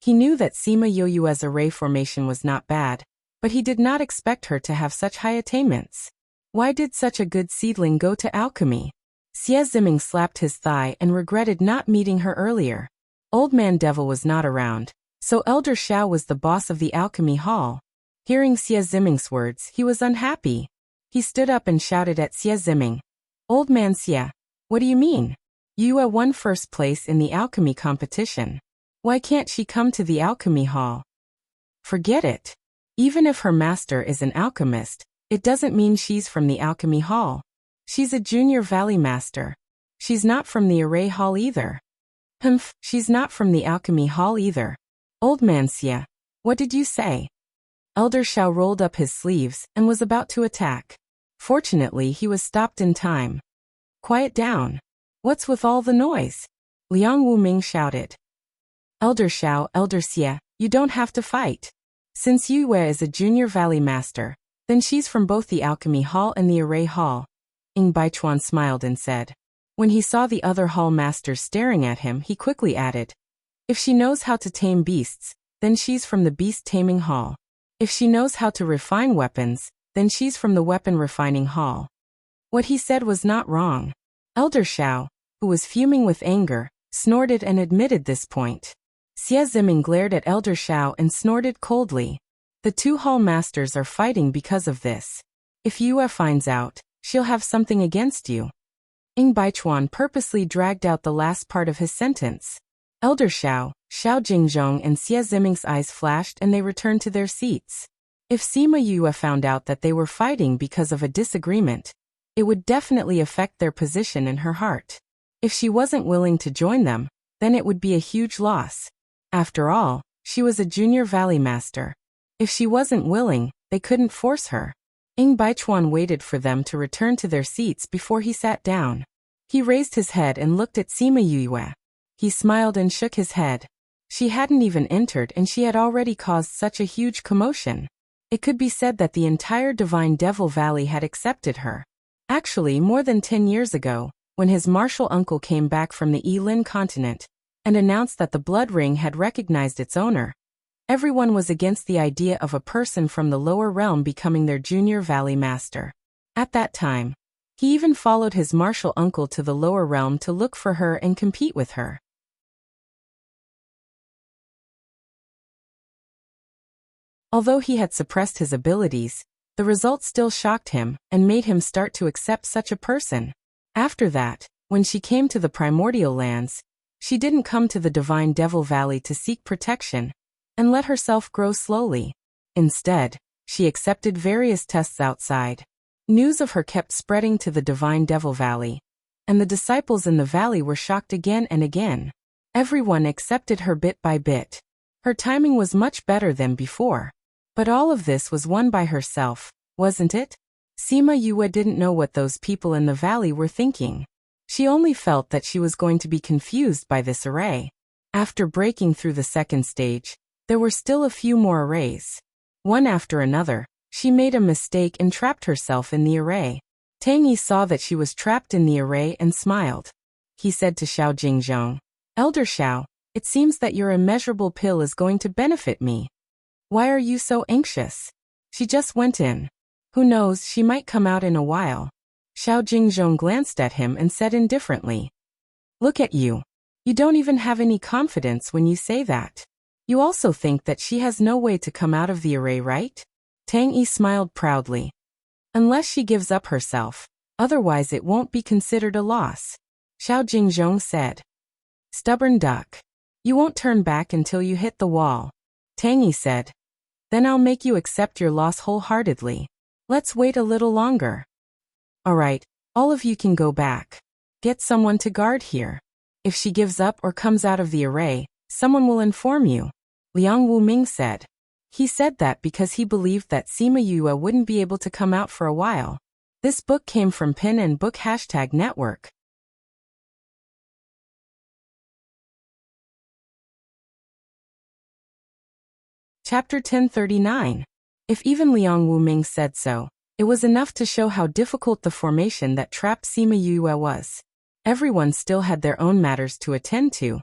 He knew that Sima Yue's array formation was not bad, but he did not expect her to have such high attainments. Why did such a good seedling go to alchemy? Xie Ziming slapped his thigh and regretted not meeting her earlier. Old Man Devil was not around, so Elder Xiao was the boss of the alchemy hall. Hearing Xie Ziming's words, he was unhappy. He stood up and shouted at Xie Ziming. Old Man Xie, what do you mean? Yue won first place in the alchemy competition. Why can't she come to the alchemy hall? Forget it. Even if her master is an alchemist, it doesn't mean she's from the alchemy hall. She's a junior valley master. She's not from the array hall either. Humph, she's not from the alchemy hall either. Old man Xie, what did you say? Elder Xiao rolled up his sleeves and was about to attack. Fortunately, he was stopped in time. Quiet down. What's with all the noise? Liang Wuming shouted. Elder Xiao, Elder Xie, you don't have to fight. Since Yue is a junior valley master, then she's from both the alchemy hall and the array hall. Ying Baichuan smiled and said. When he saw the other hall masters staring at him, he quickly added, if she knows how to tame beasts, then she's from the beast taming hall. If she knows how to refine weapons, then she's from the weapon refining hall. What he said was not wrong. Elder Xiao, who was fuming with anger, snorted and admitted this point. Xie Ziming glared at Elder Xiao and snorted coldly. The two hall masters are fighting because of this. If Yue finds out, she'll have something against you. Ying Baichuan purposely dragged out the last part of his sentence. Elder Xiao, Xiao Jingzhong and Xie Ziming's eyes flashed and they returned to their seats. If Sima Yue found out that they were fighting because of a disagreement, it would definitely affect their position in her heart. If she wasn't willing to join them, then it would be a huge loss. After all, she was a junior valley master. If she wasn't willing, they couldn't force her. Ying Baichuan waited for them to return to their seats before he sat down. He raised his head and looked at Sima Yue. He smiled and shook his head. She hadn't even entered and she had already caused such a huge commotion. It could be said that the entire Divine Devil Valley had accepted her. Actually, more than 10 years ago, when his martial uncle came back from the Yilin continent and announced that the Blood Ring had recognized its owner, everyone was against the idea of a person from the lower realm becoming their junior valley master. At that time, he even followed his martial uncle to the lower realm to look for her and compete with her. Although he had suppressed his abilities, the result still shocked him and made him start to accept such a person. After that, when she came to the primordial lands, she didn't come to the Divine Devil Valley to seek protection and let herself grow slowly. Instead, she accepted various tests outside. News of her kept spreading to the Divine Devil Valley, and the disciples in the valley were shocked again and again. Everyone accepted her bit by bit. Her timing was much better than before. But all of this was won by herself, wasn't it? Sima Yue didn't know what those people in the valley were thinking. She only felt that she was going to be confused by this array. After breaking through the second stage, there were still a few more arrays. One after another, she made a mistake and trapped herself in the array. Tang Yi saw that she was trapped in the array and smiled. He said to Xiao Jingzhong, Elder Xiao, it seems that your immeasurable pill is going to benefit me. Why are you so anxious? She just went in. Who knows, she might come out in a while. Xiao Jingzhong glanced at him and said indifferently. Look at you. You don't even have any confidence when you say that. You also think that she has no way to come out of the array, right? Tang Yi smiled proudly. Unless she gives up herself, otherwise it won't be considered a loss. Xiao Jingzhong said. Stubborn duck. You won't turn back until you hit the wall. Tang Yi said. Then I'll make you accept your loss wholeheartedly. Let's wait a little longer. Alright, all of you can go back. Get someone to guard here. If she gives up or comes out of the array, someone will inform you. Liang Wuming said. He said that because he believed that Sima Yue wouldn't be able to come out for a while. This book came from Pin and Book #network. Chapter 1039. If even Liang Wuming said so, it was enough to show how difficult the formation that trapped Sima Yue was. Everyone still had their own matters to attend to,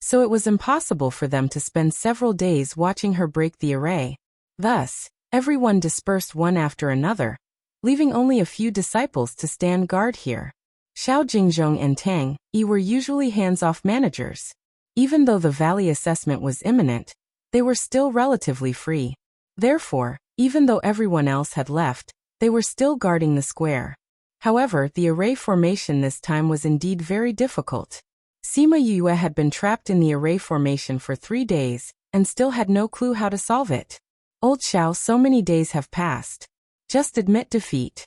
so it was impossible for them to spend several days watching her break the array. Thus, everyone dispersed one after another, leaving only a few disciples to stand guard here. Xiao Jingzhong and Tang Yi were usually hands-off managers. Even though the valley assessment was imminent, they were still relatively free. Therefore, even though everyone else had left, they were still guarding the square. However, the array formation this time was indeed very difficult. Sima Yue had been trapped in the array formation for 3 days, and still had no clue how to solve it. Old Xiao, so many days have passed. Just admit defeat.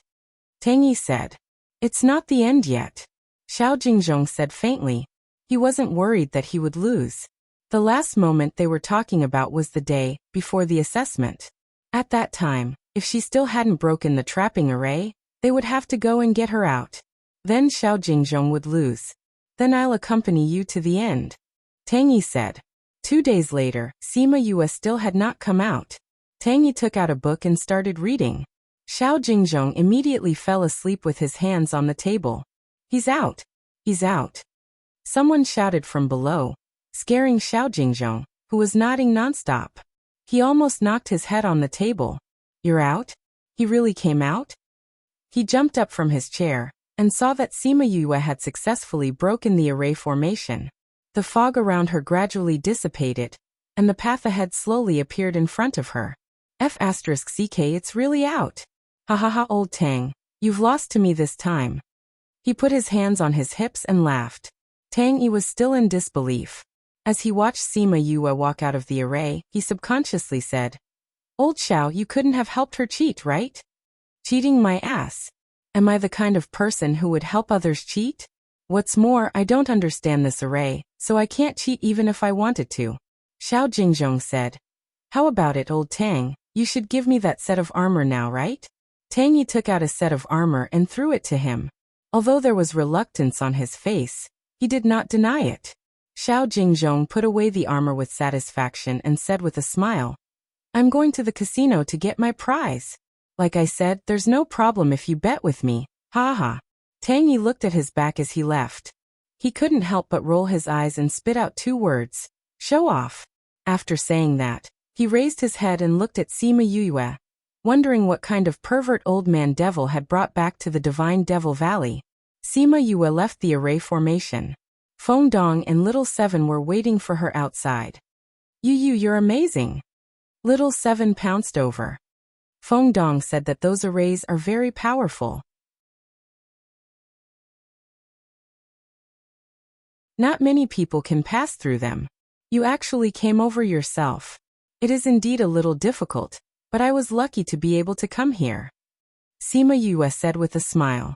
Tang Yi said. It's not the end yet. Xiao Jingzhong said faintly. He wasn't worried that he would lose. The last moment they were talking about was the day before the assessment. At that time, if she still hadn't broken the trapping array, they would have to go and get her out. Then Xiao Jingzhong would lose. Then I'll accompany you to the end. Tang Yi said. 2 days later, Sima Yue still had not come out. Tang Yi took out a book and started reading. Xiao Jingzhong immediately fell asleep with his hands on the table. He's out. He's out. Someone shouted from below, scaring Xiao Jingzhong, who was nodding nonstop. He almost knocked his head on the table. You're out? He really came out? He jumped up from his chair and saw that Sima Yue had successfully broken the array formation. The fog around her gradually dissipated, and the path ahead slowly appeared in front of her. F***ck, it's really out. Ha ha ha, old Tang, you've lost to me this time. He put his hands on his hips and laughed. Tang Yi was still in disbelief. As he watched Sima Yue walk out of the array, he subconsciously said, Old Xiao, you couldn't have helped her cheat, right? Cheating my ass. Am I the kind of person who would help others cheat? What's more, I don't understand this array, so I can't cheat even if I wanted to. Xiao Jingzhong said. How about it, old Tang? You should give me that set of armor now, right? Tang Yi took out a set of armor and threw it to him. Although there was reluctance on his face, he did not deny it. Xiao Jingzhong put away the armor with satisfaction and said with a smile, I'm going to the casino to get my prize. Like I said, there's no problem if you bet with me. Ha ha. Tang Yi looked at his back as he left. He couldn't help but roll his eyes and spit out 2 words. Show off. After saying that, he raised his head and looked at Sima Yue, wondering what kind of pervert old man devil had brought back to the Divine Devil Valley. Sima Yue left the array formation. Feng Dong and Little Seven were waiting for her outside. You're amazing. Little Seven pounced over. Feng Dong said that those arrays are very powerful. Not many people can pass through them. You actually came over yourself. It is indeed a little difficult, but I was lucky to be able to come here. Sima Yue said with a smile.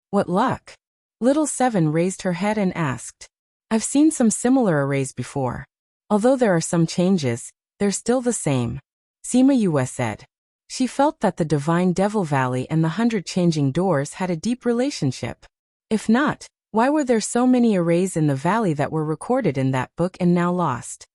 What luck? Little Seven raised her head and asked. I've seen some similar arrays before. Although there are some changes, they're still the same. Sima Yue said. She felt that the Divine Devil Valley and the 100 Changing Doors had a deep relationship. If not, why were there so many arrays in the valley that were recorded in that book and now lost?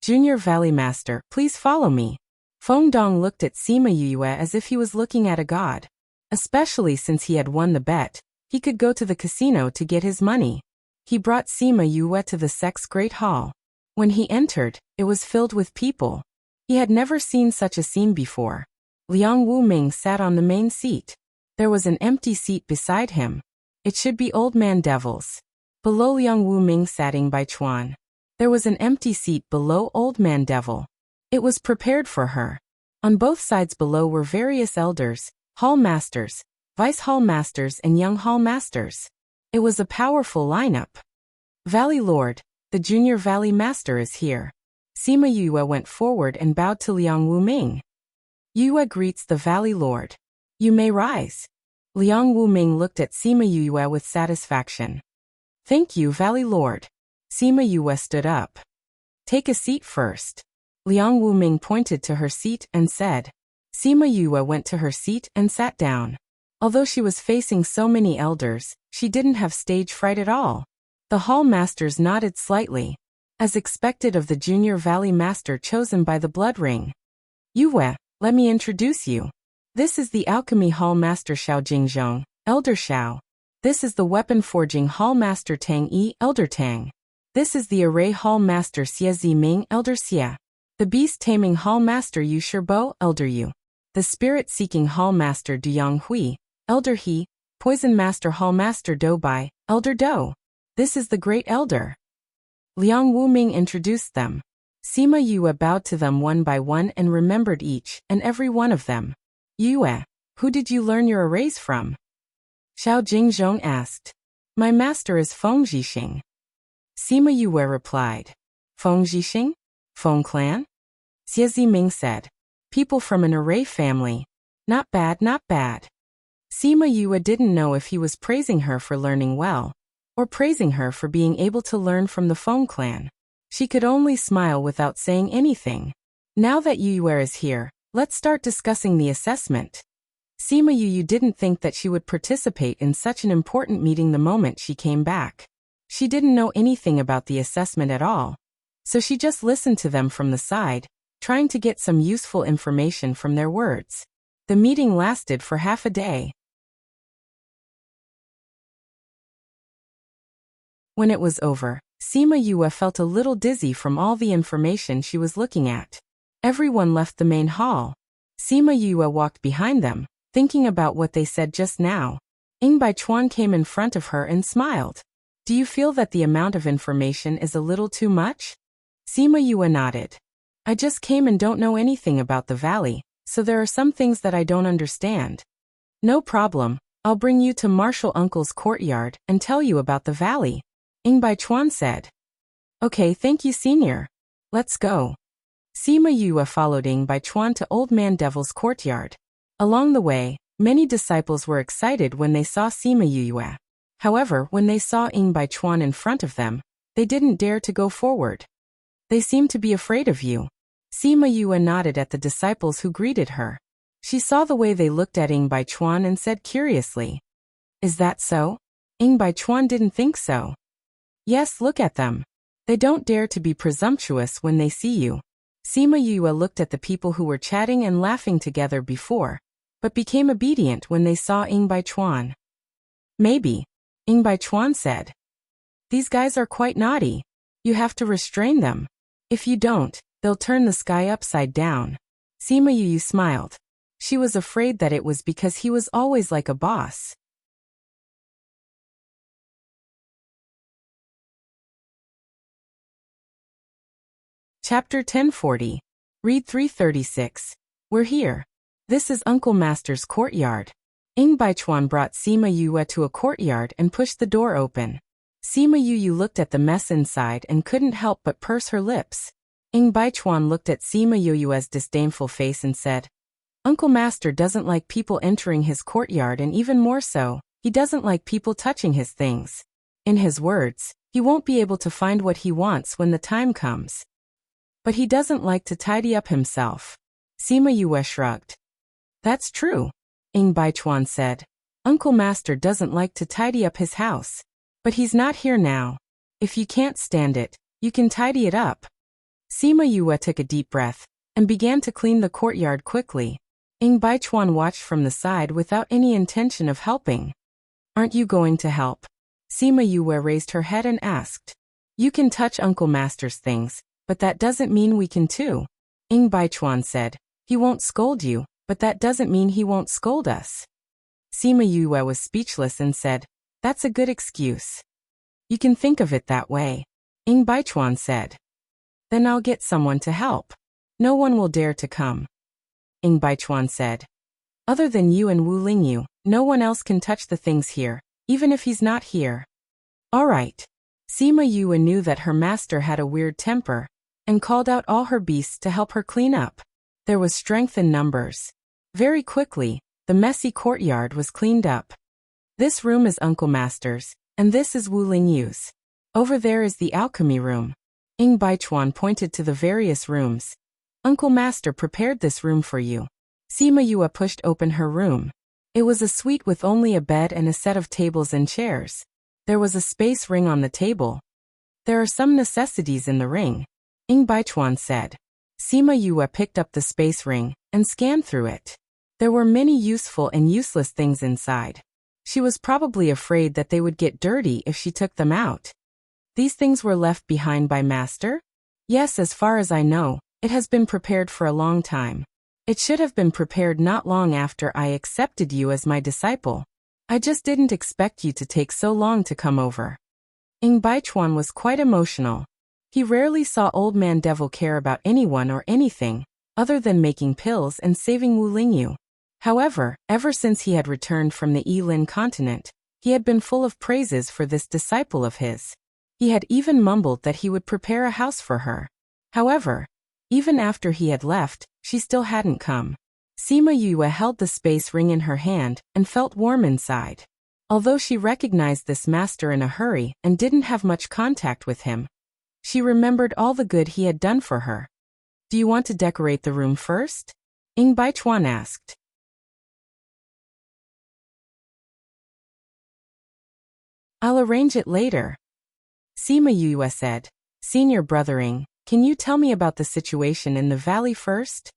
Junior Valley Master, please follow me. Feng Dong looked at Sima Yue as if he was looking at a god. Especially since he had won the bet, he could go to the casino to get his money. He brought Sima Yue to the Sect's Great Hall. When he entered, it was filled with people. He had never seen such a scene before. Liang Wuming sat on the main seat. There was an empty seat beside him. It should be Old Man Devils. Below Liang Wuming sitting by Chuan. There was an empty seat below Old Man Devil. It was prepared for her. On both sides below were various elders, hall masters, vice hall masters and young hall masters. It was a powerful lineup. Valley Lord, the Junior Valley Master is here. Sima Yue went forward and bowed to Liang Wuming. Yue greets the Valley Lord. You may rise. Liang Wuming looked at Sima Yue with satisfaction. Thank you, Valley Lord. Sima Yue stood up. Take a seat first. Liang Wuming pointed to her seat and said. Sima Yue went to her seat and sat down. Although she was facing so many elders, she didn't have stage fright at all. The hall masters nodded slightly, as expected of the Junior Valley Master chosen by the Blood Ring. Yue, let me introduce you. This is the Alchemy Hall Master Xiao Jingzhong, Elder Xiao. This is the Weapon Forging Hall Master Tang Yi, Elder Tang. This is the Array Hall Master Xie Ziming, Elder Xie. The Beast Taming Hall Master Yu Shibo, Elder Yu. The Spirit Seeking Hall Master Du Yang Hui, Elder He. Poison Master Hall Master Do Bai, Elder Do. This is the Great Elder. Liang Wuming introduced them. Sima Yue bowed to them one by one and remembered each and every one of them. Yue, who did you learn your arrays from? Xiao Jingzhong asked. My master is Feng Zhixing. Sima Yue replied. Feng Jixing? Feng clan? Xie Ziming said. People from an array family. Not bad, not bad. Sima Yue didn't know if he was praising her for learning well, or praising her for being able to learn from the Feng clan. She could only smile without saying anything. Now that Yue is here, let's start discussing the assessment. Sima Yue didn't think that she would participate in such an important meeting the moment she came back. She didn't know anything about the assessment at all, so she just listened to them from the side, trying to get some useful information from their words. The meeting lasted for half a day. When it was over, Sima Yue felt a little dizzy from all the information she was looking at. Everyone left the main hall. Sima Yue walked behind them, thinking about what they said just now. Ying Baichuan came in front of her and smiled. Do you feel that the amount of information is a little too much? Sima Yue nodded. I just came and don't know anything about the valley, so there are some things that I don't understand. No problem, I'll bring you to Marshal Uncle's courtyard and tell you about the valley, Ying Baichuan said. Okay, thank you, Senior. Let's go. Sima Yue followed Ying Baichuan to Old Man Devil's courtyard. Along the way, many disciples were excited when they saw Sima Yue. However, when they saw Ying Baichuan in front of them, they didn't dare to go forward. They seem to be afraid of you. Sima Yue nodded at the disciples who greeted her. She saw the way they looked at Ying Baichuan and said curiously, Is that so? Ying Baichuan didn't think so. Yes, look at them. They don't dare to be presumptuous when they see you. Sima Yue looked at the people who were chatting and laughing together before, but became obedient when they saw Ying Baichuan. Maybe, Ying Baichuan said. These guys are quite naughty. You have to restrain them. If you don't, they'll turn the sky upside down. Sima Yue smiled. She was afraid that it was because he was always like a boss. Chapter 1040. Read 336. We're here. This is Uncle Master's courtyard. Ying Baichuan brought Sima Yue to a courtyard and pushed the door open. Sima Yue looked at the mess inside and couldn't help but purse her lips. Ying Baichuan looked at Sima Yue's disdainful face and said, Uncle Master doesn't like people entering his courtyard, and even more so, he doesn't like people touching his things. In his words, he won't be able to find what he wants when the time comes. But he doesn't like to tidy up himself. Sima Yue shrugged. That's true, Ying Baichuan said. Uncle Master doesn't like to tidy up his house. But he's not here now. If you can't stand it, you can tidy it up. Sima Yue took a deep breath and began to clean the courtyard quickly. Ying Baichuan watched from the side without any intention of helping. Aren't you going to help? Sima Yue raised her head and asked. You can touch Uncle Master's things, but that doesn't mean we can too. Ying Baichuan said. He won't scold you, but that doesn't mean he won't scold us. Sima Yue was speechless and said, That's a good excuse. You can think of it that way, Ying Baichuan said. Then I'll get someone to help. No one will dare to come, Ying Baichuan said. Other than you and Wu Lingyu, no one else can touch the things here, even if he's not here. All right. Sima Yue knew that her master had a weird temper, and called out all her beasts to help her clean up. There was strength in numbers. Very quickly, the messy courtyard was cleaned up. This room is Uncle Master's, and this is Wu Lingyu's. Over there is the alchemy room. Ying Baichuan pointed to the various rooms. Uncle Master prepared this room for you. Sima Yue pushed open her room. It was a suite with only a bed and a set of tables and chairs. There was a space ring on the table. There are some necessities in the ring, Ying Baichuan said. Sima Yue picked up the space ring and scanned through it. There were many useful and useless things inside. She was probably afraid that they would get dirty if she took them out. These things were left behind by Master? Yes, as far as I know, it has been prepared for a long time. It should have been prepared not long after I accepted you as my disciple. I just didn't expect you to take so long to come over. Ying Baichuan was quite emotional. He rarely saw Old Man Devil care about anyone or anything, other than making pills and saving Wu Lingyu. However, ever since he had returned from the Yilin continent, he had been full of praises for this disciple of his. He had even mumbled that he would prepare a house for her. However, even after he had left, she still hadn't come. Sima Yue held the space ring in her hand and felt warm inside. Although she recognized this master in a hurry and didn't have much contact with him, she remembered all the good he had done for her. Do you want to decorate the room first? Ing Baichuan asked. I'll arrange it later, Sima Yue said. Senior brothering, can you tell me about the situation in the valley first?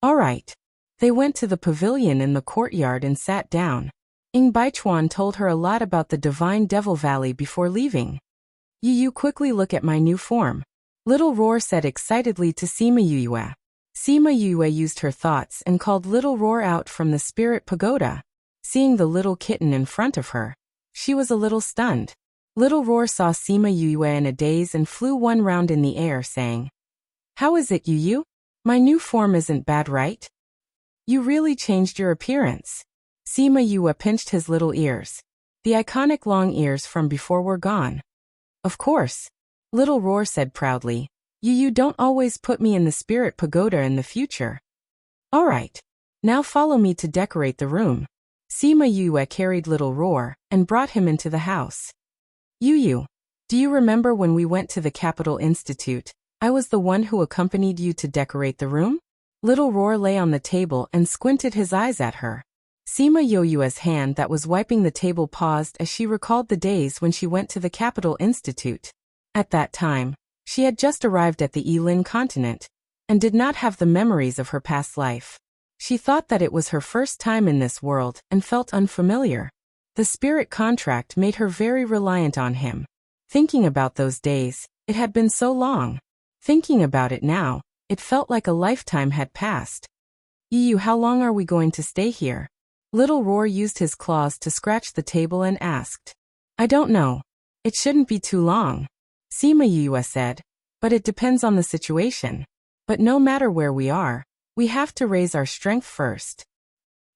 All right. They went to the pavilion in the courtyard and sat down. Ing Baichuan told her a lot about the Divine Devil Valley before leaving. You quickly look at my new form, Little Roar said excitedly to Sima Yue. Sima Yue used her thoughts and called Little Roar out from the spirit pagoda. Seeing the little kitten in front of her, she was a little stunned. Little Roar saw Sima Yue in a daze and flew one round in the air, saying, "How is it, Yu? My new form isn't bad, right? You really changed your appearance." Sima Yue pinched his little ears. The iconic long ears from before were gone. Of course, Little Roar said proudly. You don't always put me in the spirit pagoda in the future. All right. Now follow me to decorate the room. Sima Yue carried Little Roar and brought him into the house. Yu, do you remember when we went to the Capital Institute? I was the one who accompanied you to decorate the room? Little Roar lay on the table and squinted his eyes at her. Sima Yue's hand that was wiping the table paused as she recalled the days when she went to the Capital Institute. At that time, she had just arrived at the Yilin continent and did not have the memories of her past life. She thought that it was her first time in this world and felt unfamiliar. The spirit contract made her very reliant on him. Thinking about those days, it had been so long. Thinking about it now, it felt like a lifetime had passed. Yu, how long are we going to stay here? Little Roar used his claws to scratch the table and asked. I don't know. It shouldn't be too long, Sima Yue said, but it depends on the situation. But no matter where we are, we have to raise our strength first.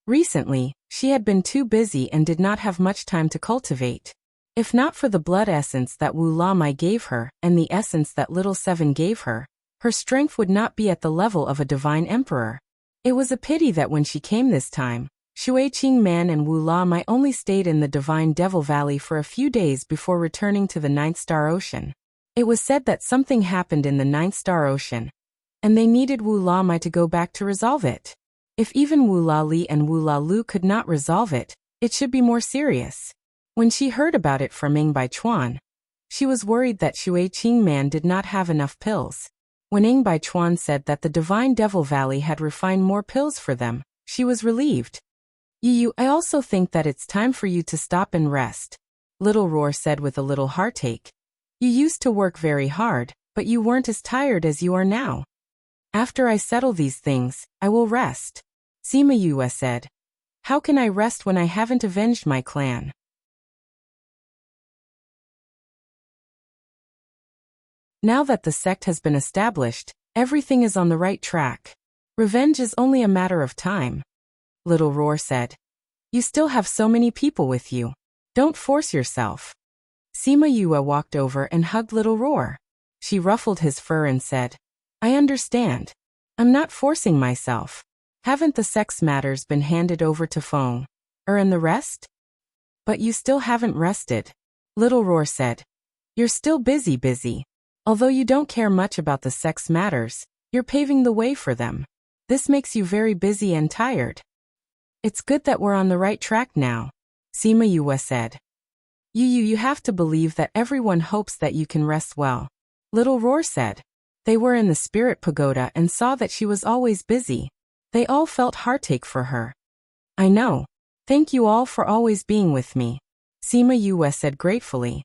Recently, she had been too busy and did not have much time to cultivate. If not for the blood essence that Wu La Mai gave her and the essence that Little Seven gave her, her strength would not be at the level of a divine emperor. It was a pity that when she came this time, Shui Qing Man and Wu La Mai only stayed in the Divine Devil Valley for a few days before returning to the Ninth Star Ocean. It was said that something happened in the Ninth Star Ocean, and they needed Wu La Mai to go back to resolve it. If even Wu La Li and Wu La Lu could not resolve it, it should be more serious. When she heard about it from Ing Baichuan, she was worried that Shui Qing Man did not have enough pills. When Ing Baichuan said that the Divine Devil Valley had refined more pills for them, she was relieved. Yu, I also think that it's time for you to stop and rest, Little Roar said with a little heartache. You used to work very hard, but you weren't as tired as you are now. After I settle these things, I will rest, Sima Yue said. How can I rest when I haven't avenged my clan? Now that the sect has been established, everything is on the right track. Revenge is only a matter of time, Little Roar said. You still have so many people with you. Don't force yourself. Sima Yue walked over and hugged Little Roar. She ruffled his fur and said, I understand. I'm not forcing myself. Haven't the sex matters been handed over to Feng and the rest? But you still haven't rested, Little Roar said. You're still busy. Although you don't care much about the sex matters, you're paving the way for them. This makes you very busy and tired. It's good that we're on the right track now, Sima Yue said. You have to believe that everyone hopes that you can rest well, Little Roar said. They were in the spirit pagoda and saw that she was always busy. They all felt heartache for her. I know. Thank you all for always being with me, Sima Yue said gratefully.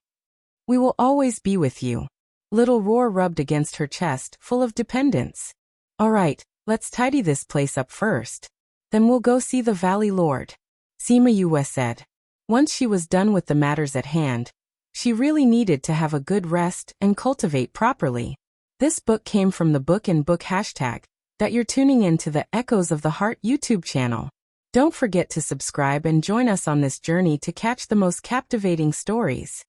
We will always be with you. Little Roar rubbed against her chest, full of dependence. All right, let's tidy this place up first. Then we'll go see the Valley Lord, Sima Yue said. Once she was done with the matters at hand, she really needed to have a good rest and cultivate properly. This book came from the Book and Book hashtag that you're tuning in to the Echoes of the Heart YouTube channel. Don't forget to subscribe and join us on this journey to catch the most captivating stories.